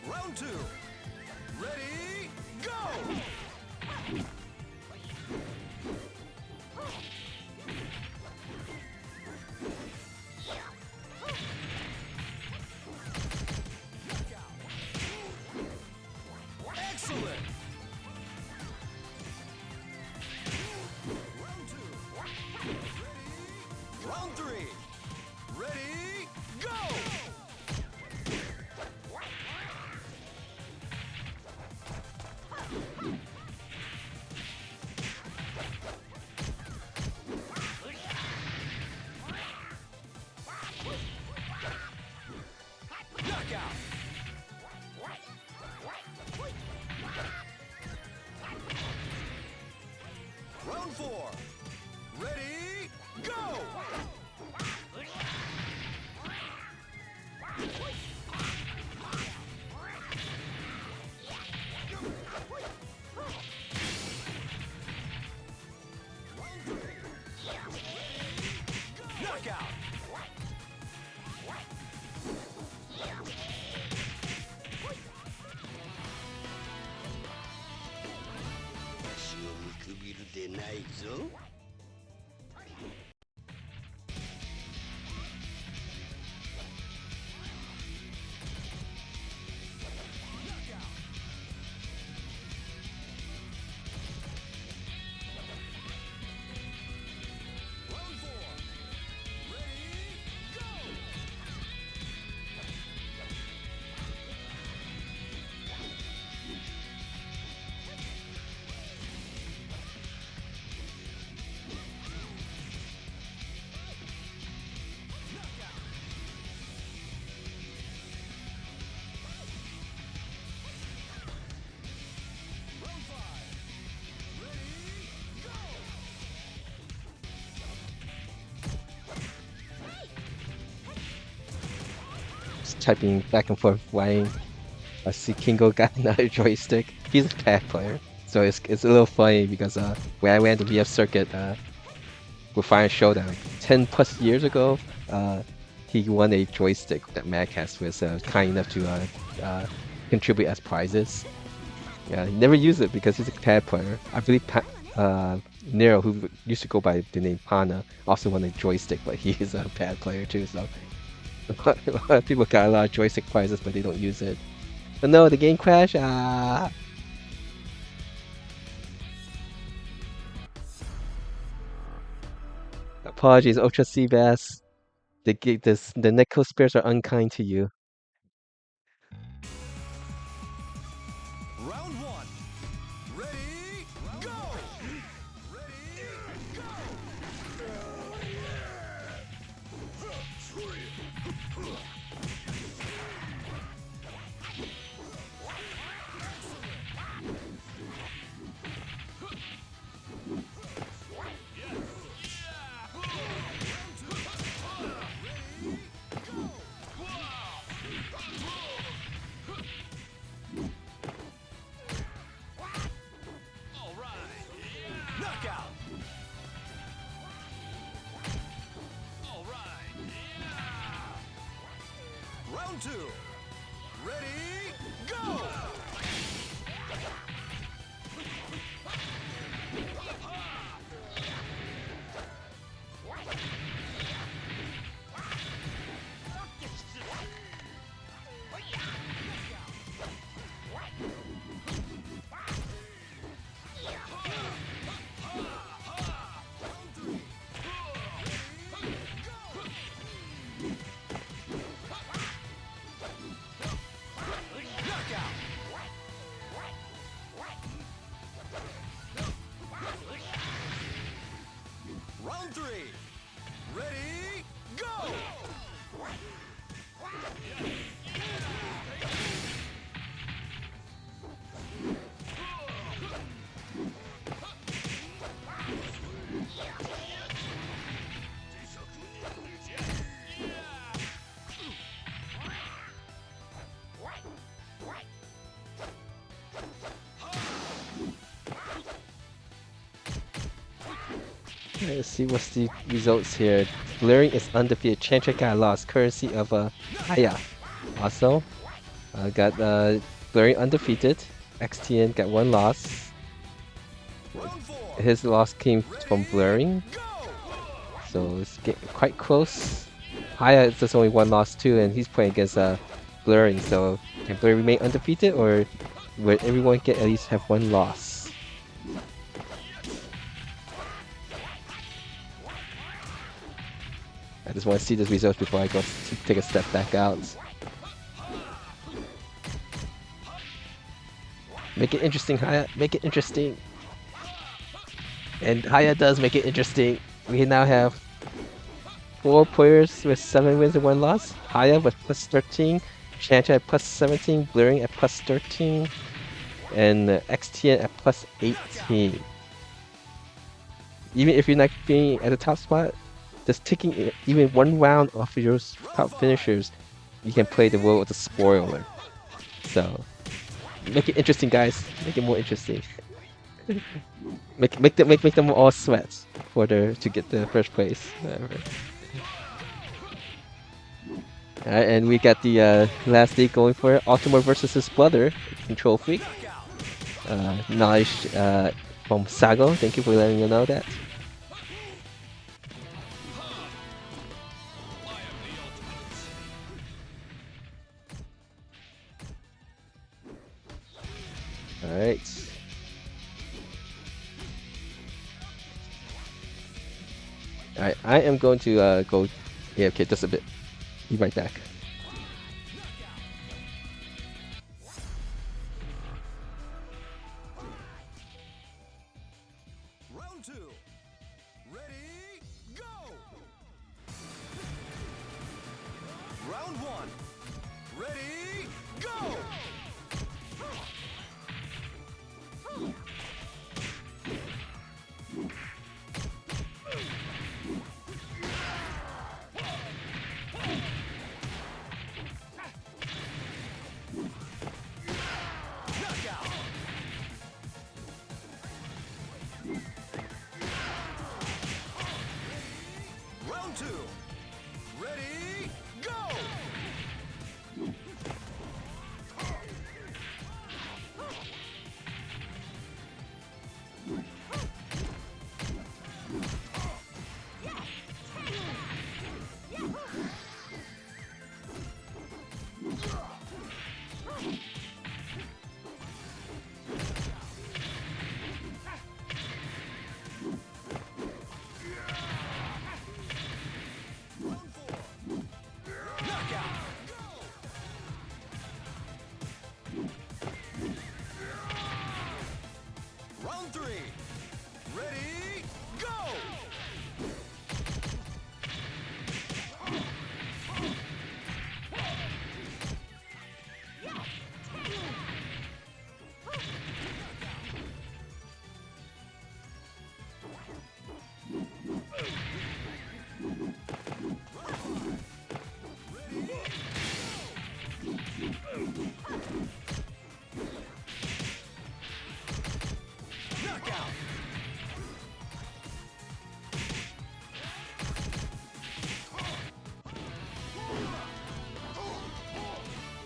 Round two. Excellent. Round 2. Ready? Ready? Go! Knockout. Round 4. Ready? Go! Knockout. Round 4. Ready? Go! Round 5. Ready? Go! Just typing back and forth why I see Kingo got another joystick. He's a pad player, so it's a little funny because when I went to VF Circuit with Fire Showdown like 10 plus years ago, he won a joystick that Madcast was kind enough to contribute as prizes. Yeah, he never used it because he's a pad player. I believe Nero, who used to go by the name Pana, also won a joystick, but he is a pad player too. So a lot of people got a lot of joystick prizes, but they don't use it. But no, the game crashed. Ah. Apologies, Ultra Seabass. The Neko Spears are unkind to you. Round 1. Ready? Go! Ready? Go! All right. Knockout. All right. Round 2. Ready? Go! Knockout. Round 3. Ready? Go! Let's see what's the results here. Blurring is undefeated. Chantra got lost. Currency of Aya. Also, got Blurring undefeated. XTN got one loss. Round 4. His loss came from Blurring, Go! so it's getting quite close. Haya is just only one loss too, and he's playing against Blurring. So can Blurring remain undefeated, or where everyone can at least have one loss. I just want to see the results before I go take a step back out. Make it interesting, Haya. Make it interesting. And Haya does make it interesting. We now have 4 players with 7 wins and 1 loss. Haya with plus 13, Shanta at plus 17, Blurring at plus 13, and XTN at plus 18. Even if you're not being at the top spot, just taking even one round off of your top finishers, you can play the world with a spoiler. So, make it interesting, guys. Make it more interesting. make them all sweat to get the first place. Whatever. Alright, and we got the last league going for it. Altamore versus his brother, Control Freak. Knowledge from Sago. Thank you for letting me know that. Alright. Alright, I am going to go AFK just a bit. Be right back. Round 2. Ready, go! Round 1. Ready, go! Knockout! Round 2. Ready, go! Knockout! Round 3. Ready, go! Knockout!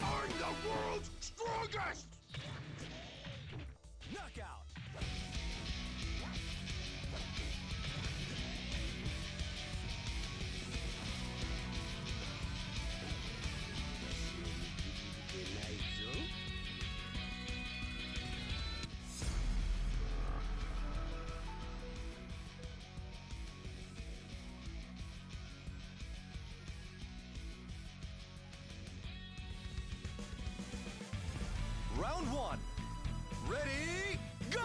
I'm the world's strongest! Knockout! Round 1. Ready, go!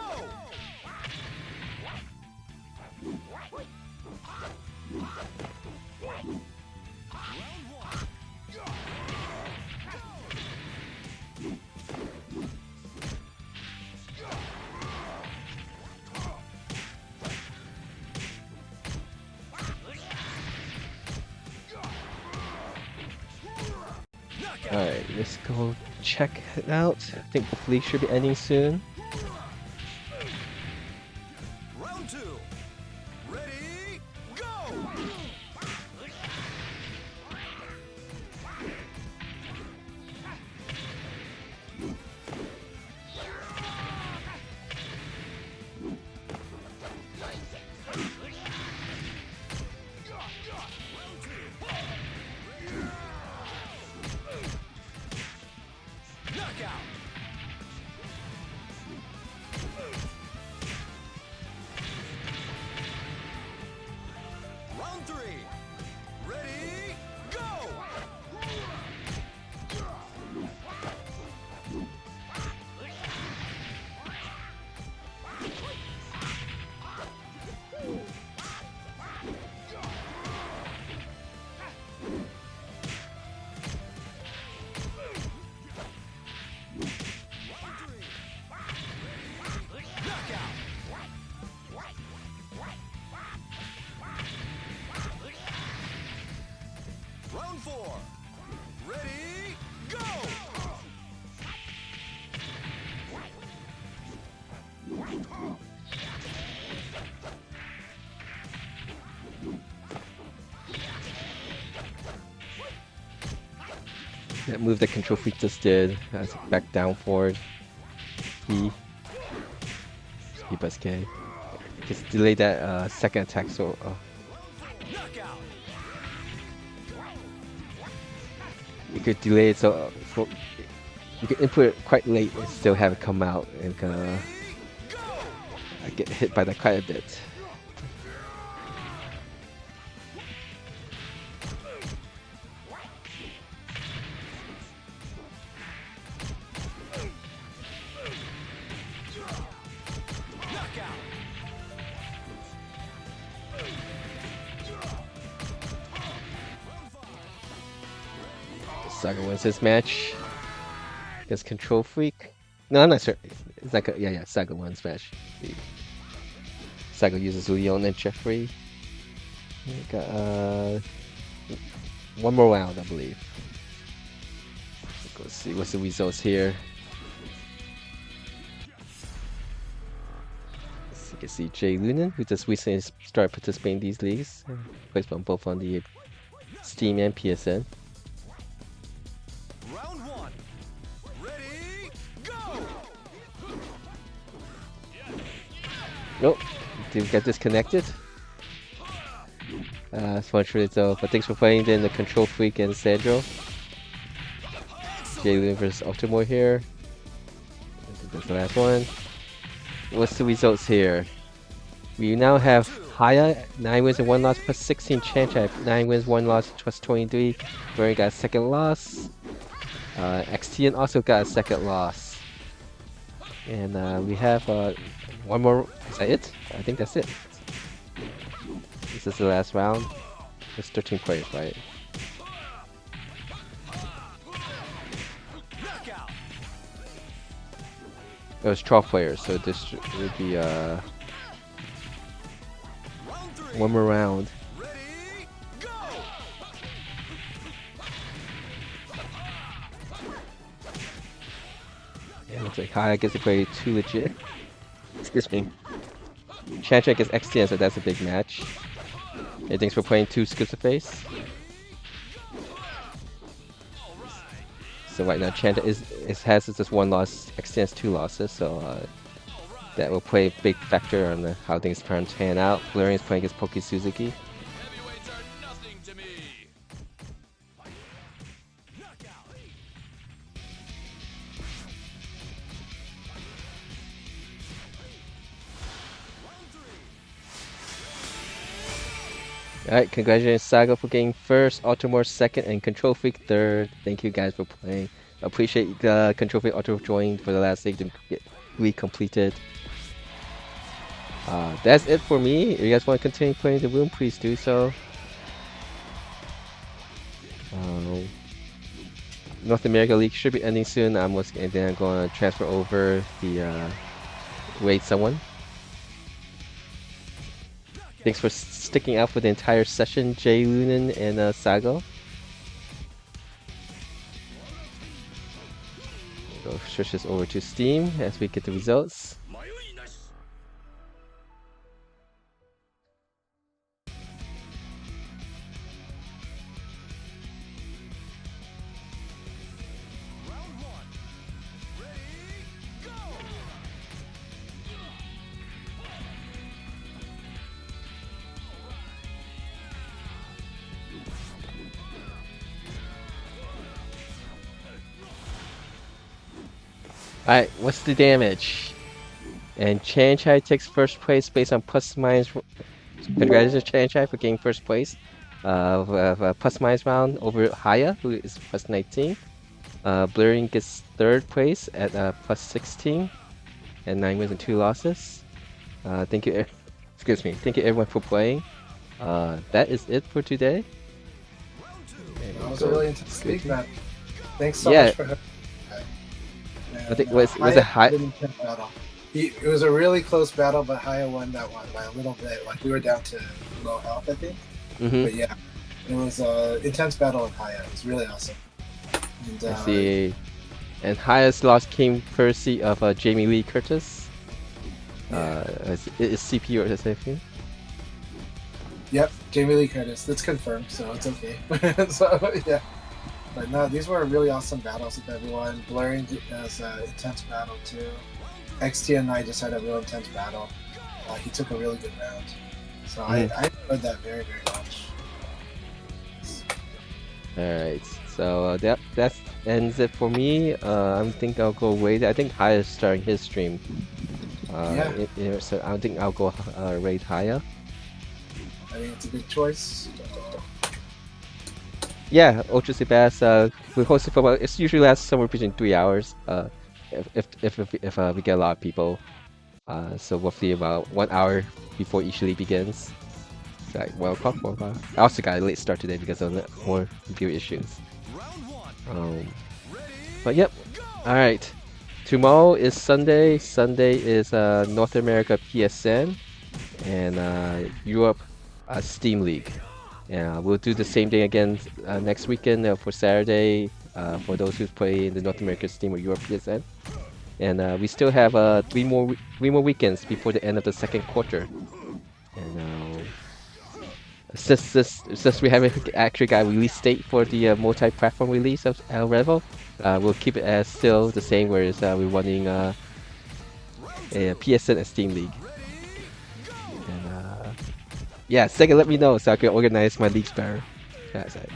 Round 1. Knockout! Alright, let's go check it out. I think the league should be ending soon. Round 2. Ready, go! Knockout! That move that Control Freak just did. That's back down forward. E. E plus K. Just delay that second attack so. You could delay it so you can input it quite late and still have it come out and get hit by that quite a bit. Saga wins this match against Control Freak. No, I'm not sure. It's like yeah, Saga wins match. Saga uses Leon and Jeffrey. We got one more round, I believe. Let's see what's the results here. So you can see Jay Lunan, who just recently started participating in these leagues. Plays on both on the Steam and PSN. Round one. Ready, go! Nope, did get disconnected. Unfortunately though, but thanks for playing then the Control Freak and Sandro. Jalen versus Ultimore here. I think that's the last one. What's the results here? We now have Haya, 9 wins and 1 loss plus 16. Chanchai, 9 wins, 1 loss plus 23. Burn got a second loss. XTN also got a second loss. And we have one more. Is that it? I think that's it. This is the last round. There's 13 players, right? It was 12 players, so this would be one more round. Ready, go! Yeah, looks like Haya gets to play 2 legit. Excuse me. Chantra gets XTN, so that's a big match. Hey, thanks for playing 2 Skips of Face. So right now Chanta has just 1 loss, extends 2 losses, so that will play a big factor on how things pan out. Blurring is playing against Poki Suzuki. Heavyweights are nothing to me. Alright, congratulations Saga for getting first, Ultimore second, and Control Freak third. Thank you guys for playing. Appreciate Control Freak Ultimore joining for the last league to get completed. That's it for me. If you guys want to continue playing the room, please do so. North America League should be ending soon. And then I'm going to transfer over the Raid someone. Thanks for sticking out for the entire session, Jay Lunan and Sago. We'll switch this over to Steam as we get the results. Alright, what's the damage? And Chanchai takes first place based on plus minus. Congratulations, Chanchai, for getting first place of a plus minus round over Haya, who is plus 19. Blurring gets third place at plus 16 and 9 wins and 2 losses. Thank you, thank you everyone for playing. That is it for today. That was a really intense league, man. Thanks so Yeah. much for her. I think was it high? It was a really close battle, but Haya won that one by a little bit. Like we were down to low health, I think. But yeah, it was an intense battle with Haya. It was really awesome. And, I see. And Haya's loss came courtesy of Jamie Lee Curtis. Yeah. Is CP or SFU? Yep, Jamie Lee Curtis. That's confirmed, so it's okay. So yeah, but no, these were really awesome battles with everyone. Blurring has an intense battle too. XT and I just had a real intense battle. He took a really good round, so I enjoyed that very very much. Alright, so that ends it for me. I think I'll go raid. I think Haya is starting his stream. Yeah. So I think I'll go raid Haya. I think it's a good choice. Yeah, Ultra Seabass. We host it for about. It usually lasts somewhere between 3 hours. If we get a lot of people. So roughly about 1 hour before each league begins. It's like 1 o'clock, 1 o'clock. I also got a late start today because of more computer issues. But yep. All right. Tomorrow is Sunday. Sunday is North America PSN and Europe Steam League. Yeah, we'll do the same thing again next weekend for Saturday for those who play in the North American Steam or Europe PSN. And we still have three more weekends before the end of the second quarter. And since we haven't actually got a release date for the multi-platform release of El Revo, we'll keep it as still the same. Whereas we're running a PSN and Steam League. And yeah, second, let me know so I can organize my leagues better. That's it.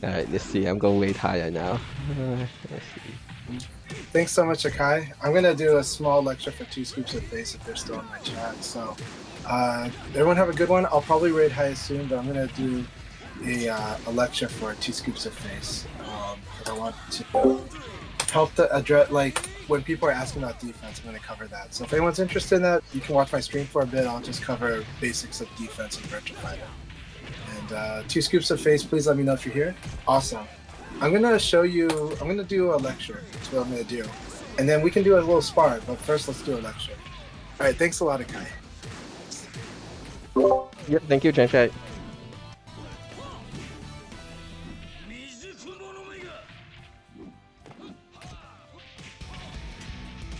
Alright, let's see. I'm gonna wait higher now. Let's see. Thanks so much, Akai. I'm gonna do a small lecture for Two Scoops of Face if they're still in my chat. So, everyone have a good one. I'll probably raid high soon, but I'm gonna do a lecture for Two Scoops of Face because I want to help to address when people are asking about defense. I'm gonna cover that. So if anyone's interested in that, you can watch my stream for a bit. I'll just cover basics of defense and Virtual Fighter. And Two Scoops of Face, please let me know if you're here. Awesome. I'm gonna show you. I'm gonna do a lecture. That's what I'm gonna do, and then we can do a little spar. But first, let's do a lecture. All right. Thanks a lot, Akai. Yep, thank you, Janshai.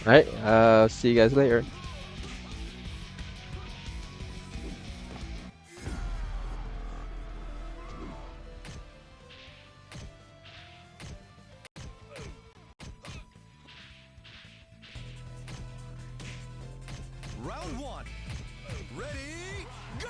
Alright, see you guys later. Round one. Ready, go!